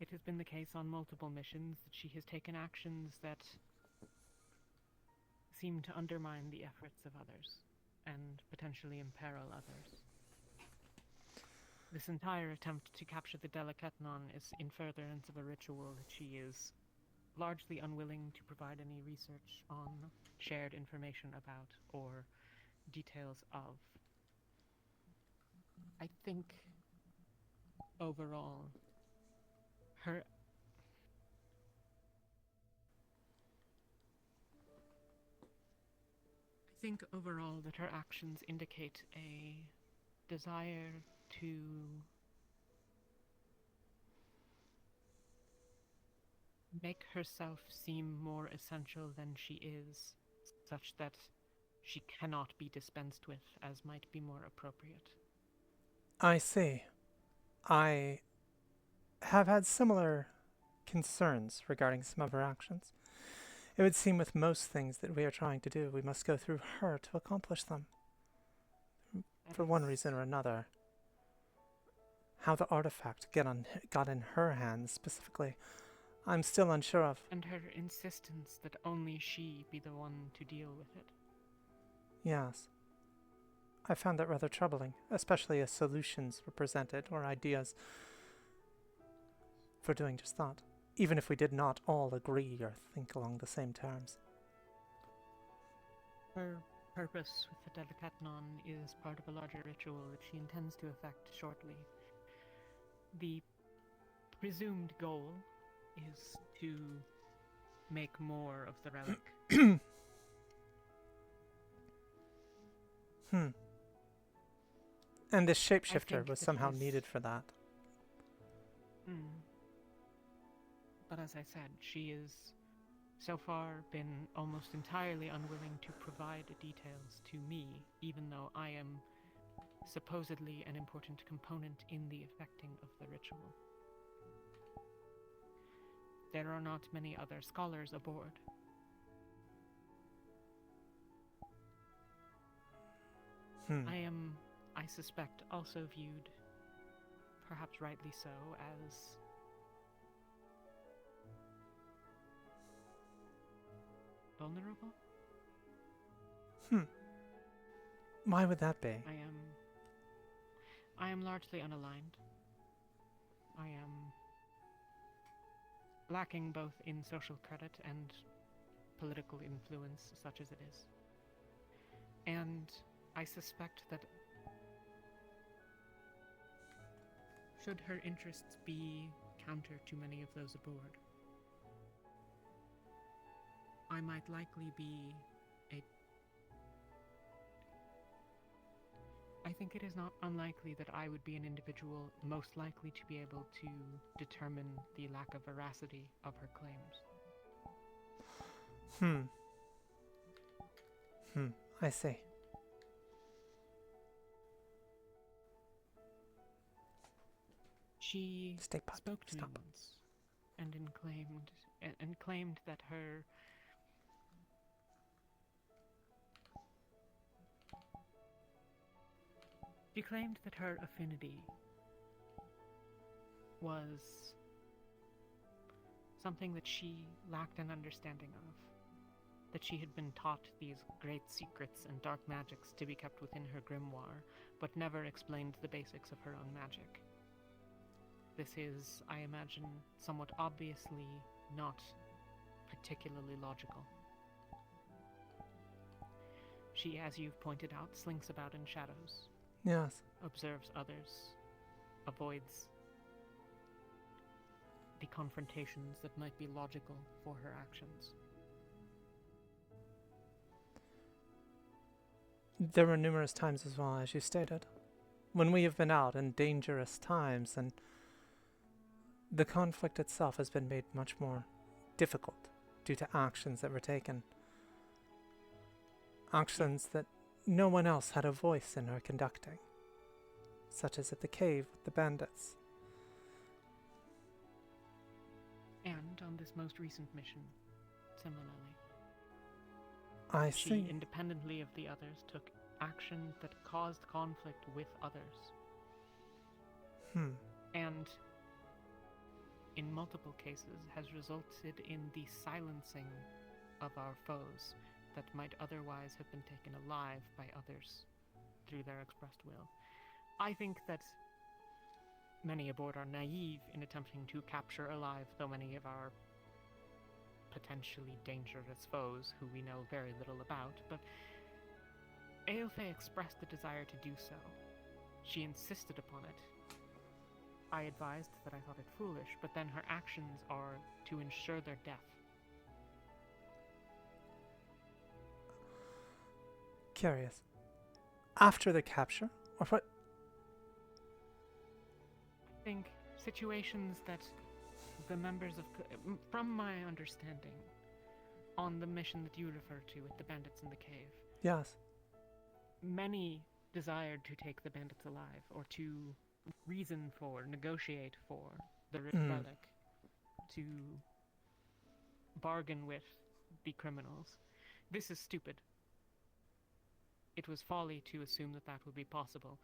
It has been the case on multiple missions that she has taken actions that seem to undermine the efforts of others, and potentially imperil others. This entire attempt to capture the Delicatnon is in furtherance of a ritual that she is largely unwilling to provide any research on, shared information about, or details of. I think, overall, that her actions indicate a desire to make herself seem more essential than she is, such that she cannot be dispensed with, as might be more appropriate. I see. I have had similar concerns regarding some of her actions. It would seem with most things that we are trying to do, we must go through her to accomplish them. For one reason or another. How the artifact got in her hands specifically, I'm still unsure of. And her insistence that only she be the one to deal with it. Yes. I found that rather troubling, especially as solutions were presented or ideas for doing just that, even if we did not all agree or think along the same terms. Her purpose with the Delicatnon is part of a larger ritual that she intends to effect shortly. The presumed goal is to make more of the relic. And this shapeshifter was somehow needed for that. But as I said, she is so far been almost entirely unwilling to provide details to me, even though I am supposedly an important component in the effecting of the ritual. There are not many other scholars aboard. I am, I suspect, also viewed, perhaps rightly so, as vulnerable? Why would that be? I am largely unaligned. I am lacking both in social credit and political influence, such as it is. And I suspect that should her interests be counter to many of those aboard, I might likely be I think it is not unlikely that I would be an individual most likely to be able to determine the lack of veracity of her claims. I see. She Stay put. spoke to me Stop. once and claimed that her affinity was something that she lacked an understanding of. That she had been taught these great secrets and dark magics to be kept within her grimoire, but never explained the basics of her own magic. This is, I imagine, somewhat obviously not particularly logical. She, as you've pointed out, slinks about in shadows. Yes. Observes others, avoids the confrontations that might be logical for her actions. There were numerous times as well, as you stated, when we have been out in dangerous times, and the conflict itself has been made much more difficult due to actions that were taken. Actions that no one else had a voice in or conducting, such as at the cave with the bandits. And on this most recent mission, similarly. I She, see. independently of the others, took action that caused conflict with others. And, in multiple cases, has resulted in the silencing of our foes that might otherwise have been taken alive by others through their expressed will. I think that many aboard are naive in attempting to capture alive though many of our potentially dangerous foes who we know very little about, but Aelfe expressed the desire to do so. She insisted upon it. I advised that I thought it foolish, but then her actions are to ensure their death. Curious. After the capture? Or what? I think situations that the members of... From my understanding, on the mission that you refer to with the bandits in the cave... Yes. Many desired to take the bandits alive, or to reason for, negotiate for the relic, to bargain with the criminals. This is stupid. It was folly to assume that that would be possible.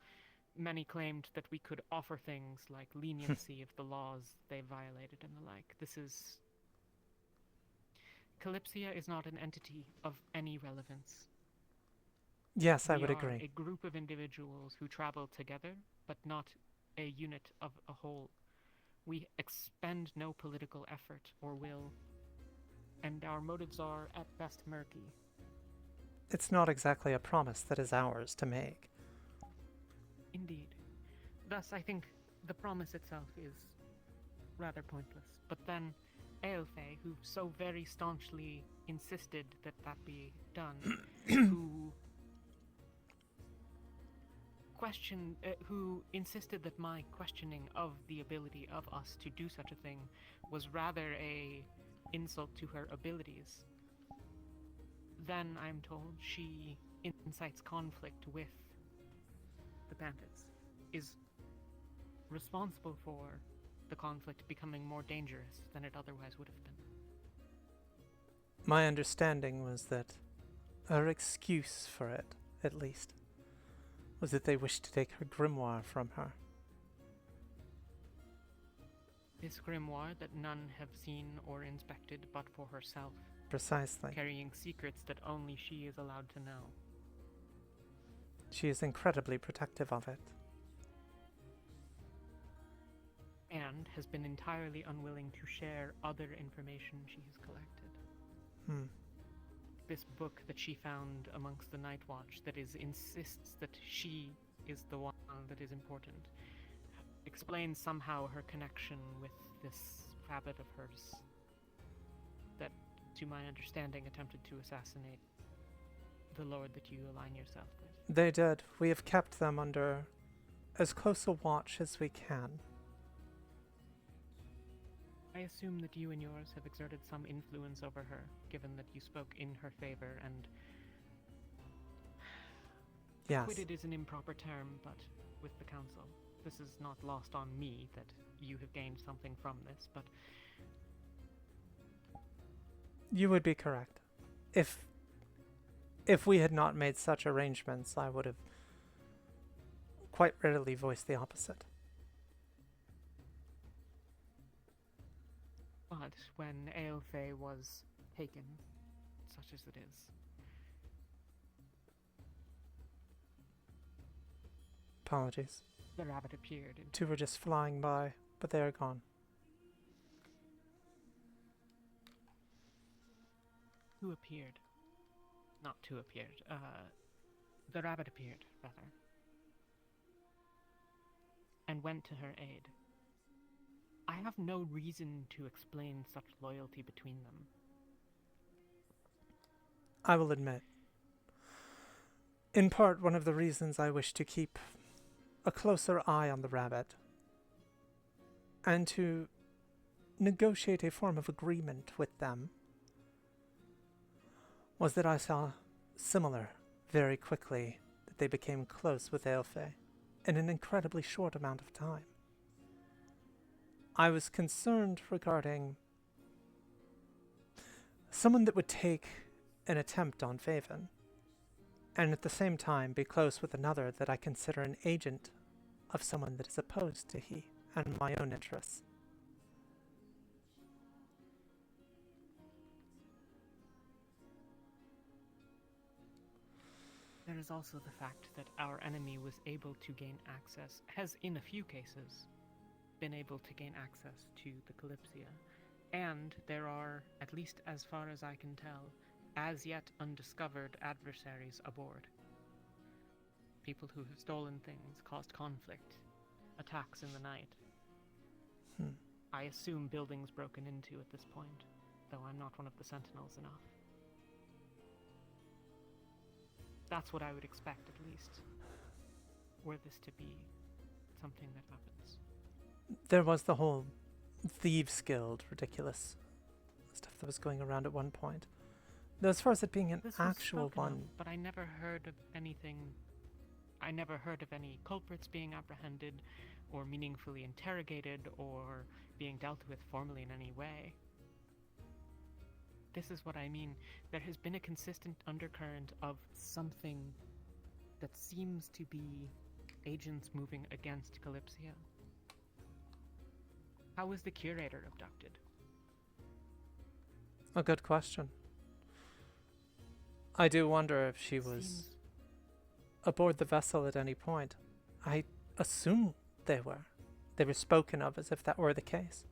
Many claimed that we could offer things like leniency of the laws they violated and the like. This is... Kalypsia is not an entity of any relevance. Yes, I would We are agree. a group of individuals who travel together, but not a unit of a whole. We expend no political effort or will, and our motives are at best murky. It's not exactly a promise that is ours to make. Indeed. Thus, I think the promise itself is rather pointless. But then, Aelfe, who so very staunchly insisted that that be done, who insisted that my questioning of the ability of us to do such a thing was rather a insult to her abilities. Then, I'm told, she incites conflict with the bandits, is responsible for the conflict becoming more dangerous than it otherwise would have been. My understanding was that her excuse for it, at least, was that they wished to take her grimoire from her. This grimoire that none have seen or inspected but for herself. Precisely. Carrying secrets that only she is allowed to know. She is incredibly protective of it. And has been entirely unwilling to share other information she has collected. This book that she found amongst the Night Watch that insists that she is the one that is important explains somehow her connection with this rabbit of hers that, to my understanding, attempted to assassinate the lord that you align yourself with. They did. We have kept them under as close a watch as we can. I assume that you and yours have exerted some influence over her, given that you spoke in her favor and... Yes. Acquitted is an improper term, but with the council. this is not lost on me that you have gained something from this, but You would be correct. If we had not made such arrangements, I would have quite readily voiced the opposite. but when Aelfe was taken, such as it is, Apologies. the rabbit appeared and Two were just flying by, but they are gone. who appeared? Not two appeared. The rabbit appeared, rather, and went to her aid. I have no reason to explain such loyalty between them. I will admit, in part, one of the reasons I wish to keep a closer eye on the rabbit and to negotiate a form of agreement with them was that I saw similar very quickly that they became close with Aelfe in an incredibly short amount of time. I was concerned regarding someone that would take an attempt on Faven, and at the same time be close with another that I consider an agent of someone that is opposed to he and my own interests. There is also the fact that our enemy was able to gain access, has in a few cases been able to gain access to the Kalypsia, and there are, at least as far as I can tell, as yet undiscovered adversaries aboard. People who have stolen things, caused conflict, attacks in the night. I assume buildings broken into at this point, though I'm not one of the sentinels enough. That's what I would expect, at least, were this to be something that happens. There was the whole Thieves Guild ridiculous stuff that was going around at one point. Though as far as it being an This was actual spoken one, of, but I never heard of anything. I never heard of any culprits being apprehended, or meaningfully interrogated, or being dealt with formally in any way. This is what I mean. There has been a consistent undercurrent of something that seems to be agents moving against Kalypsia. How was the curator abducted? a good question. I do wonder if she was aboard the vessel at any point. I assume they were. They were spoken of as if that were the case.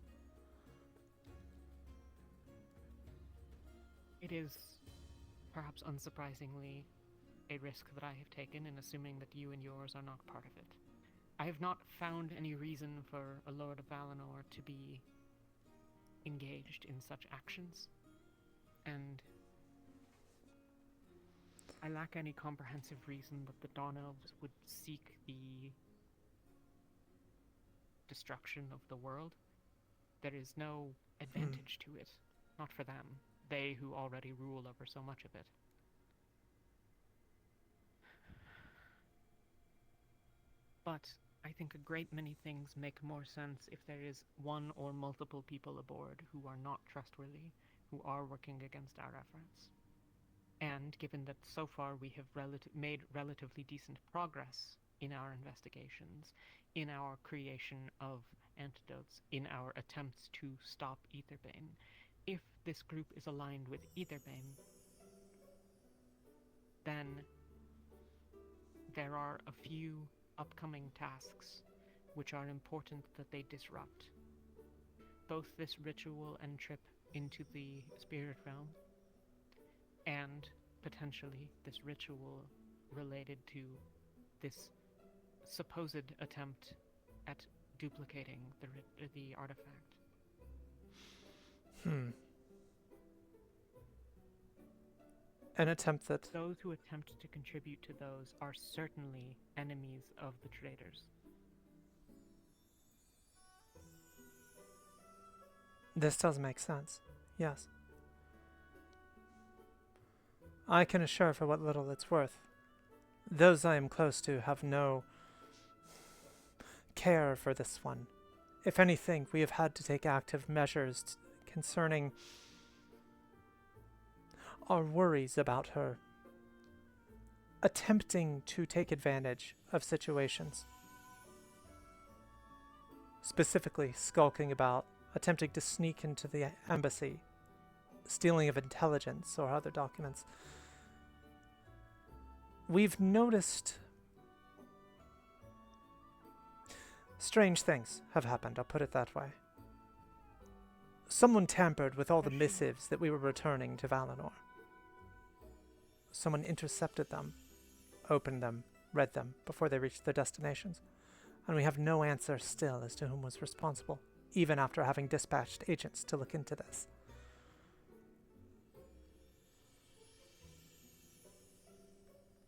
It is, perhaps unsurprisingly, a risk that I have taken in assuming that you and yours are not part of it. I have not found any reason for a Lord of Valinor to be engaged in such actions, and I lack any comprehensive reason that the Dawn Elves would seek the destruction of the world. There is no advantage to it, not for them. They who already rule over so much of it. But I think a great many things make more sense if there is one or multiple people aboard who are not trustworthy, who are working against our efforts. And given that so far we have made relatively decent progress in our investigations, in our creation of antidotes, in our attempts to stop Aetherbane, if this group is aligned with Aetherbane, then there are a few upcoming tasks which are important that they disrupt. Both this ritual and trip into the spirit realm, and potentially this ritual related to this supposed attempt at duplicating the artifact. An attempt that... Those who attempt to contribute to those are certainly enemies of the traders. This does make sense, yes. I can assure for what little it's worth, those I am close to have no care for this one. If anything, we have had to take active measures concerning our worries about her attempting to take advantage of situations. Specifically, skulking about, attempting to sneak into the embassy, stealing of intelligence or other documents. We've noticed strange things have happened, I'll put it that way. Someone tampered with all the missives that we were returning to Valinor. Someone intercepted them, opened them, read them before they reached their destinations, and we have no answer still as to whom was responsible, even after having dispatched agents to look into this.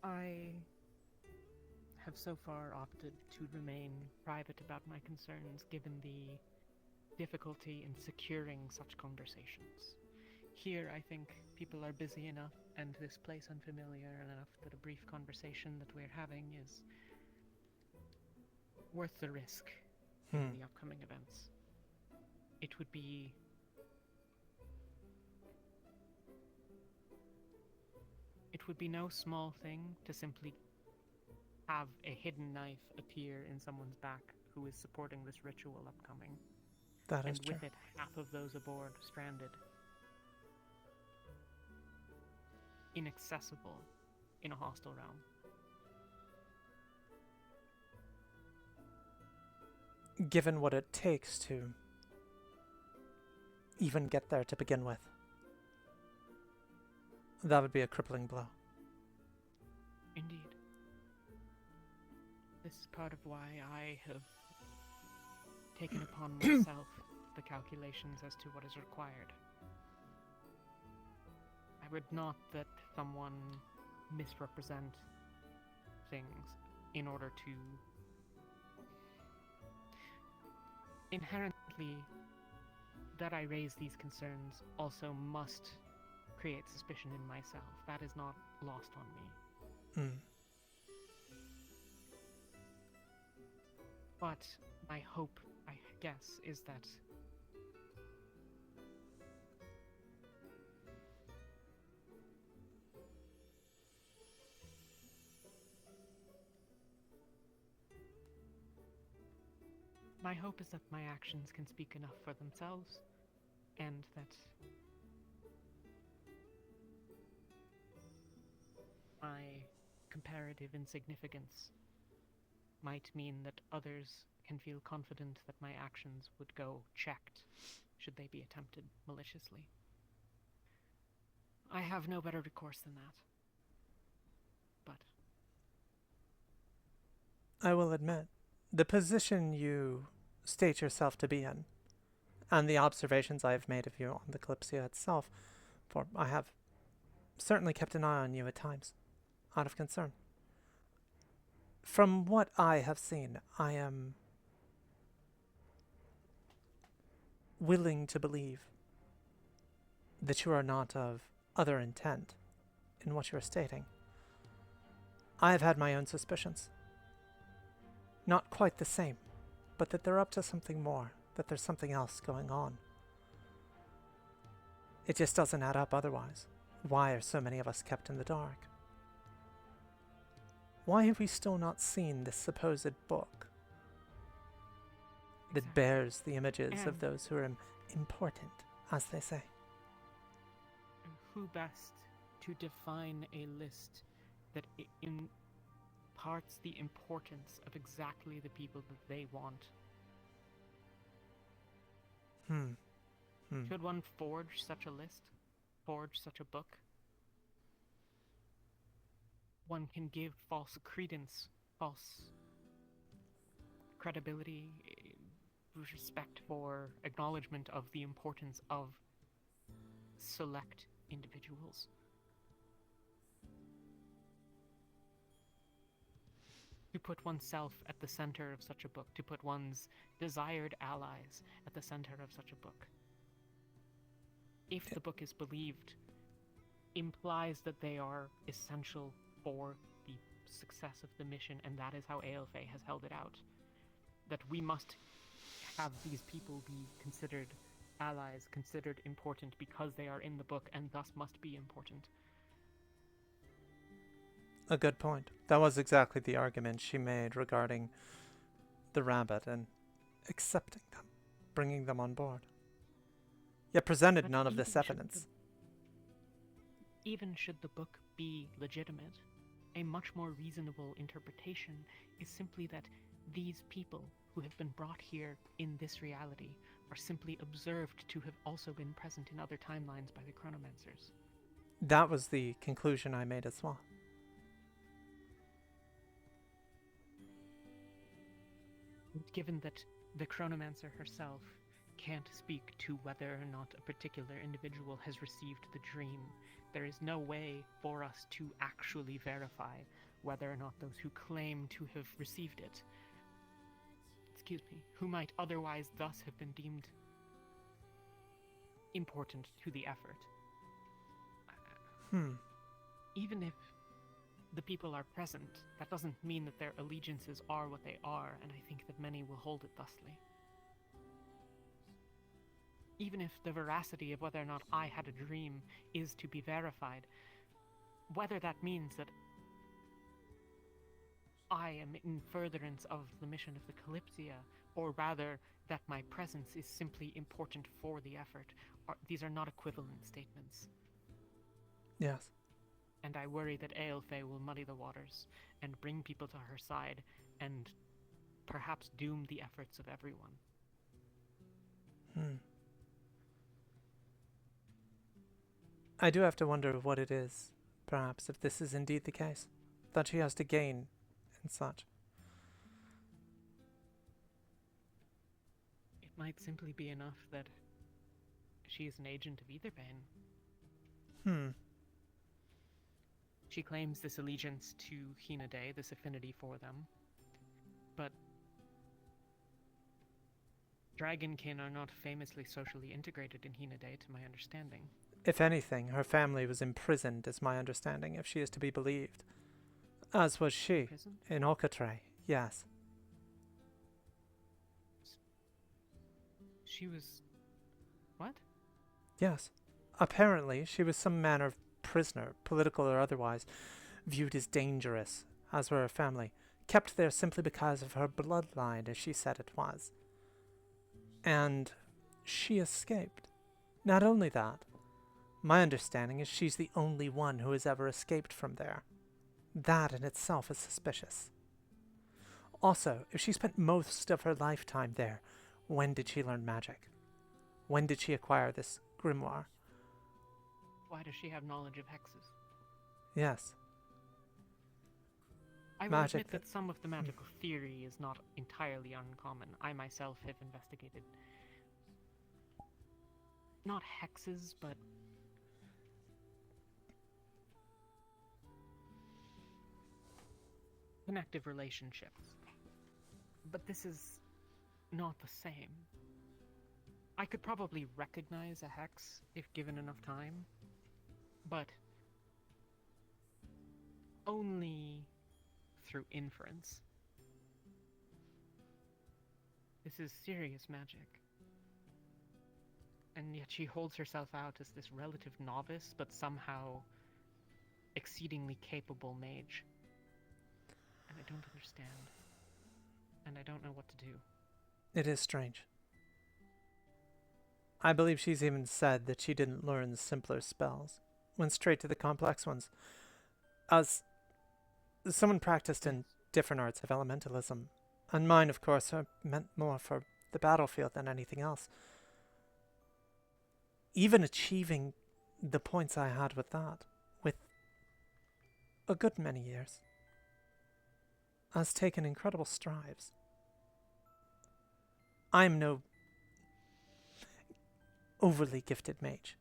I have so far opted to remain private about my concerns, given the difficulty in securing such conversations. Here, I think people are busy enough and this place unfamiliar enough that a brief conversation that we're having is worth the risk in the upcoming events. It would be no small thing to simply have a hidden knife appear in someone's back who is supporting this ritual upcoming. That is true. And with it, half of those aboard stranded. Inaccessible in a hostile realm. Given what it takes to even get there to begin with, that would be a crippling blow. Indeed. This is part of why I have taken upon myself the calculations as to what is required. I would not that someone misrepresent things in order to inherently that I raise these concerns also must create suspicion in myself. That is not lost on me. But my hope, I guess, is that my actions can speak enough for themselves, and that my comparative insignificance might mean that others can feel confident that my actions would go checked should they be attempted maliciously. I have no better recourse than that. But I will admit, the position you state yourself to be in, and the observations I have made of you on the Kalypsia itself, for I have certainly kept an eye on you at times, out of concern. From what I have seen, I am willing to believe that you are not of other intent in what you are stating. I have had my own suspicions. Not quite the same, but that they're up to something more, that there's something else going on. It just doesn't add up otherwise. Why are so many of us kept in the dark? Why have we still not seen this supposed book that bears the images of those who are important, as they say? And who best to define a list that imparts the importance of exactly the people that they want? Should one forge such a list? Forge such a book? One can give false credence, false credibility, respect for acknowledgement of the importance of select individuals. To put oneself at the center of such a book, to put one's desired allies at the center of such a book. If the book is believed, implies that they are essential for the success of the mission, and that is how Aelfhe has held it out. that we must have these people be considered allies, considered important because they are in the book and thus must be important. A good point. That was exactly the argument she made regarding the rabbit and accepting them, bringing them on board. Yet presented none of this evidence. Even should the book be legitimate, a much more reasonable interpretation is simply that these people who have been brought here in this reality are simply observed to have also been present in other timelines by the chronomancers. That was the conclusion I made as well. Given that the chronomancer herself can't speak to whether or not a particular individual has received the dream, there is no way for us to actually verify whether or not those who claim to have received it, who might otherwise thus have been deemed important to the effort. Even if the people are present, that doesn't mean that their allegiances are what they are, and I think that many will hold it thusly. Even if the veracity of whether or not I had a dream is to be verified, whether that means that I am in furtherance of the mission of the Kalypsia, or rather that my presence is simply important for the effort, these are not equivalent statements. Yes. And I worry that Aelfe will muddy the waters and bring people to her side and perhaps doom the efforts of everyone. I do have to wonder what it is, perhaps, if this is indeed the case, that she has to gain and such. It might simply be enough that she is an agent of Etherbane. She claims this allegiance to Hinodae, this affinity for them, but Dragonkin are not famously socially integrated in Hinodae, to my understanding. If anything, her family was imprisoned, is my understanding, if she is to be believed. As was she, in Alcatraz, yes. She was... what? Yes. Apparently, she was some manner of prisoner, political or otherwise, viewed as dangerous, as were her family, kept there simply because of her bloodline, as she said it was. And she escaped. Not only that, my understanding is she's the only one who has ever escaped from there. That in itself is suspicious. Also, if she spent most of her lifetime there, when did she learn magic? When did she acquire this grimoire? Why does she have knowledge of hexes? Yes. I will admit that some of the magical theory is not entirely uncommon. I myself have investigated not hexes, but connective relationships. But this is not the same. I could probably recognize a hex if given enough time, but only through inference. This is serious magic. And yet she holds herself out as this relative novice, but somehow exceedingly capable mage. And I don't understand. And I don't know what to do. It is strange. I believe she's even said that she didn't learn simpler spells, went straight to the complex ones. As someone practiced in different arts of elementalism, and mine, of course, are meant more for the battlefield than anything else. Even achieving the points I had with that, with a good many years, has taken incredible strides. I'm no overly gifted mage,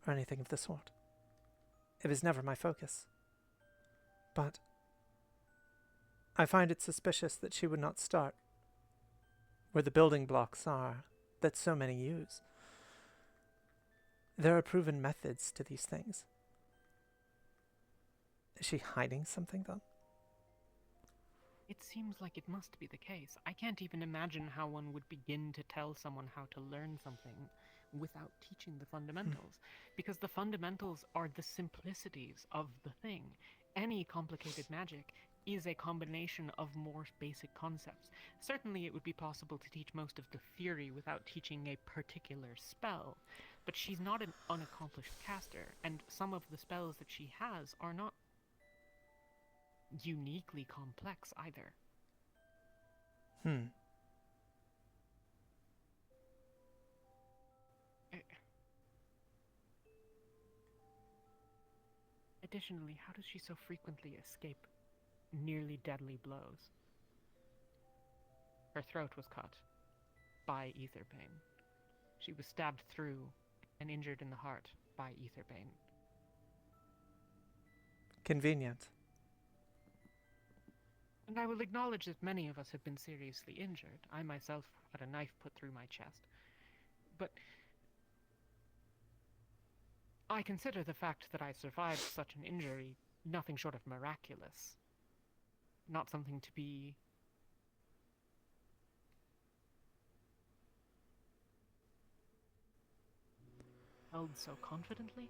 or anything of the sort. It was never my focus. But I find it suspicious that she would not start where the building blocks are that so many use. There are proven methods to these things. Is she hiding something, then? It seems like it must be the case. I can't even imagine how one would begin to tell someone how to learn something without teaching the fundamentals, because the fundamentals are the simplicities of the thing. Any complicated magic is a combination of more basic concepts. Certainly it would be possible to teach most of the theory without teaching a particular spell, but she's not an unaccomplished caster, and some of the spells that she has are not uniquely complex either. Additionally, how does she so frequently escape nearly deadly blows? Her throat was cut by Aetherbane. She was stabbed through and injured in the heart by Aetherbane. Convenient. And I will acknowledge that many of us have been seriously injured. I myself had a knife put through my chest. But I consider the fact that I survived such an injury nothing short of miraculous. Not something to be held so confidently.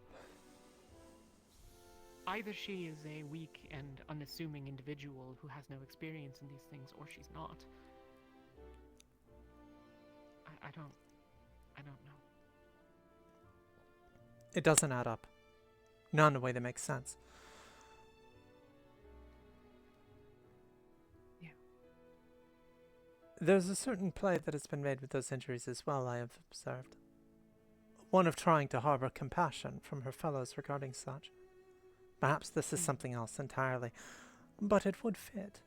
Either she is a weak and unassuming individual who has no experience in these things, or she's not. I don't know. It doesn't add up. Not in a way that makes sense. Yeah. There's a certain play that has been made with those injuries as well, I have observed. One of trying to harbor compassion from her fellows regarding such. Perhaps this is something else entirely, but it would fit.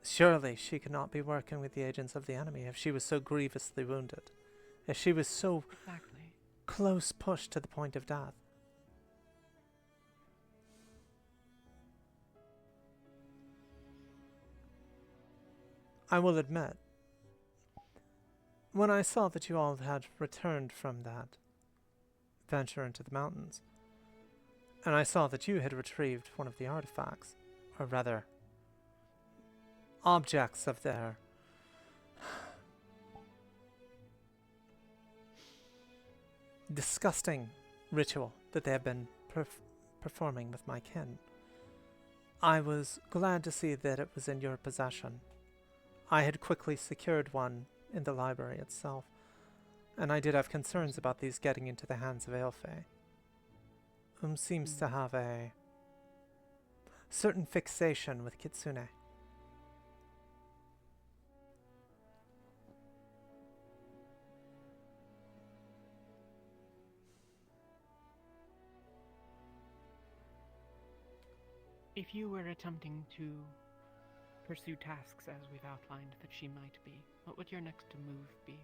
Surely she could not be working with the agents of the enemy if she was so grievously wounded, if she was so close pushed to the point of death. I will admit, when I saw that you all had returned from that venture into the mountains, and I saw that you had retrieved one of the artifacts, or rather, objects of their disgusting ritual that they have been performing with my kin, I was glad to see that it was in your possession. I had quickly secured one in the library itself, and I did have concerns about these getting into the hands of Aelfhe, whom seems to have a certain fixation with Kitsune. If you were attempting to pursue tasks as we've outlined that she might be, what would your next move be?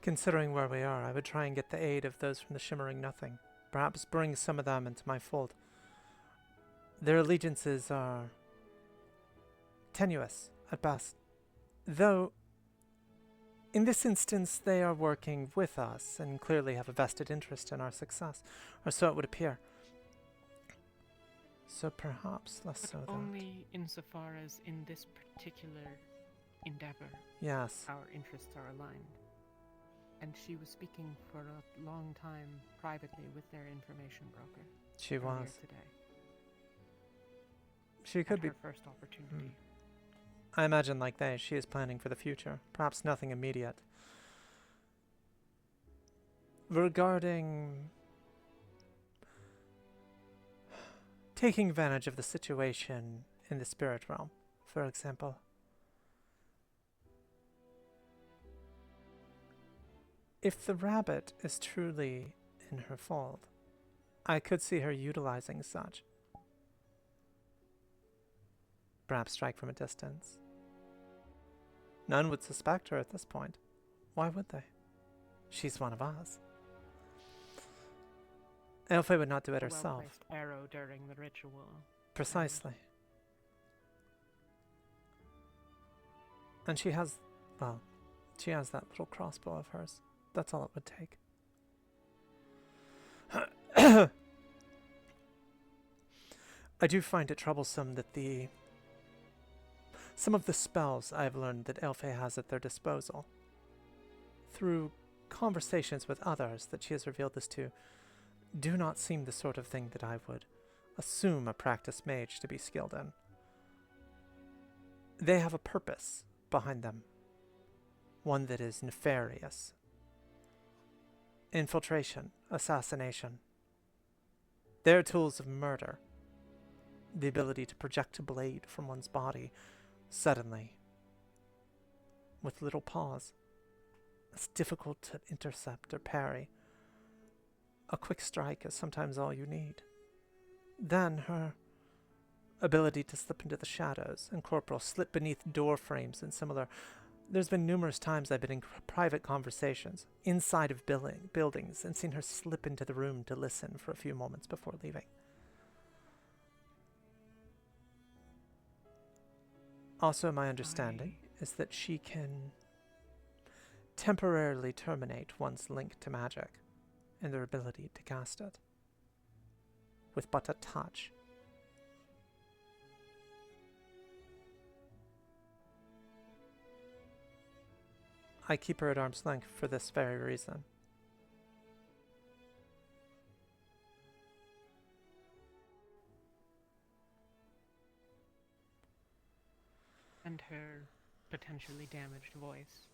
Considering where we are, I would try and get the aid of those from the Shimmering Nothing. Perhaps bring some of them into my fold. Their allegiances are tenuous at best, though in this instance they are working with us and clearly have a vested interest in our success, or so it would appear. So perhaps less so that. Only insofar as in this particular endeavor, yes, our interests are aligned. And she was speaking for a long time privately with their information broker. She earlier was. Today. She could At be. her first opportunity. I imagine, like they, she is planning for the future. Perhaps nothing immediate. Regarding taking advantage of the situation in the spirit realm, for example. If the rabbit is truly in her fold, I could see her utilizing such. Perhaps strike from a distance. None would suspect her at this point. Why would they? She's one of us. Aelfhe would not do it herself. Well-placed arrow during the ritual. Precisely. And she has, well, she has that little crossbow of hers. That's all it would take. I do find it troublesome that some of the spells I've learned that Elfie has at their disposal, through conversations with others that she has revealed this to, do not seem the sort of thing that I would assume a practiced mage to be skilled in. They have a purpose behind them, one that is nefarious. Infiltration, assassination. Their tools of murder. The ability to project a blade from one's body suddenly, with little pause. It's difficult to intercept or parry. A quick strike is sometimes all you need. Then her ability to slip into the shadows, incorporeal, slip beneath door frames and similar. There's been numerous times I've been in private conversations inside of buildings and seen her slip into the room to listen for a few moments before leaving. Also, my understanding is that she can temporarily terminate one's link to magic and their ability to cast it with but a touch. I keep her at arm's length for this very reason. And her potentially damaged voice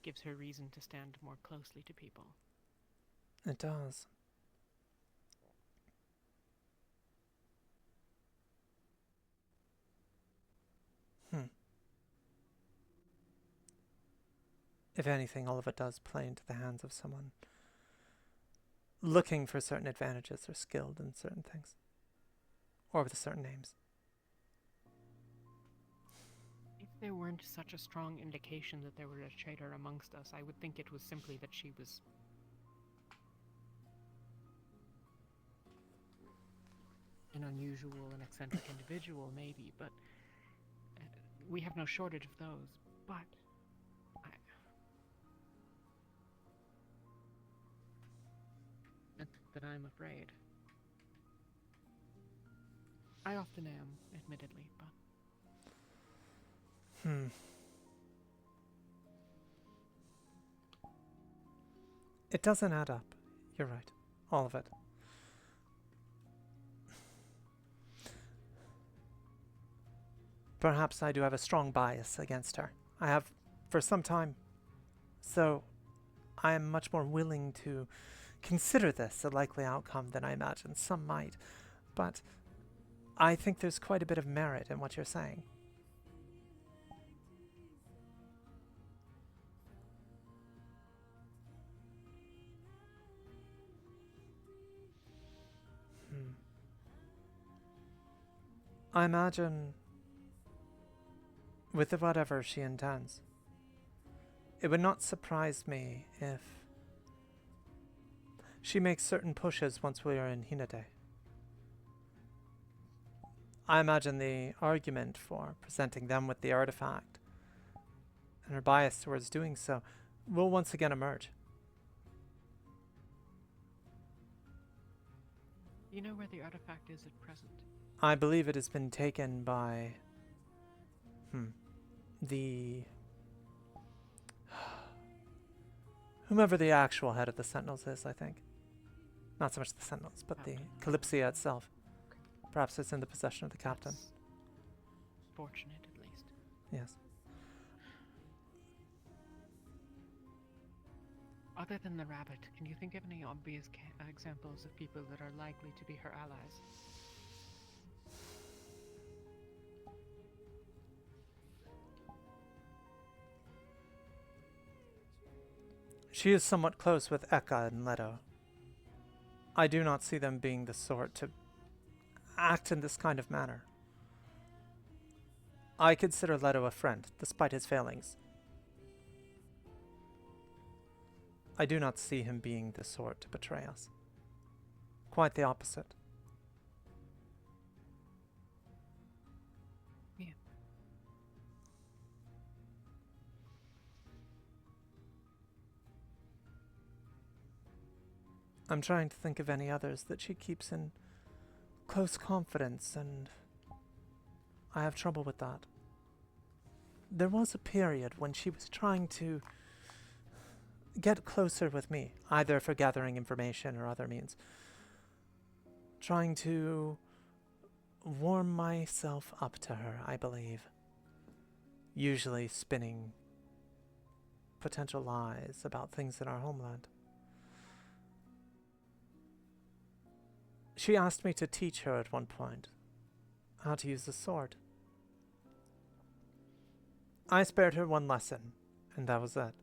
gives her reason to stand more closely to people. It does. If anything, all of it does play into the hands of someone looking for certain advantages or skilled in certain things, or with certain names. If there weren't such a strong indication that there were a traitor amongst us, I would think it was simply that she was an unusual and eccentric individual, maybe, but we have no shortage of those. But that I'm afraid. I often am, admittedly, but... It doesn't add up. You're right. All of it. Perhaps I do have a strong bias against her. I have for some time. So I am much more willing to consider this a likely outcome than I imagine some might. But I think there's quite a bit of merit in what you're saying. I imagine with whatever she intends, it would not surprise me if she makes certain pushes once we are in Hinodae. I imagine the argument for presenting them with the artifact and her bias towards doing so will once again emerge. You know where the artifact is at present? I believe it has been taken by whomever the actual head of the Sentinels is, I think. Not so much the Sentinels, but the Kalypsia itself. Perhaps it's in the possession of the captain. That's fortunate, at least. Yes. Other than the rabbit, can you think of any obvious examples of people that are likely to be her allies? She is somewhat close with Eka and Leto. I do not see them being the sort to act in this kind of manner. I consider Leto a friend, despite his failings. I do not see him being the sort to betray us. Quite the opposite. Yeah. I'm trying to think of any others that she keeps in close confidence, and I have trouble with that. There was a period when she was trying to get closer with me, either for gathering information or other means. Trying to warm myself up to her, I believe. Usually spinning potential lies about things in our homeland. She asked me to teach her at one point how to use a sword. I spared her one lesson, and that was it.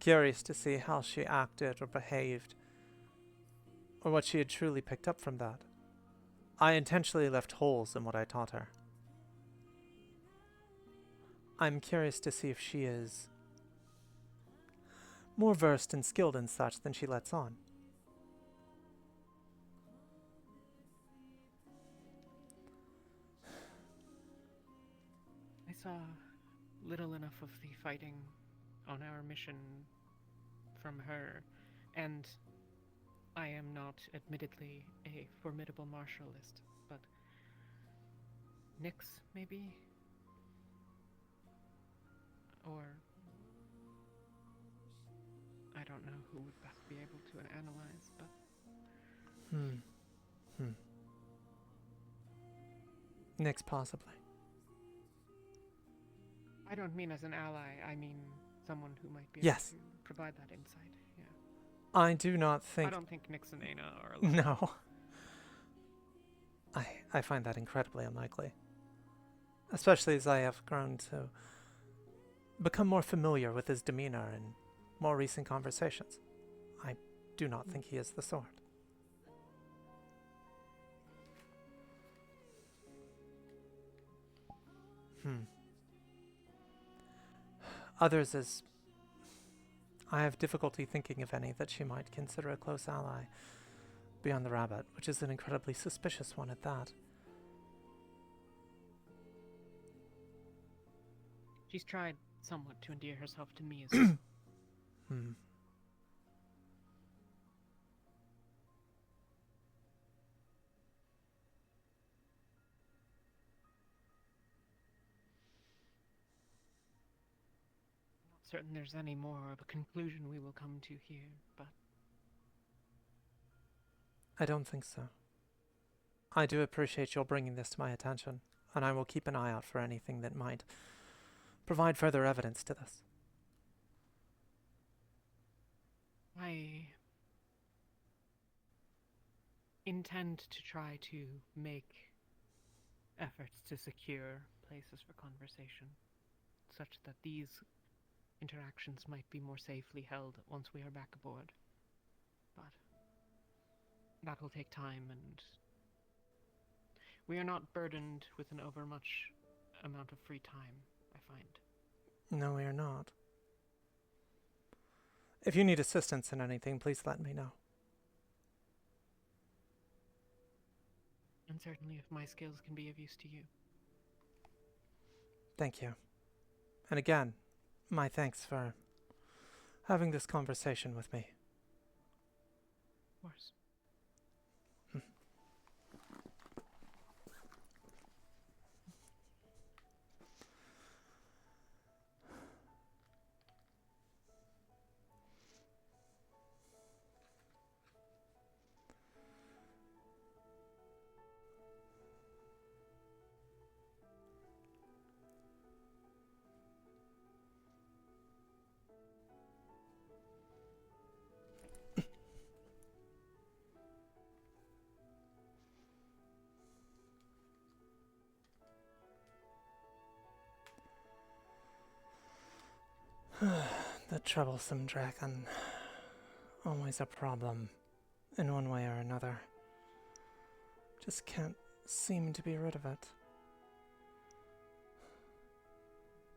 Curious to see how she acted or behaved, or what she had truly picked up from that. I intentionally left holes in what I taught her. I'm curious to see if she is more versed and skilled in such than she lets on. I saw little enough of the fighting on our mission from her, and I am not admittedly a formidable martialist, but Nyx, maybe? Or I don't know who would best be able to analyze, but Nyx, possibly. I don't mean as an ally, I mean someone who might be Yes. able to provide that insight. Yeah. I do not think... I don't think Nyx and Aina are alike. No. I find that incredibly unlikely. Especially as I have grown to become more familiar with his demeanor in more recent conversations. I do not think he is the sort. Others is... I have difficulty thinking of any that she might consider a close ally beyond the rabbit, which is an incredibly suspicious one at that. She's tried somewhat to endear herself to me as well. Not certain there's any more of a conclusion we will come to here, but I don't think so. I do appreciate your bringing this to my attention, and I will keep an eye out for anything that might provide further evidence to this. I intend to try to make efforts to secure places for conversation, such that these interactions might be more safely held once we are back aboard. But that will take time, and we are not burdened with an overmuch amount of free time, I find. No, we are not. If you need assistance in anything, please let me know. And certainly if my skills can be of use to you. Thank you. And again, my thanks for having this conversation with me. Of course. The troublesome dragon. Always a problem, in one way or another. Just can't seem to be rid of it.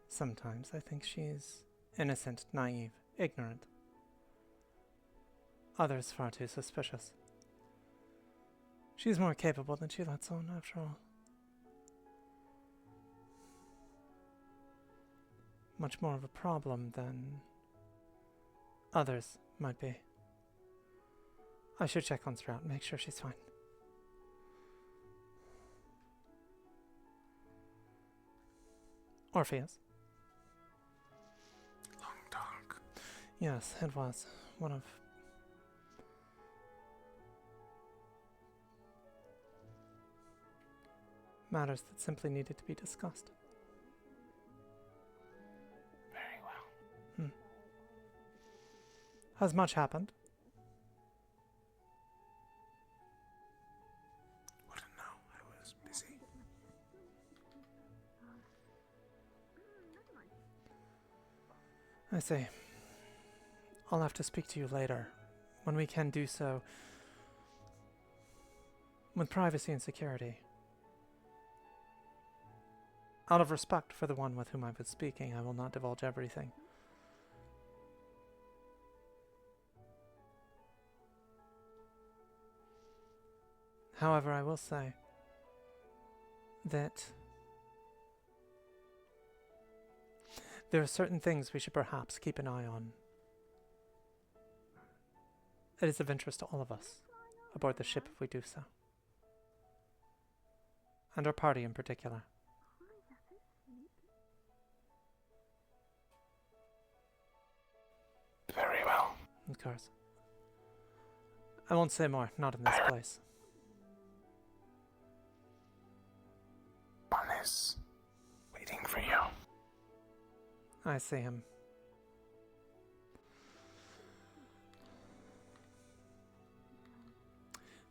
Sometimes I think she's innocent, naive, ignorant. Others far too suspicious. She's more capable than she lets on, after all. Much more of a problem than others might be. I should check on Sprout and make sure she's fine. Orpheus. Long talk. Yes, it was one of matters that simply needed to be discussed. Very well. Has much happened? Wouldn't know. I was busy. I see. I'll have to speak to you later, when we can do so with privacy and security. Out of respect for the one with whom I was speaking, I will not divulge everything. However, I will say that there are certain things we should perhaps keep an eye on. It is of interest to all of us aboard the ship if we do so. And our party in particular. Very well. Of course. I won't say more, not in this place. One is waiting for you. I see him.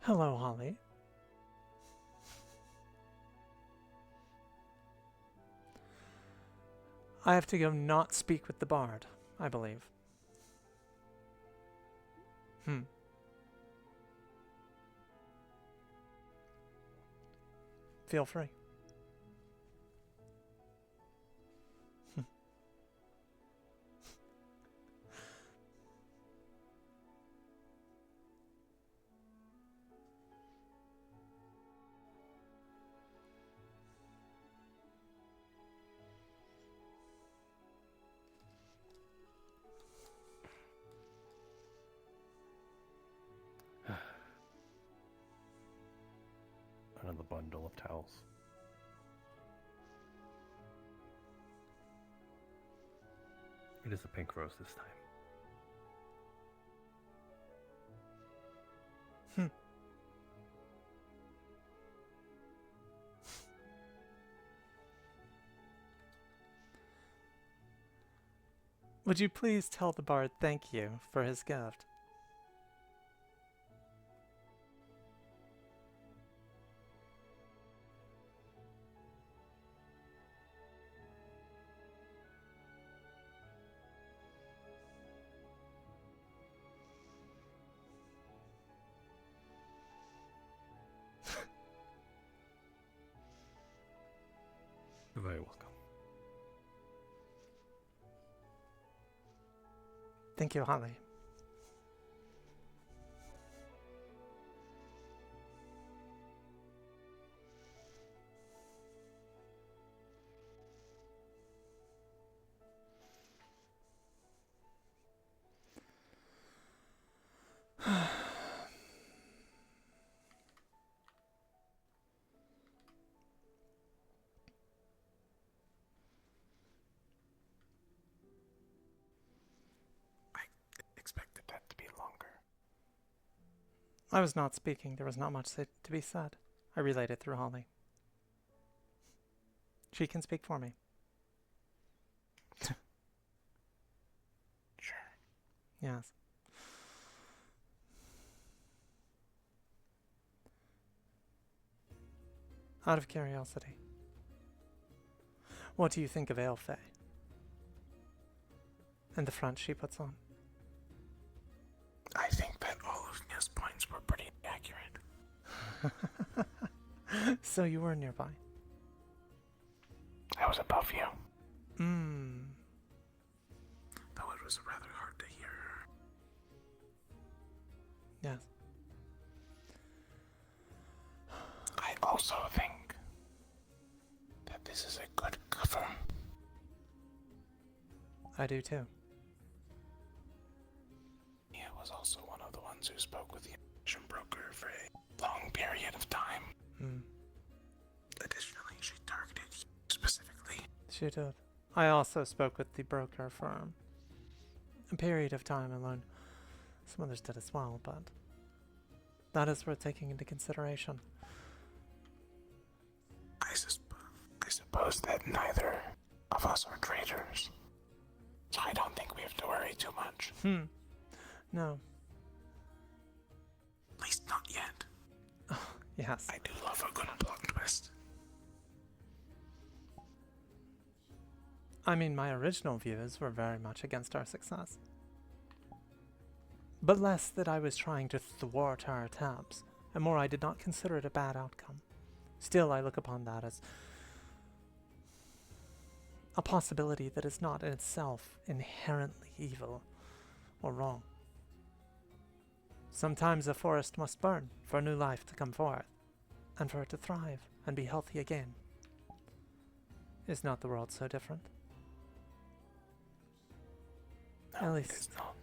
Hello, Holly. I have to go not speak with the bard, I believe. Feel free. Another bundle of towels. It is a pink rose this time. Would you please tell the bard thank you for his gift? You're very welcome. Thank you, Holly. Expected that to be longer. I was not speaking. There was not much to be said. I relayed it through Holly. She can speak for me. Sure. Yes. Out of curiosity, what do you think of Aelfay? And the front she puts on? I think that all of Nia's points were pretty accurate. So you were nearby. I was above you. Though it was rather hard to hear her. Yes. I also think that this is a good cover. I do too. Nia was also one of the ones who spoke with you. broker for a long period of time. Hmm. Additionally, she targeted you specifically. She did. I also spoke with the broker for a period of time alone. Some others did as well, but that is worth taking into consideration. I suppose that neither of us are traitors, so I don't think we have to worry too much. No. At least not yet. Yes. I do love a good plot twist. I mean, my original views were very much against our success. But less that I was trying to thwart our attempts, and more I did not consider it a bad outcome. Still, I look upon that as a possibility that is not in itself inherently evil or wrong. Sometimes a forest must burn for a new life to come forth, and for it to thrive and be healthy again. Is not the world so different? No, At least it's not.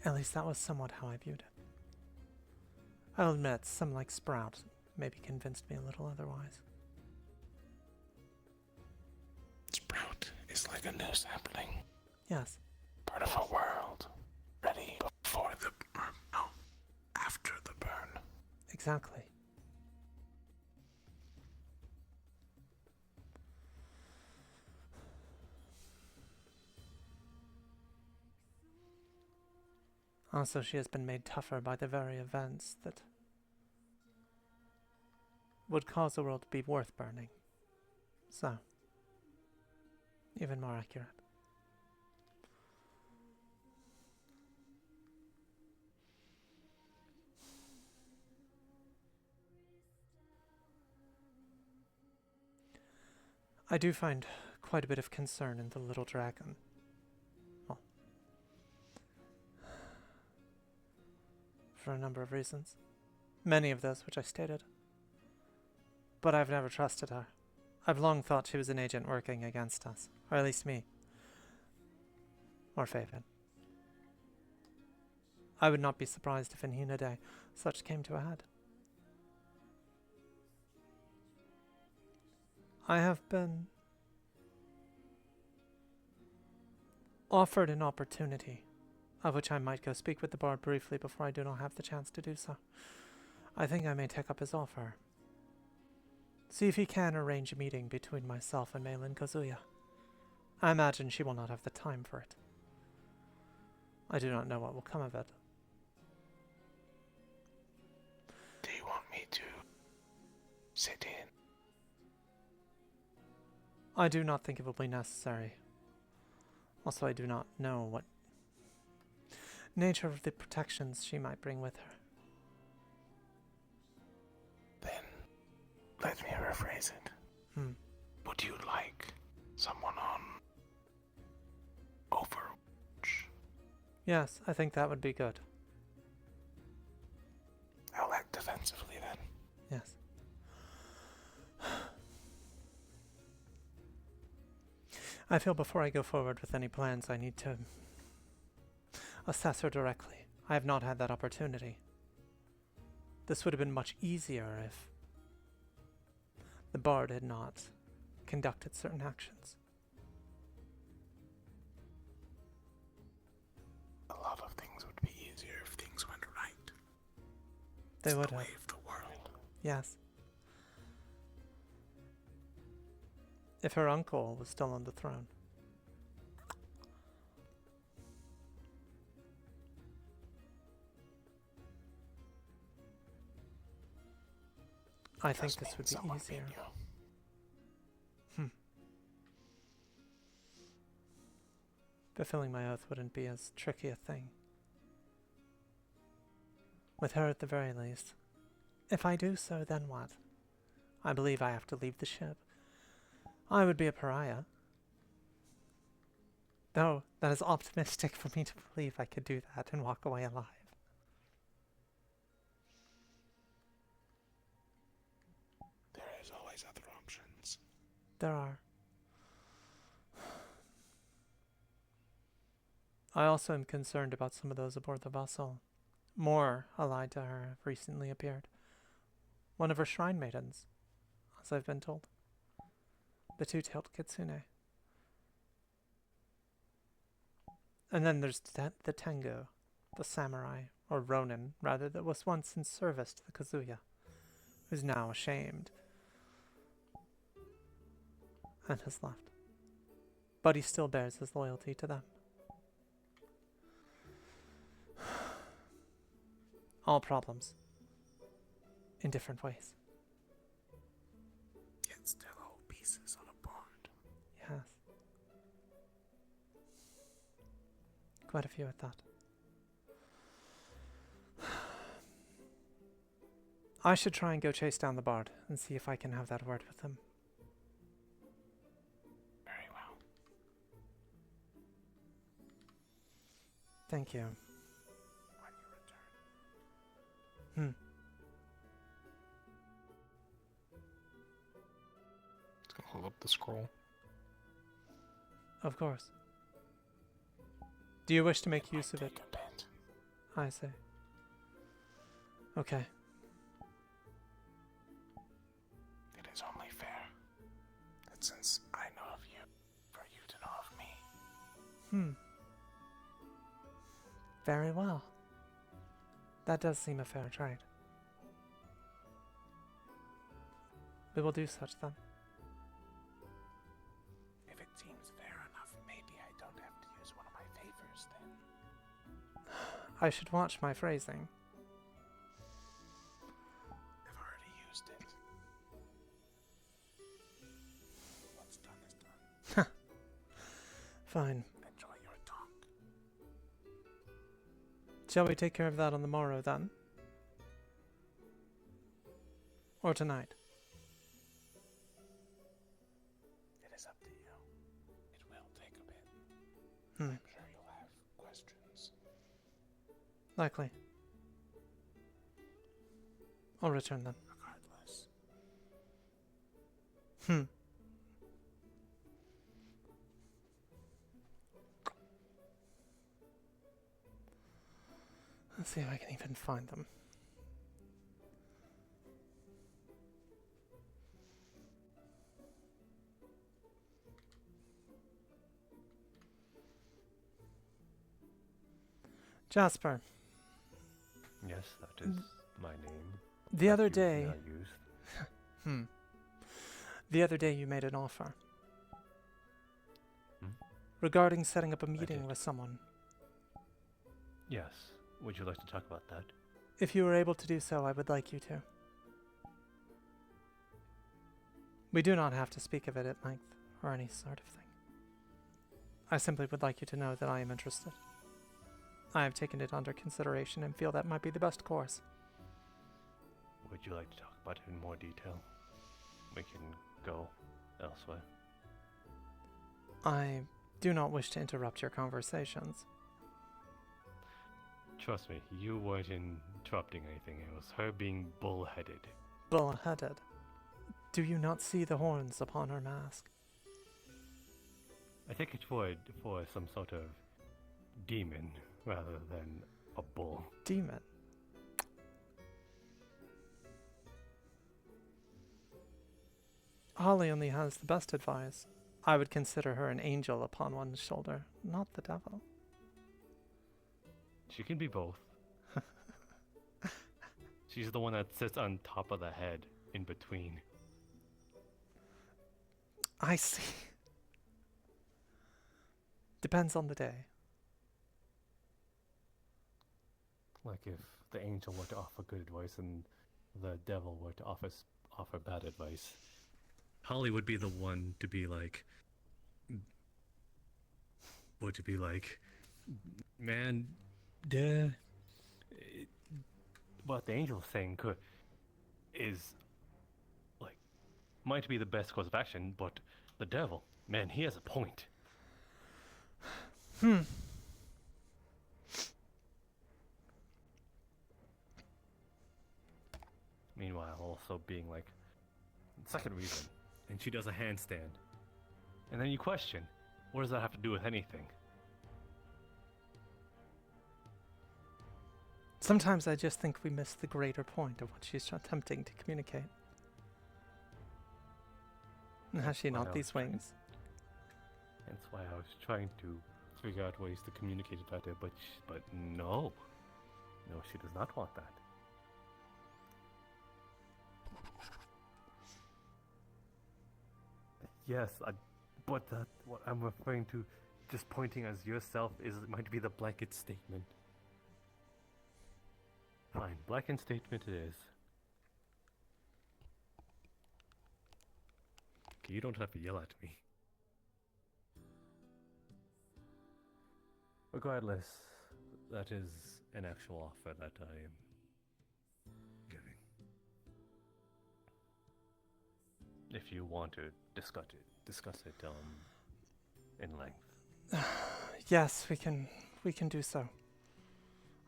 At least that was somewhat how I viewed it. I'll admit, some like Sprout maybe convinced me a little otherwise. Sprout is like a new sapling. Yes. Part of a world ready before the after the burn. Exactly. Also, she has been made tougher by the very events that would cause the world to be worth burning. So, even more accurate. I do find quite a bit of concern in the little dragon. Well, for a number of reasons. Many of those which I stated. But I've never trusted her. I've long thought she was an agent working against us. Or at least me. Or Faven. I would not be surprised if in Hinodae such came to a head. I have been offered an opportunity, of which I might go speak with the bard briefly before I do not have the chance to do so. I think I may take up his offer. See if he can arrange a meeting between myself and Meilin Kazuya. I imagine she will not have the time for it. I do not know what will come of it. Do you want me to sit in? I do not think it will be necessary. Also, I do not know what nature of the protections she might bring with her. Then, let me rephrase it. Would you like someone on Overwatch? Yes, I think that would be good. I'll act defensively then. Yes. I feel before I go forward with any plans, I need to assess her directly. I have not had that opportunity. This would have been much easier if the bard had not conducted certain actions. A lot of things would be easier if things went right. They would the have. way of the world. Yes. If her uncle was still on the throne. I think this would be easier. Fulfilling my oath wouldn't be as tricky a thing. With her at the very least. If I do so, then what? I believe I have to leave the ship. I would be a pariah. Though, that is optimistic for me to believe I could do that and walk away alive. There is always other options. There are. I also am concerned about some of those aboard the vessel. More allied to her have recently appeared. One of her shrine maidens, as I've been told. The two-tailed kitsune. And then there's the Tengu, the samurai, or Ronin, rather, that was once in service to the Kazuya, who's now ashamed and has left. But he still bears his loyalty to them. All problems. In different ways. Yet still whole pieces on a board. Yes. Quite a few at that. I should try and go chase down the bard and see if I can have that word with him. Very well. Thank you. When you return. It's gonna hold up the scroll. Of course. Do you wish to make use of it? Take a bit. I see. Okay. It is only fair that since I know of you, for you to know of me. Very well. That does seem a fair trade. We will do such then. If it seems fair enough, maybe I don't have to use one of my favors then. I should watch my phrasing. I've already used it. What's done is done. Fine. Enjoy your talk. Shall we take care of that on the morrow then? Or tonight? It is up to you. It will take a bit. Hmm. I'm sure you'll have questions. Likely. I'll return then. Regardless. Let's see if I can even find them. Jasper. Yes, that is my name. The other Used and day... not used. The other day you made an offer. Hmm? Regarding setting up a I meeting did. with someone. Yes. Would you like to talk about that? If you were able to do so, I would like you to. We do not have to speak of it at length, or any sort of thing. I simply would like you to know that I am interested. I have taken it under consideration and feel that might be the best course. Would you like to talk about it in more detail? We can go elsewhere. I do not wish to interrupt your conversations. Trust me, you weren't interrupting anything. It was her being bullheaded. Bull-headed. Do you not see the horns upon her mask? I think it's for some sort of demon rather than a bull. Demon? Holly only has the best advice. I would consider her an angel upon one's shoulder, not the devil. She can be both. She's the one that sits on top of the head, in between. I see. Depends on the day. Like if the angel were to offer good advice and the devil were to offer bad advice. Holly would be the one to be like, man, what the angel's saying is like might be the best course of action, but the devil, man, he has a point. Meanwhile, also being like, second reason, and she does a handstand, and then you question, what does that have to do with anything? Sometimes I just think we miss the greater point of what she's attempting to communicate. And has she not these wings? That's why I was trying to figure out ways to communicate it better, but no. No, she does not want that. Yes, but that what I'm referring to, just pointing as yourself, might be the blanket statement. Fine, blanket statement it is. Okay, you don't have to yell at me. Regardless, that is an actual offer that I am giving. If you want to discuss it in length. Yes, we can do so.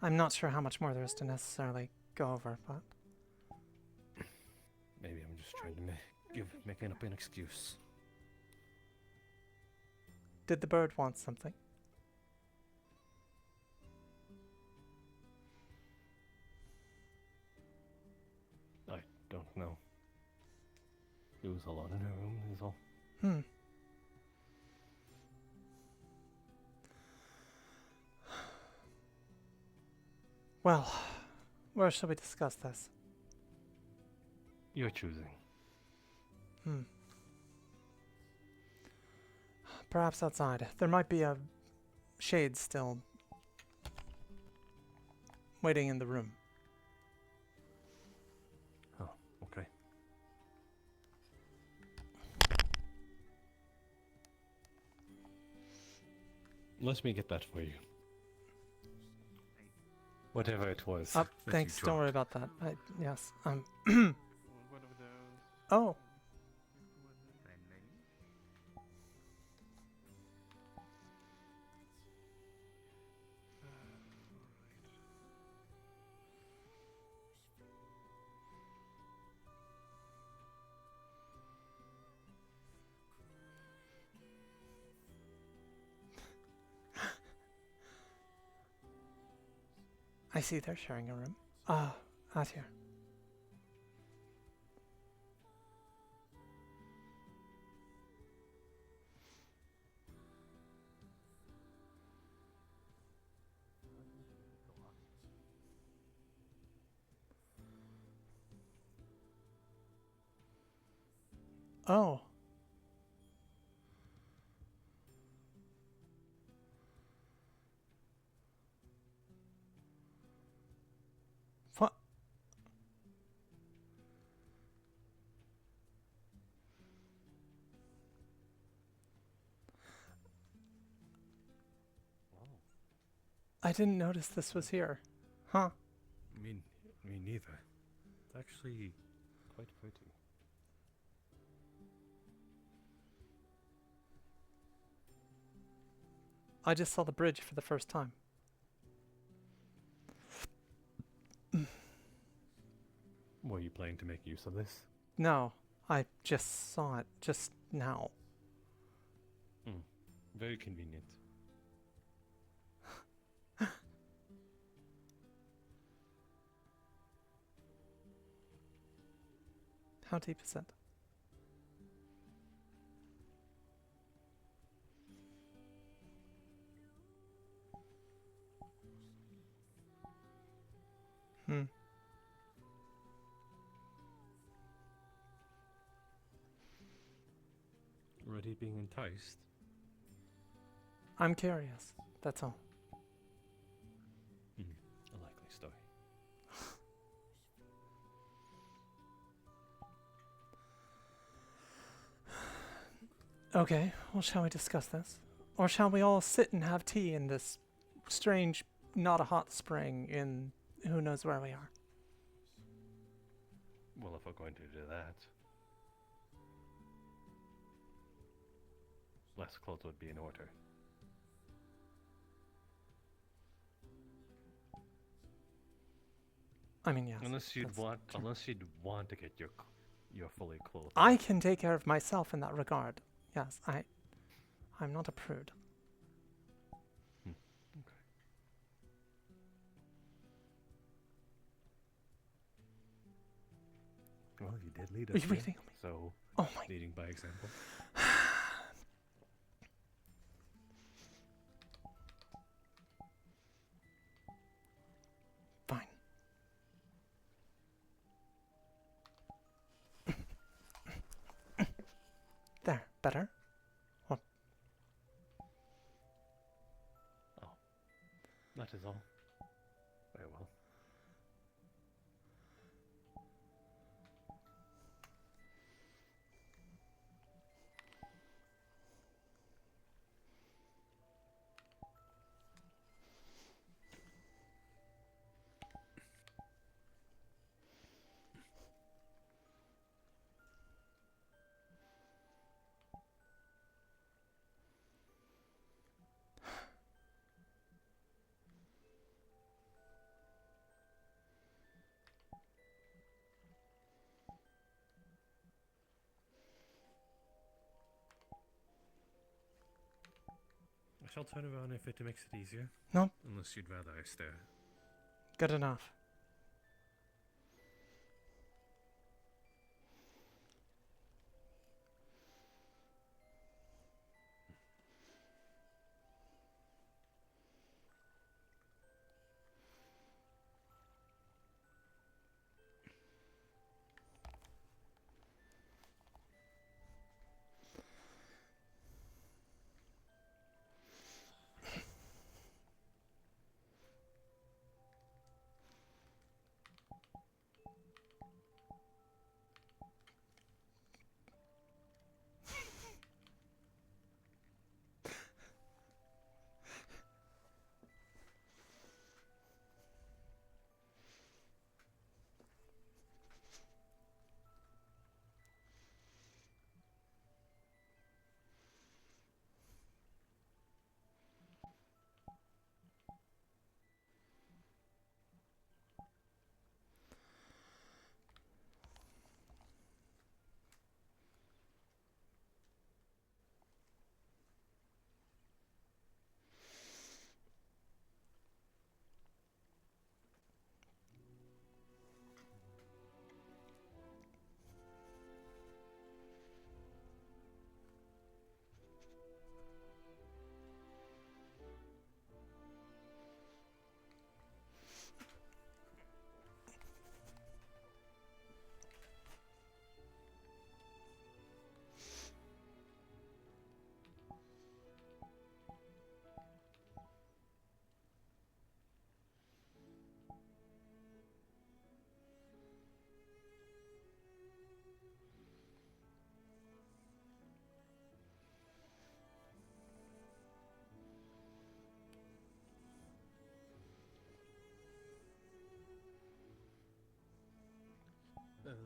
I'm not sure how much more there is to necessarily go over, but maybe I'm just trying to making up an excuse. Did the bird want something? I don't know. It was alone in her room, is all. Well, where shall we discuss this? You're choosing. Perhaps outside. There might be a shade still waiting in the room. Oh, okay. Let me get that for you. Whatever it was. Thanks, don't worry about that. Yes. One of those. Oh. I see they're sharing a room. Out here. Oh. What? I didn't notice this was here. Huh? Me neither. It's actually quite pretty. I just saw the bridge for the first time. Were you planning to make use of this? No, I just saw it just now. Very convenient. How deep is it? Already being enticed? I'm curious, that's all. A likely story. Okay, well, shall we discuss this? Or shall we all sit and have tea in this strange, not a hot spring in who knows where we are? Well, if we're going to do that, less clothes would be in order. I mean, yes. Unless you'd want to get your fully clothed. I can take care of myself in that regard. Yes, I'm not a prude. Okay. Well, you did lead Are us you here, reading me? so Oh my. leading by example. Fine. There, better? What? Oh, that is all. Very well. I shall turn around if it makes it easier. No. Unless you'd rather I stare. Good enough.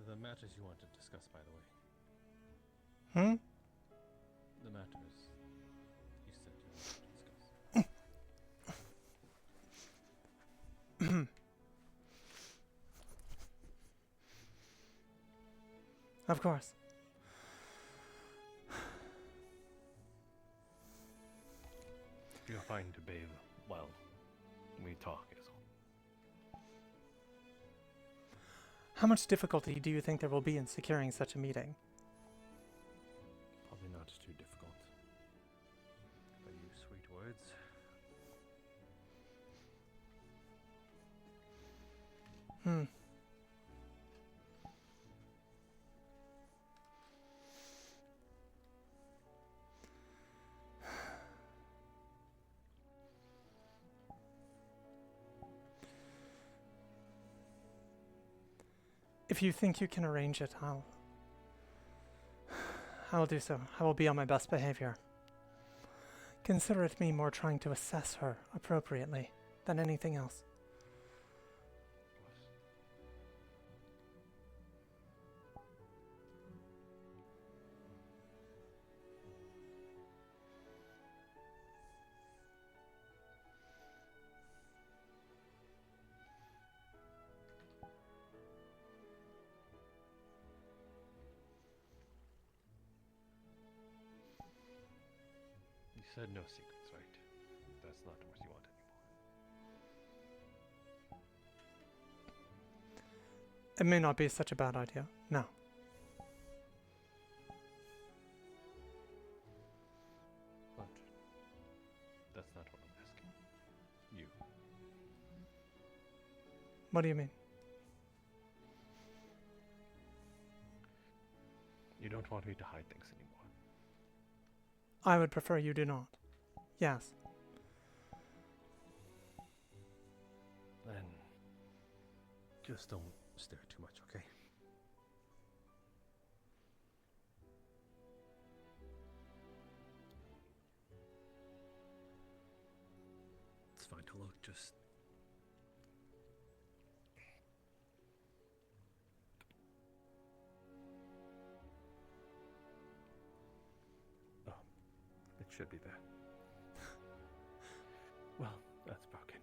The matters you want to discuss, by the way. Hmm? The matters you said you wanted to discuss. Of course. You're fine to bathe while we talk, is all. How much difficulty do you think there will be in securing such a meeting? Probably not too difficult. If I use sweet words. Hmm. If you think you can arrange it, I'll do so. I will be on my best behavior. Consider it me more trying to assess her appropriately than anything else. You said no secrets, right? That's not what you want It may not be such a bad idea. No. But that's not what I'm asking. You. What do you mean? You don't want me to hide things anymore. I would prefer you do not. Yes. Then just don't stare too much, okay? It's fine to look, just... Oh, it should be there. Well, that's broken.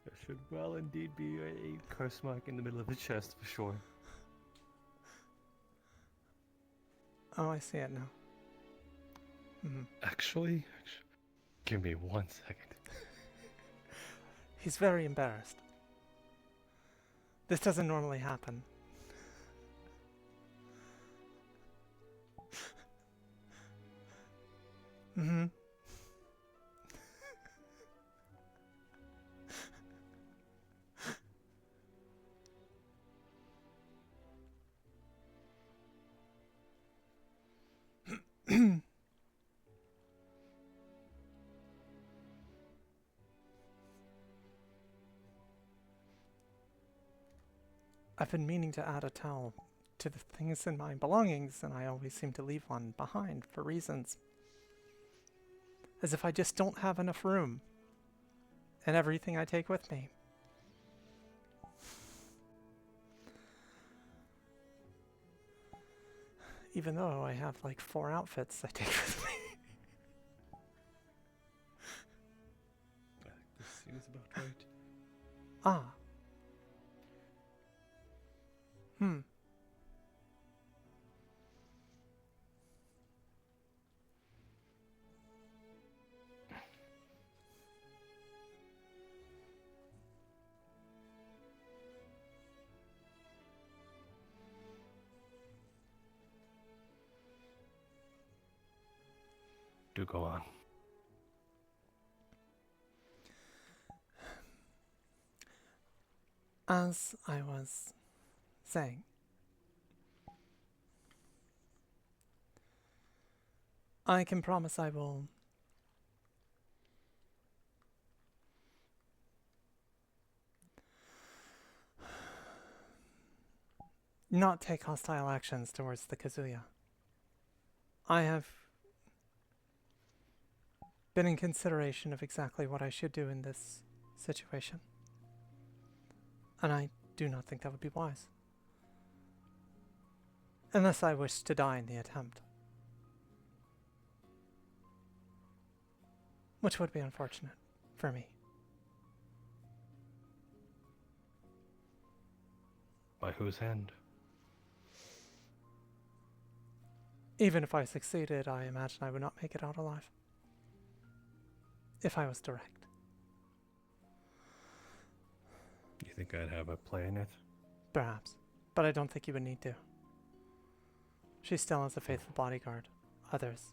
There should well indeed be a curse mark in the middle of the chest for sure. Oh, I see it now. Actually, give me 1 second. He's very embarrassed. This doesn't normally happen. Mm-hmm. I've been meaning to add a towel to the things in my belongings, and I always seem to leave one behind for reasons. As if I just don't have enough room in everything I take with me. Even though I have like 4 outfits I take with me. This seems about right. Ah. Do go on. As I was saying, I can promise I will not take hostile actions towards the Kazuya. I have been in consideration of exactly what I should do in this situation. And I do not think that would be wise. Unless I wish to die in the attempt. Which would be unfortunate for me. By whose hand? Even if I succeeded, I imagine I would not make it out alive. If I was direct. You think I'd have a play in it? Perhaps. But I don't think you would need to. She still has a faithful bodyguard. Others.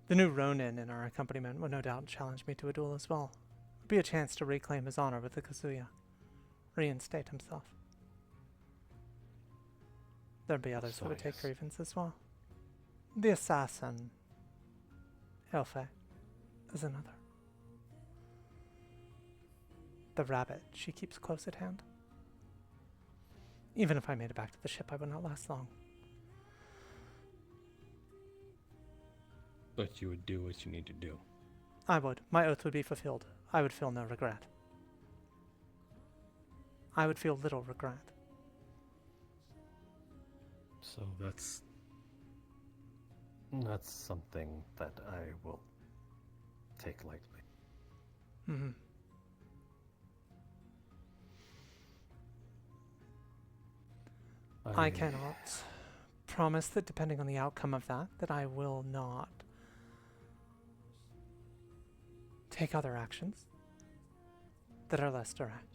The new Ronin in our accompaniment would no doubt challenge me to a duel as well. It would be a chance to reclaim his honor with the Kazuya. Reinstate himself. There'd be others who would take grievance as well. The assassin, Elfe, is another. The rabbit she keeps close at hand. Even if I made it back to the ship, I would not last long. But you would do what you need to do. I would. My oath would be fulfilled. I would feel no regret. I would feel little regret. So that's something that I will take lightly. Mm-hmm. I cannot promise that depending on the outcome of that I will not take other actions that are less direct.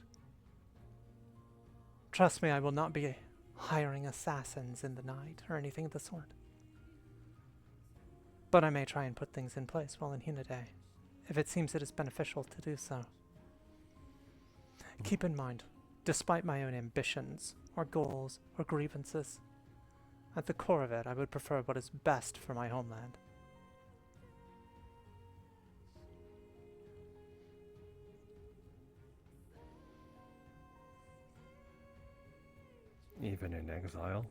Trust me, I will not be hiring assassins in the night or anything of the sort. But I may try and put things in place while in Hinodae, if it seems it is beneficial to do so. Keep in mind, despite my own ambitions, or goals, or grievances, at the core of it, I would prefer what is best for my homeland. Even in exile?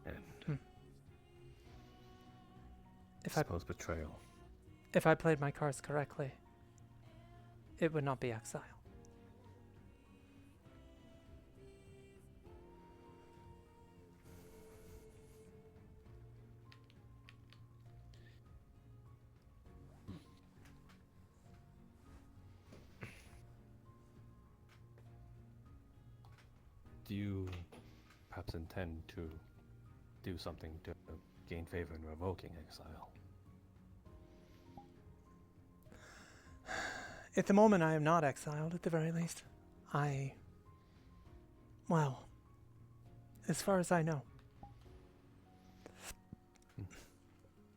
And If I suppose betrayal. If I played my cards correctly, it would not be exile. Do you perhaps intend to do something to gain favor in revoking exile? At the moment, I am not exiled, at the very least. Well, as far as I know.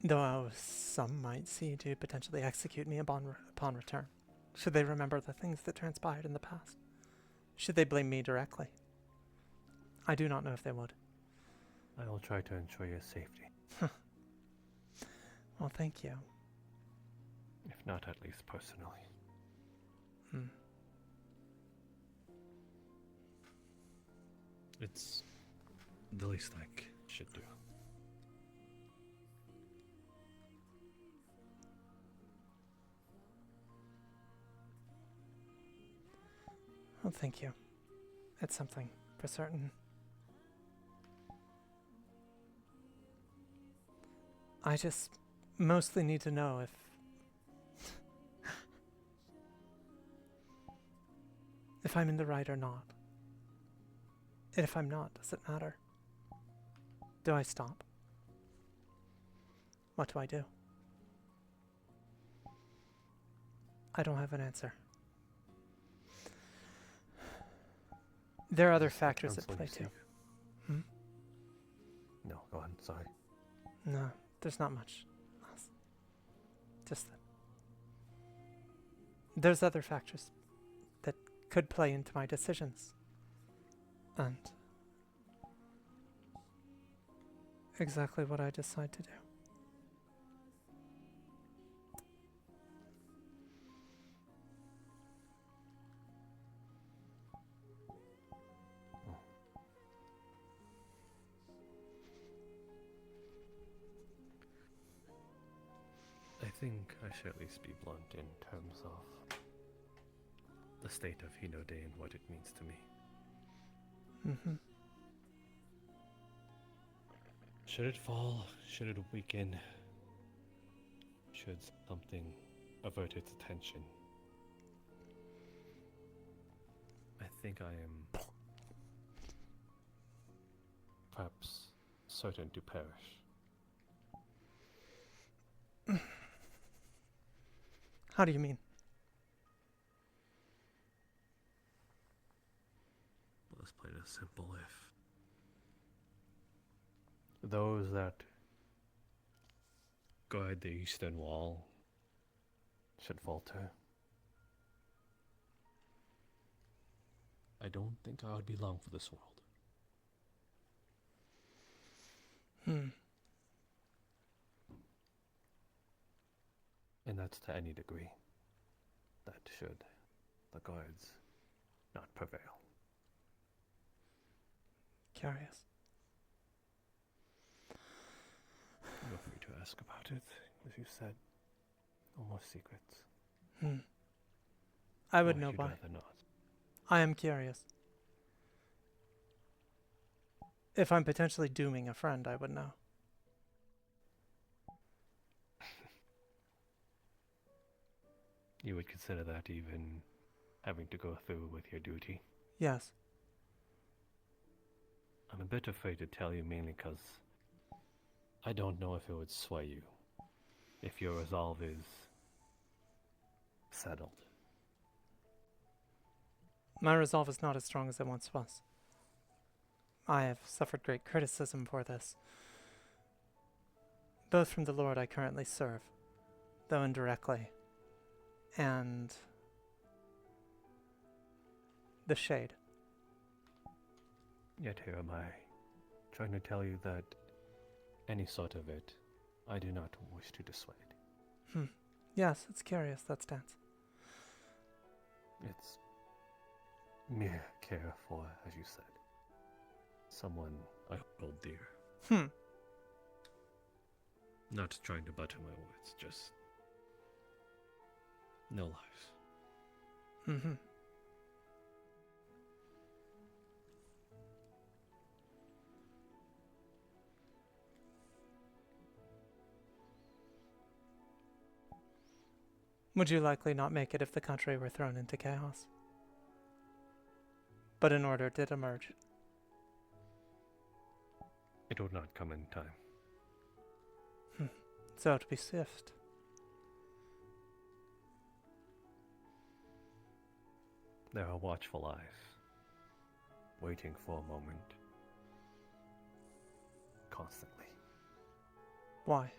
Though some might see to potentially execute me upon return, should they remember the things that transpired in the past. Should they blame me directly. I do not know if they would. I will try to ensure your safety. Well, thank you. If not, at least personally. It's the least I should do. Well, thank you. It's something for certain. I just mostly need to know if I'm in the right or not. And if I'm not, does it matter? Do I stop? What do I do? I don't have an answer. There are other factors at play too. No, go on, sorry. No, there's not much else. Just that. There's other factors that could play into my decisions. And exactly what I decide to do. I think I should at least be blunt in terms of the state of Hinodae and what it means to me. Should it fall? Should it weaken? Should something avert its attention? I think I am perhaps certain to perish. How do you mean? Let's play it as simple if those that guard the eastern wall should falter. I don't think I would be long for this world. And that's to any degree. That should the guards not prevail. Curious. Feel free to ask about it, as you said. Almost secrets. I would Or know you'd why. rather not. I am curious. If I'm potentially dooming a friend, I would know. You would consider that even having to go through with your duty? Yes. I'm a bit afraid to tell you mainly because I don't know if it would sway you. If your resolve is settled. My resolve is not as strong as it once was. I have suffered great criticism for this, both from the Lord I currently serve, though indirectly, and the Shade. Yet here am I, trying to tell you that any sort of it, I do not wish to dissuade. Yes, it's curious, that stance. It's mere care for, as you said, someone I hold dear. Not trying to butter my words, just no lives. Would you likely not make it if the country were thrown into chaos? But an order did emerge. It would not come in time. So to be swift. There are watchful eyes, waiting for a moment, constantly. Why?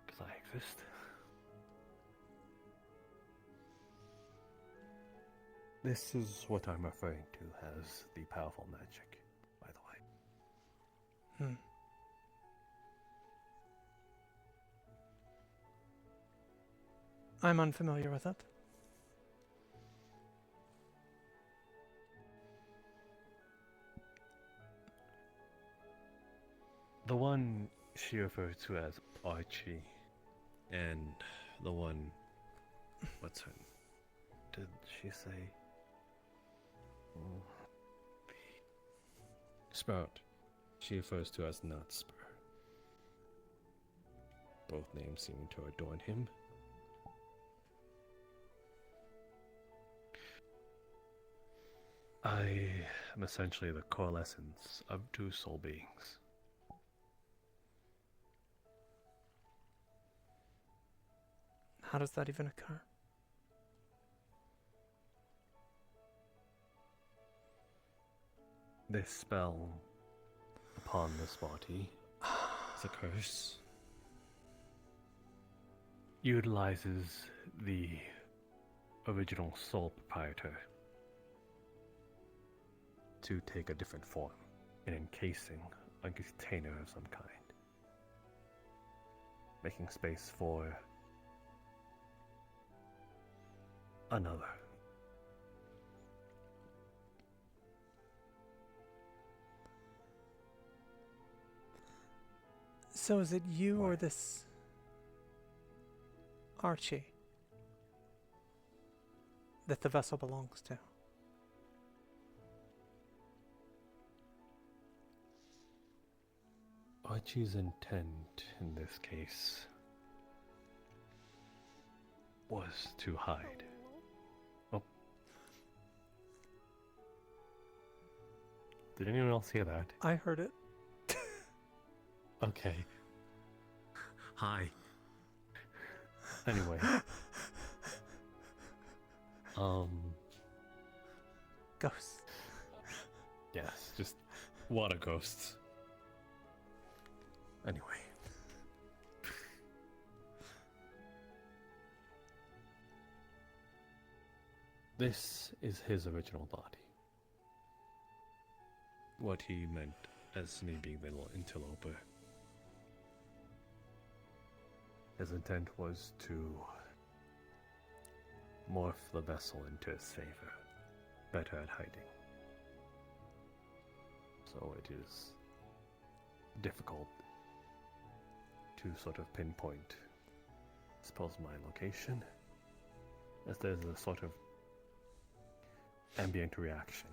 Because I exist. This is what I'm referring to as the powerful magic, by the way. I'm unfamiliar with it. The one she referred to as Archie, and the one... what's her... did she say? Sprout. She refers to as Nutspur. Both names seeming to adorn him. I am essentially the coalescence of two soul beings. How does that even occur? This spell upon this body is a curse. Utilizes the original soul proprietor to take a different form, an encasing, a container of some kind, making space for another. So is it you or this Archie that the vessel belongs to? Archie's intent in this case was to hide. Oh. Did anyone else hear that? I heard it. Okay. Hi. Anyway. Ghosts. Yes, just water ghosts. Anyway. This is his original body. What he meant as me being the little interloper. His intent was to morph the vessel into his favor, better at hiding. So it is difficult to sort of pinpoint, I suppose, my location, as there's a sort of ambient reaction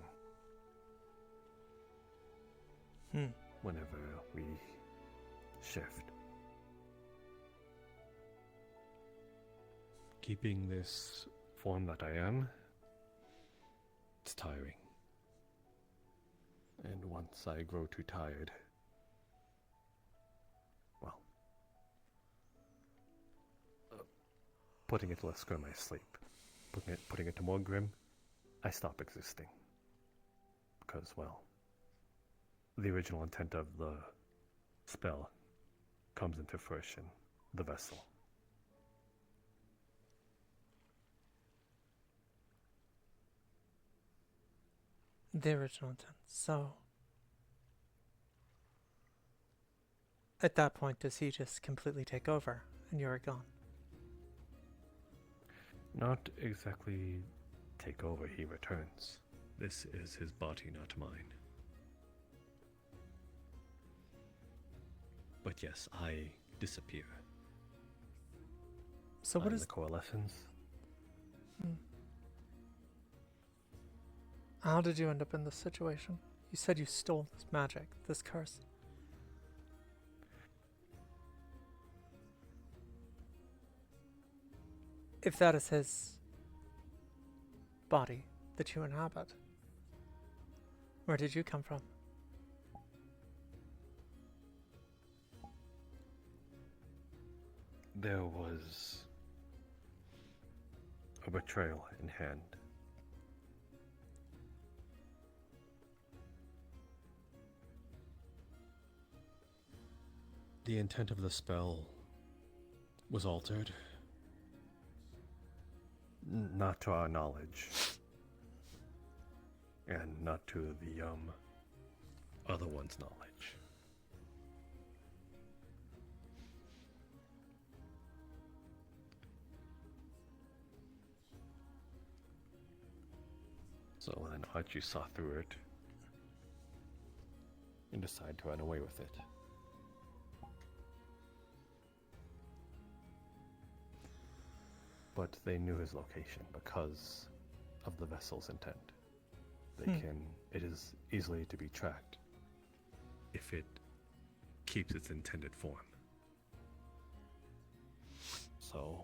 whenever we shift. Keeping this form that I am, it's tiring. And once I grow too tired, well, putting it less grim, I sleep. Putting it to more grim, I stop existing. Because, well, the original intent of the spell comes into fruition, the vessel. The original intent. So, at that point, does he just completely take over and you're gone? Not exactly take over, he returns. This is his body, not mine. But yes, I disappear. So what is the coalescence? How did you end up in this situation? You said you stole this magic, this curse. If that is his body that you inhabit, where did you come from? There was a betrayal in hand. The intent of the spell was altered. Not to our knowledge. And not to the, other one's knowledge. So then Archie saw through it and decided to run away with it. But they knew his location because of the vessel's intent. It is easily to be tracked if it keeps its intended form. So,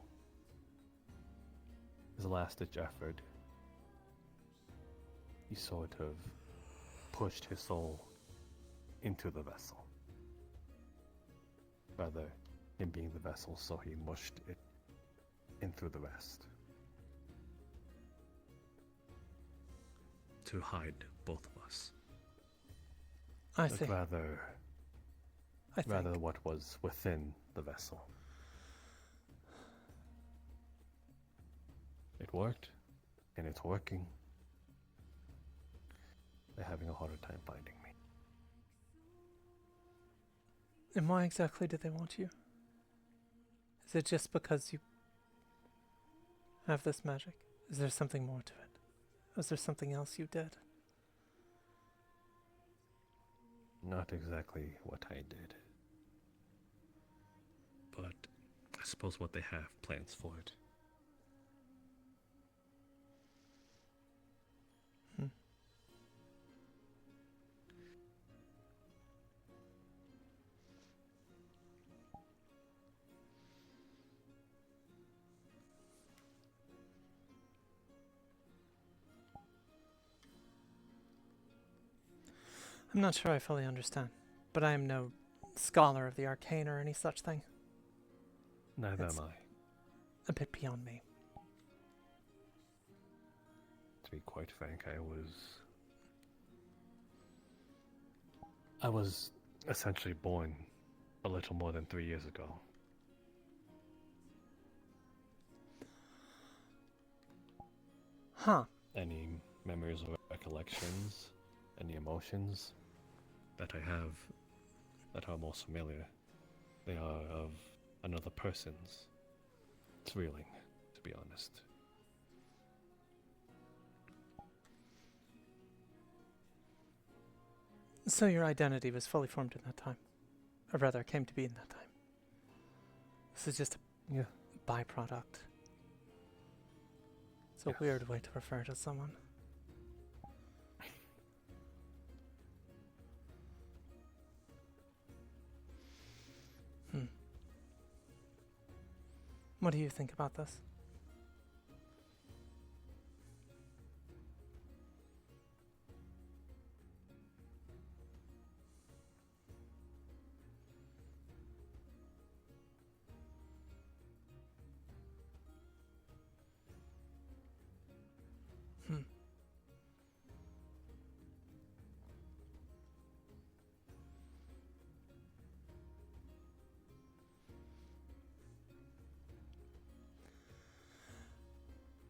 as a last-ditch effort, he sort of pushed his soul into the vessel. Rather, him being the vessel, so he mushed it in through the rest. To hide both of us. I see. Rather what was within the vessel. It worked, and it's working. They're having a harder time finding me. And why exactly do they want you? Is it just because you have this magic? Is there something more to it? Was there something else you did? Not exactly what I did. But I suppose what they have plans for it. I'm not sure I fully understand, but I am no scholar of the arcane or any such thing. Neither am I. A bit beyond me. To be quite frank, I was essentially born a little more than 3 years ago. Huh. Any memories or recollections, any emotions that I have that are most familiar, they are of another person's. It's reeling, to be honest. So your identity was fully formed in that time. Or rather, came to be in that time. This is just a byproduct. It's a weird way to refer to someone. What do you think about this?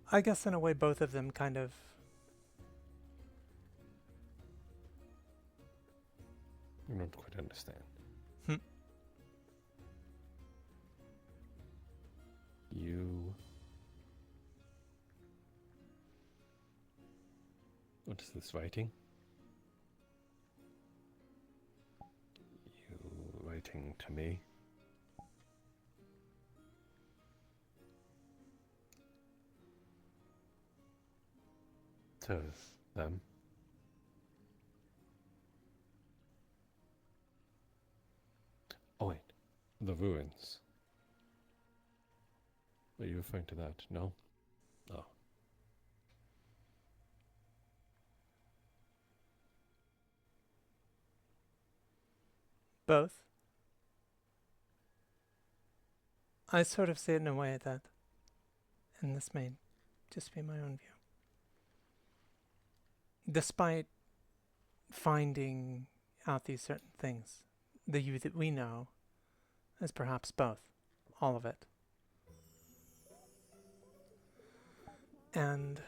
I guess in a way both of them kind of... I don't quite understand. You... What is this writing? You writing to me? To them? Oh wait, the ruins. Are you referring to that? No? Oh. Both. I sort of see it in a way that, and this may just be my own view, despite finding out these certain things, the you that we know is perhaps both, all of it. And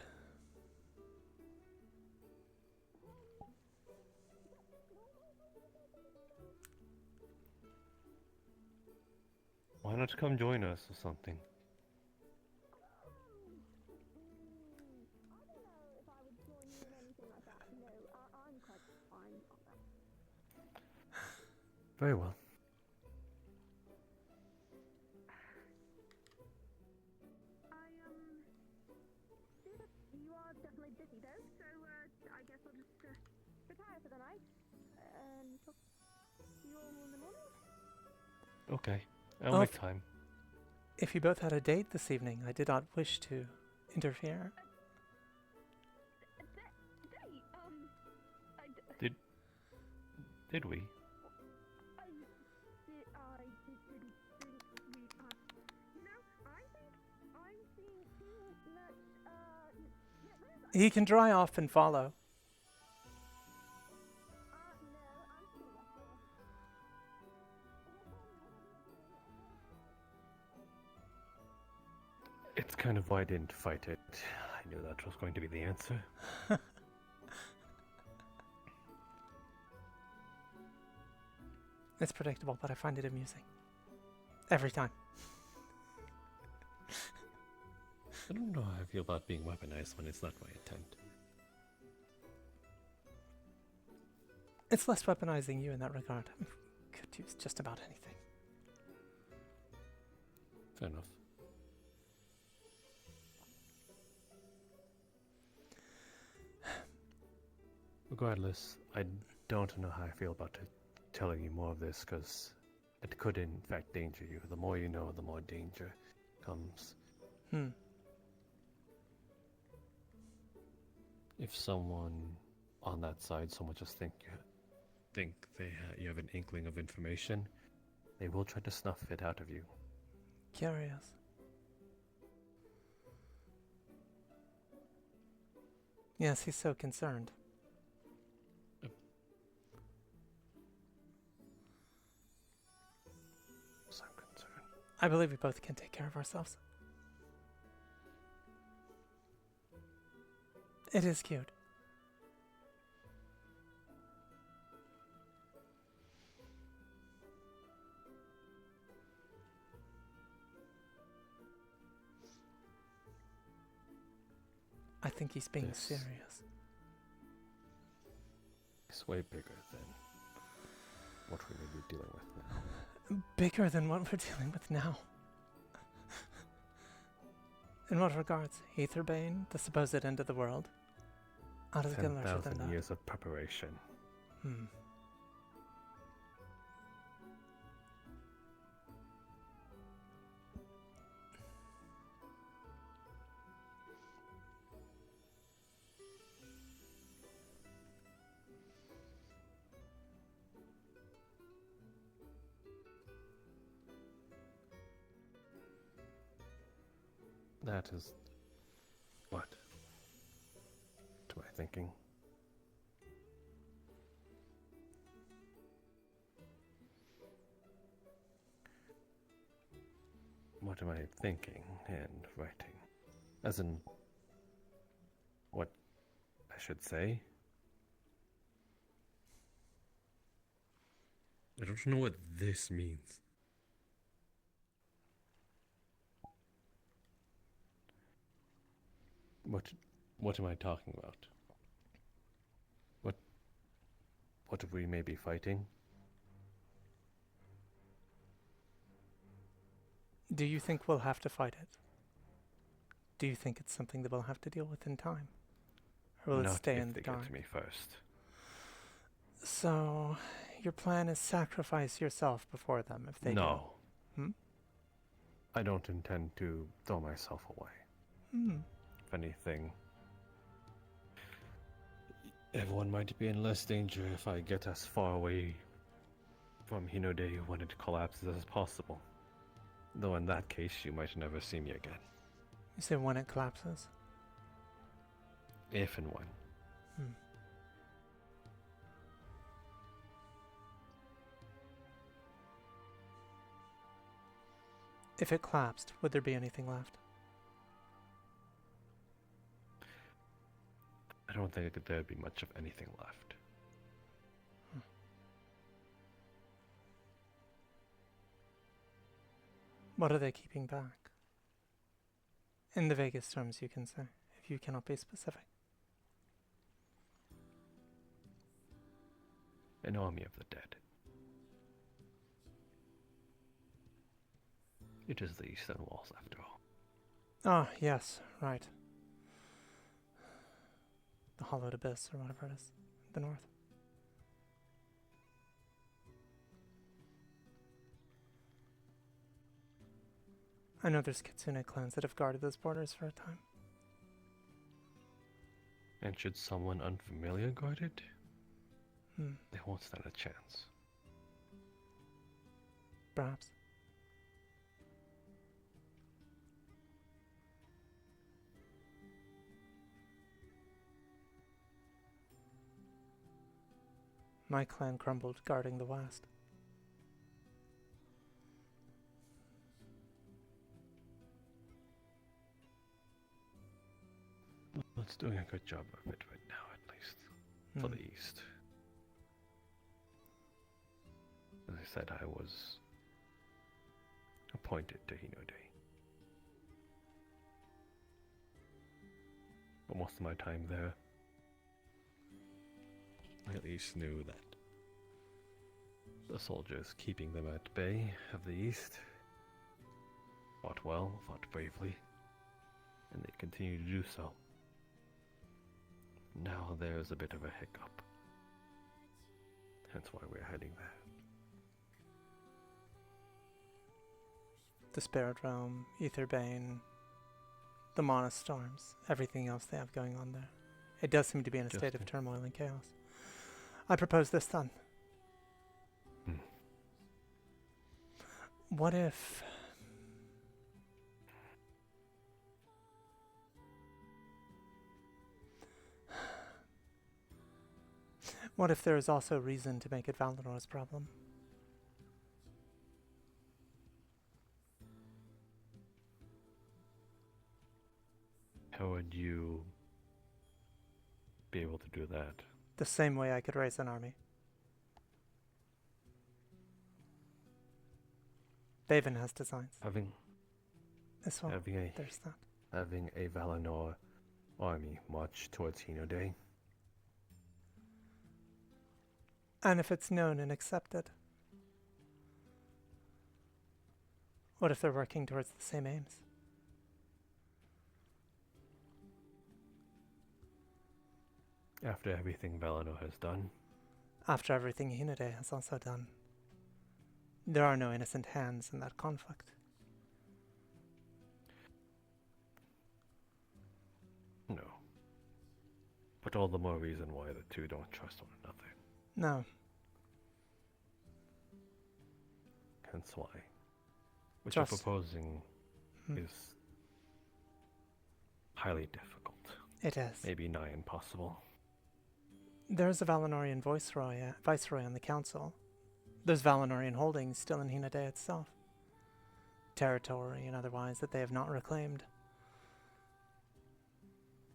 why not come join us or something? Very well. You are definitely busy though, so I guess I'll just retire for the night and talk to you all in the morning. Okay, I'll make time. If you both had a date this evening, I did not wish to interfere. Did we? He can dry off and follow. It's kind of why I didn't fight it. I knew that was going to be the answer. It's predictable, but I find it amusing. Every time. I don't know how I feel about being weaponized when it's not my intent. It's less weaponizing you in that regard. I could use just about anything. Fair enough. Regardless, I don't know how I feel about telling you more of this, because it could in fact danger you. The more you know, the more danger comes. If someone on that side so much as think you have an inkling of information, they will try to snuff it out of you. Curious. Yes, he's so concerned. So concerned. I believe we both can take care of ourselves. It is cute. I think he's being serious. It's way bigger than what we may be dealing with now. Bigger than what we're dealing with now. In what regards? Aetherbane, the supposed end of the world? How does it get larger than 10,000 that? years of preparation. That is... what? What am I thinking? What am I thinking and writing? As in, What I should say? I don't know what this means. What am I talking about? What we may be fighting? Do you think we'll have to fight it? Do you think it's something that we'll have to deal with in time? Or will it stay in the dark? Get to me first. So, your plan is sacrifice yourself before them if they do? No. Hmm? I don't intend to throw myself away. Hmm. If anything, everyone might be in less danger if I get as far away from Hinodae when it collapses as possible. Though in that case, you might never see me again. You say when it collapses? If and when. Hmm. If it collapsed, would there be anything left? I don't think there'd be much of anything left. What are they keeping back? In the vaguest terms you can say, if you cannot be specific. An army of the dead. It is the eastern walls, after all. Ah, yes, right. The hollowed abyss, or whatever it is. The north. I know there's Kitsune clans that have guarded those borders for a time. And should someone unfamiliar guard it, Hmm. they won't stand a chance. Perhaps. My clan crumbled guarding the west. It's doing a good job of it right now, at least. For the east. As I said, I was appointed to Hinodae. But most of my time there, I at least knew that the soldiers keeping them at bay of the east fought well, fought bravely, and they continue to do so. Now there's a bit of a hiccup. Hence why we're heading there. The Spirit Realm, Aetherbane, the Mana Storms, everything else they have going on there. It does seem to be in a state of turmoil and chaos. I propose this then. What if... What if there is also reason to make it Valinor's problem? How would you be able to do that? The same way I could raise an army. Baven has designs. Having This one, having there's that. Having a Valinor army march towards Hinodae. And if it's known and accepted? What if they're working towards the same aims? After everything Valinor has done. After everything Hinodae has also done. There are no innocent hands in that conflict. No. But all the more reason why the two don't trust one another. No. Hence why. What Trust. you're proposing is highly difficult. It is. Maybe nigh impossible. There's a Valinorian viceroy on the council. There's Valinorian holdings still in Hinodae itself. Territory and otherwise that they have not reclaimed.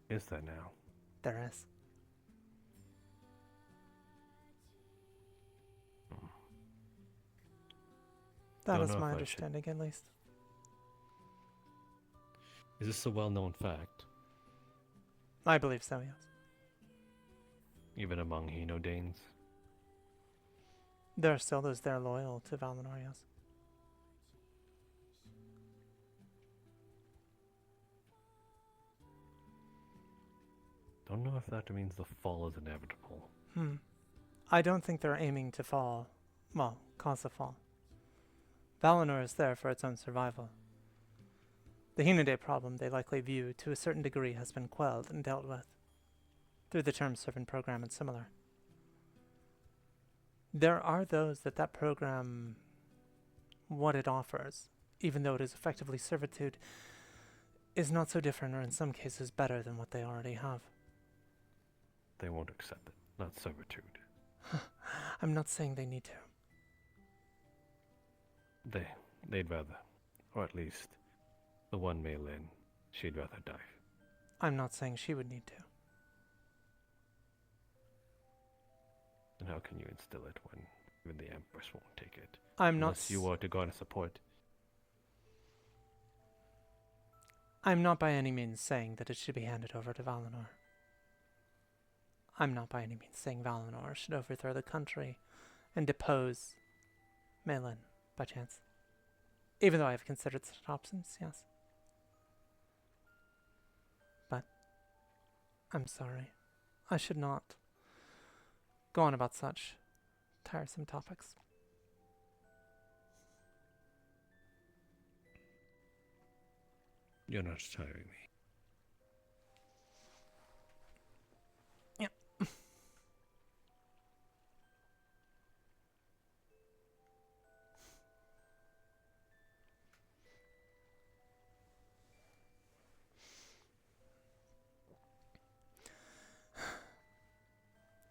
Is there now? there is. That Don't is know my if I should- understanding, at least. Is this a well-known fact, I believe so, yes. even among Hinodanes? There are still those there loyal to Valinor, yes. Don't know if that means the fall is inevitable. I don't think they're aiming to fall. Well, cause a fall. Valinor is there for its own survival. The Hinodae problem they likely view to a certain degree has been quelled and dealt with through the term servant program and similar. There are those that program, what it offers, even though it is effectively servitude, is not so different or in some cases better than what they already have. They won't accept it, not servitude. I'm not saying they need to. They'd rather, or at least the one Mei Lin, she'd rather die. I'm not saying she would need to. And how can you instill it when even the Empress won't take it? I'm not Unless you are to garner support. I'm not by any means saying that it should be handed over to Valinor. I'm not by any means saying Valinor should overthrow the country and depose Melin, by chance. Even though I have considered such options, yes. But I'm sorry. I should not go on about such tiresome topics. You're not tiring me. Yep.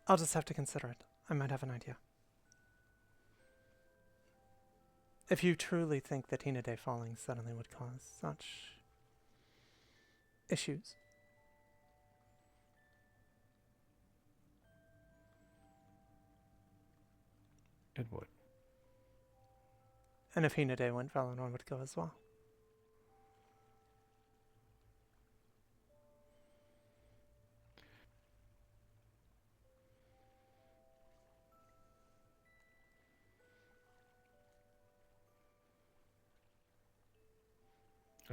I'll just have to consider it. I might have an idea. If you truly think that Hinodae falling suddenly would cause such issues, it would. And if Hinodae went, Valinor would go as well.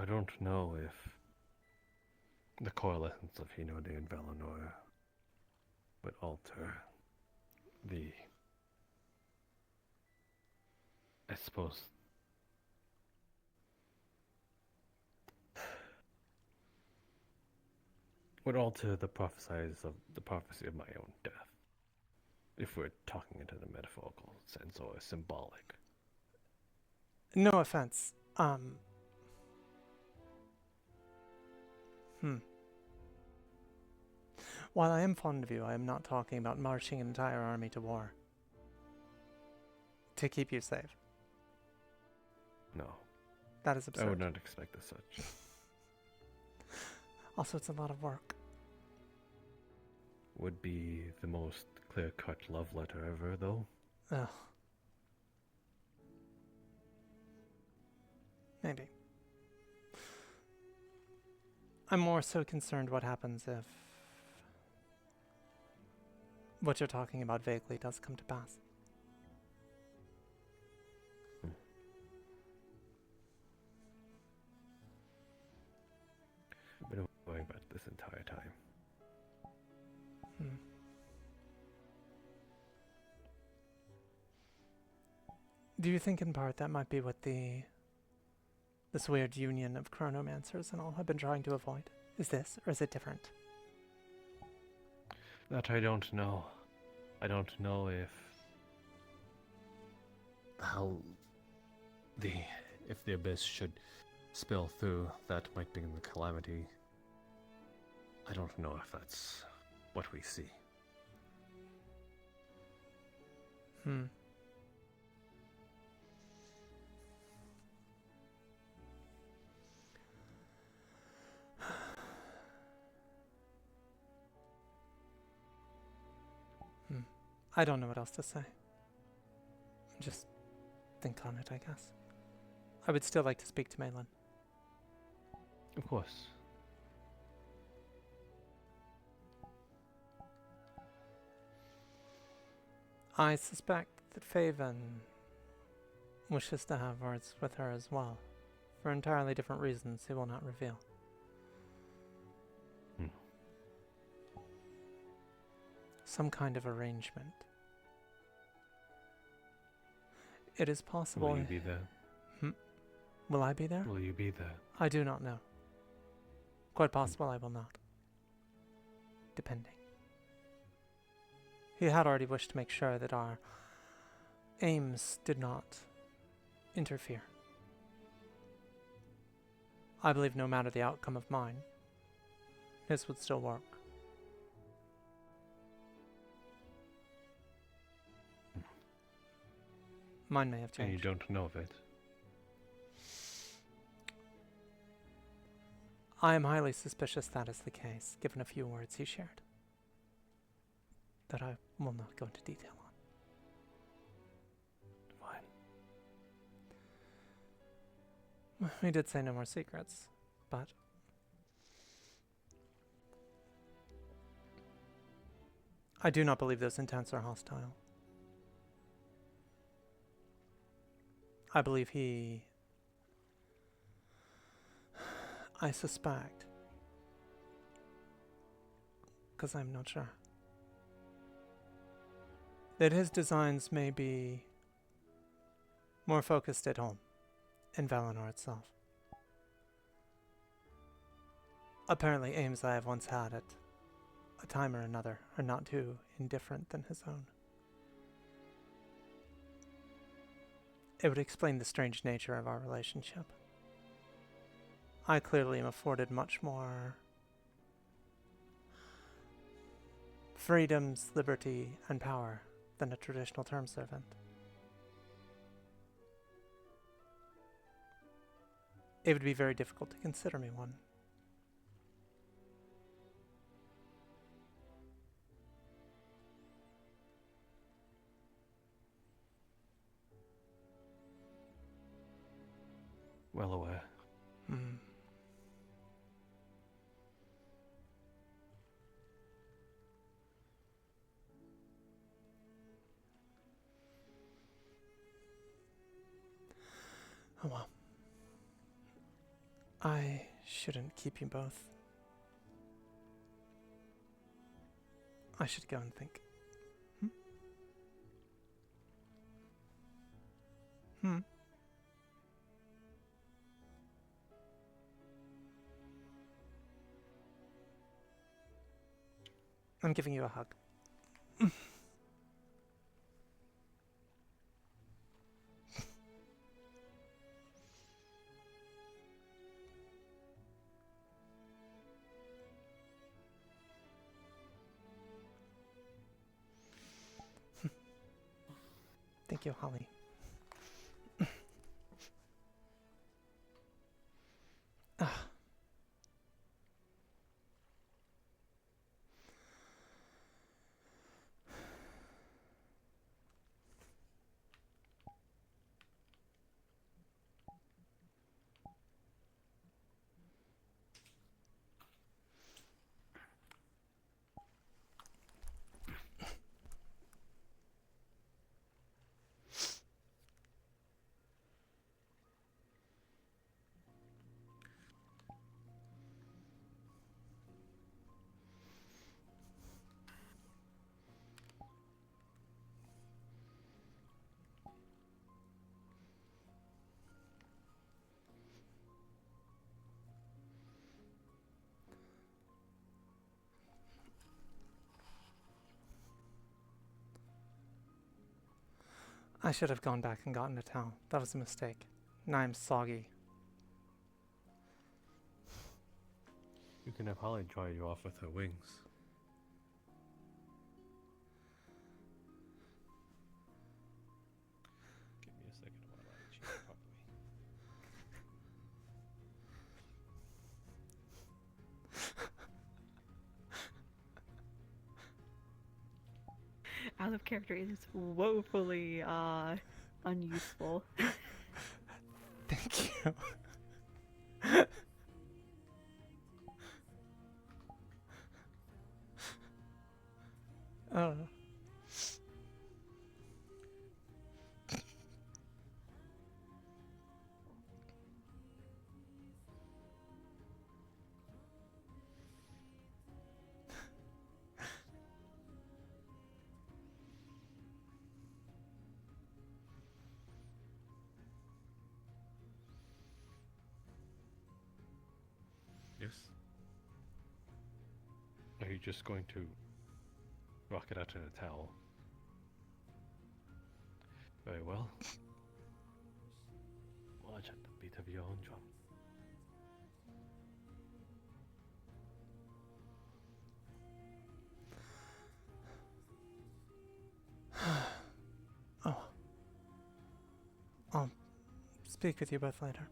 I don't know if the coalescence of Hinodae and Valinor would alter the, I suppose, would alter the prophecy of my own death, if we're talking into the metaphorical sense or symbolic. No offense. While I am fond of you, I am not talking about marching an entire army to war. To keep you safe. No. That is absurd. I would not expect as such. Also, it's a lot of work. Would be the most clear-cut love letter ever, though. Ugh. Maybe. I'm more so concerned what happens if what you're talking about vaguely does come to pass. I've been worrying about this entire time. Do you think in part that might be what this weird union of chronomancers and all have been trying to avoid? Is this, or is it different? That I don't know. I don't know if the abyss should spill through, that might bring the calamity. I don't know if that's what we see. I don't know what else to say. Just think on it, I guess. I would still like to speak to Malin. Of course. I suspect that Faven wishes to have words with her as well, for entirely different reasons he will not reveal. Some kind of arrangement. It is possible. Will you be there? Will I be there? Will you be there? I do not know. Quite possible I will not. Depending. He had already wished to make sure that our aims did not interfere. I believe no matter the outcome of mine, his would still work. Mine may have changed. And you don't know of it? I am highly suspicious that is the case, given a few words he shared. That I will not go into detail on. Fine. We did say no more secrets, but I do not believe those intents are hostile. I believe I suspect, because I'm not sure, that his designs may be more focused at home, in Valinor itself. Apparently aims I have once had at a time or another are not too indifferent than his own. It would explain the strange nature of our relationship. I clearly am afforded much more freedoms, liberty, and power than a traditional term servant. It would be very difficult to consider me one. Well aware. Oh well. I shouldn't keep you both. I should go and think. I'm giving you a hug. Thank you, Holly. I should have gone back and gotten a towel. That was a mistake. Now I'm soggy. You can have Holly dry you off with her wings. Give me a second while I cheat properly. out of character. It is woefully unuseful. Thank you. Oh. Yes. Are you just going to rock it out in a towel? Very well. Watch at the beat of your own drum. Oh. I'll speak with you both later.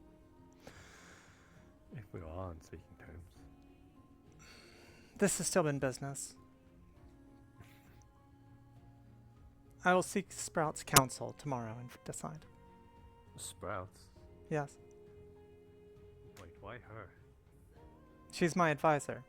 If we are on speaking terms. This has still been business. I will seek Sprout's counsel tomorrow and decide. Sprouts? Yes. Wait, why her? She's my advisor.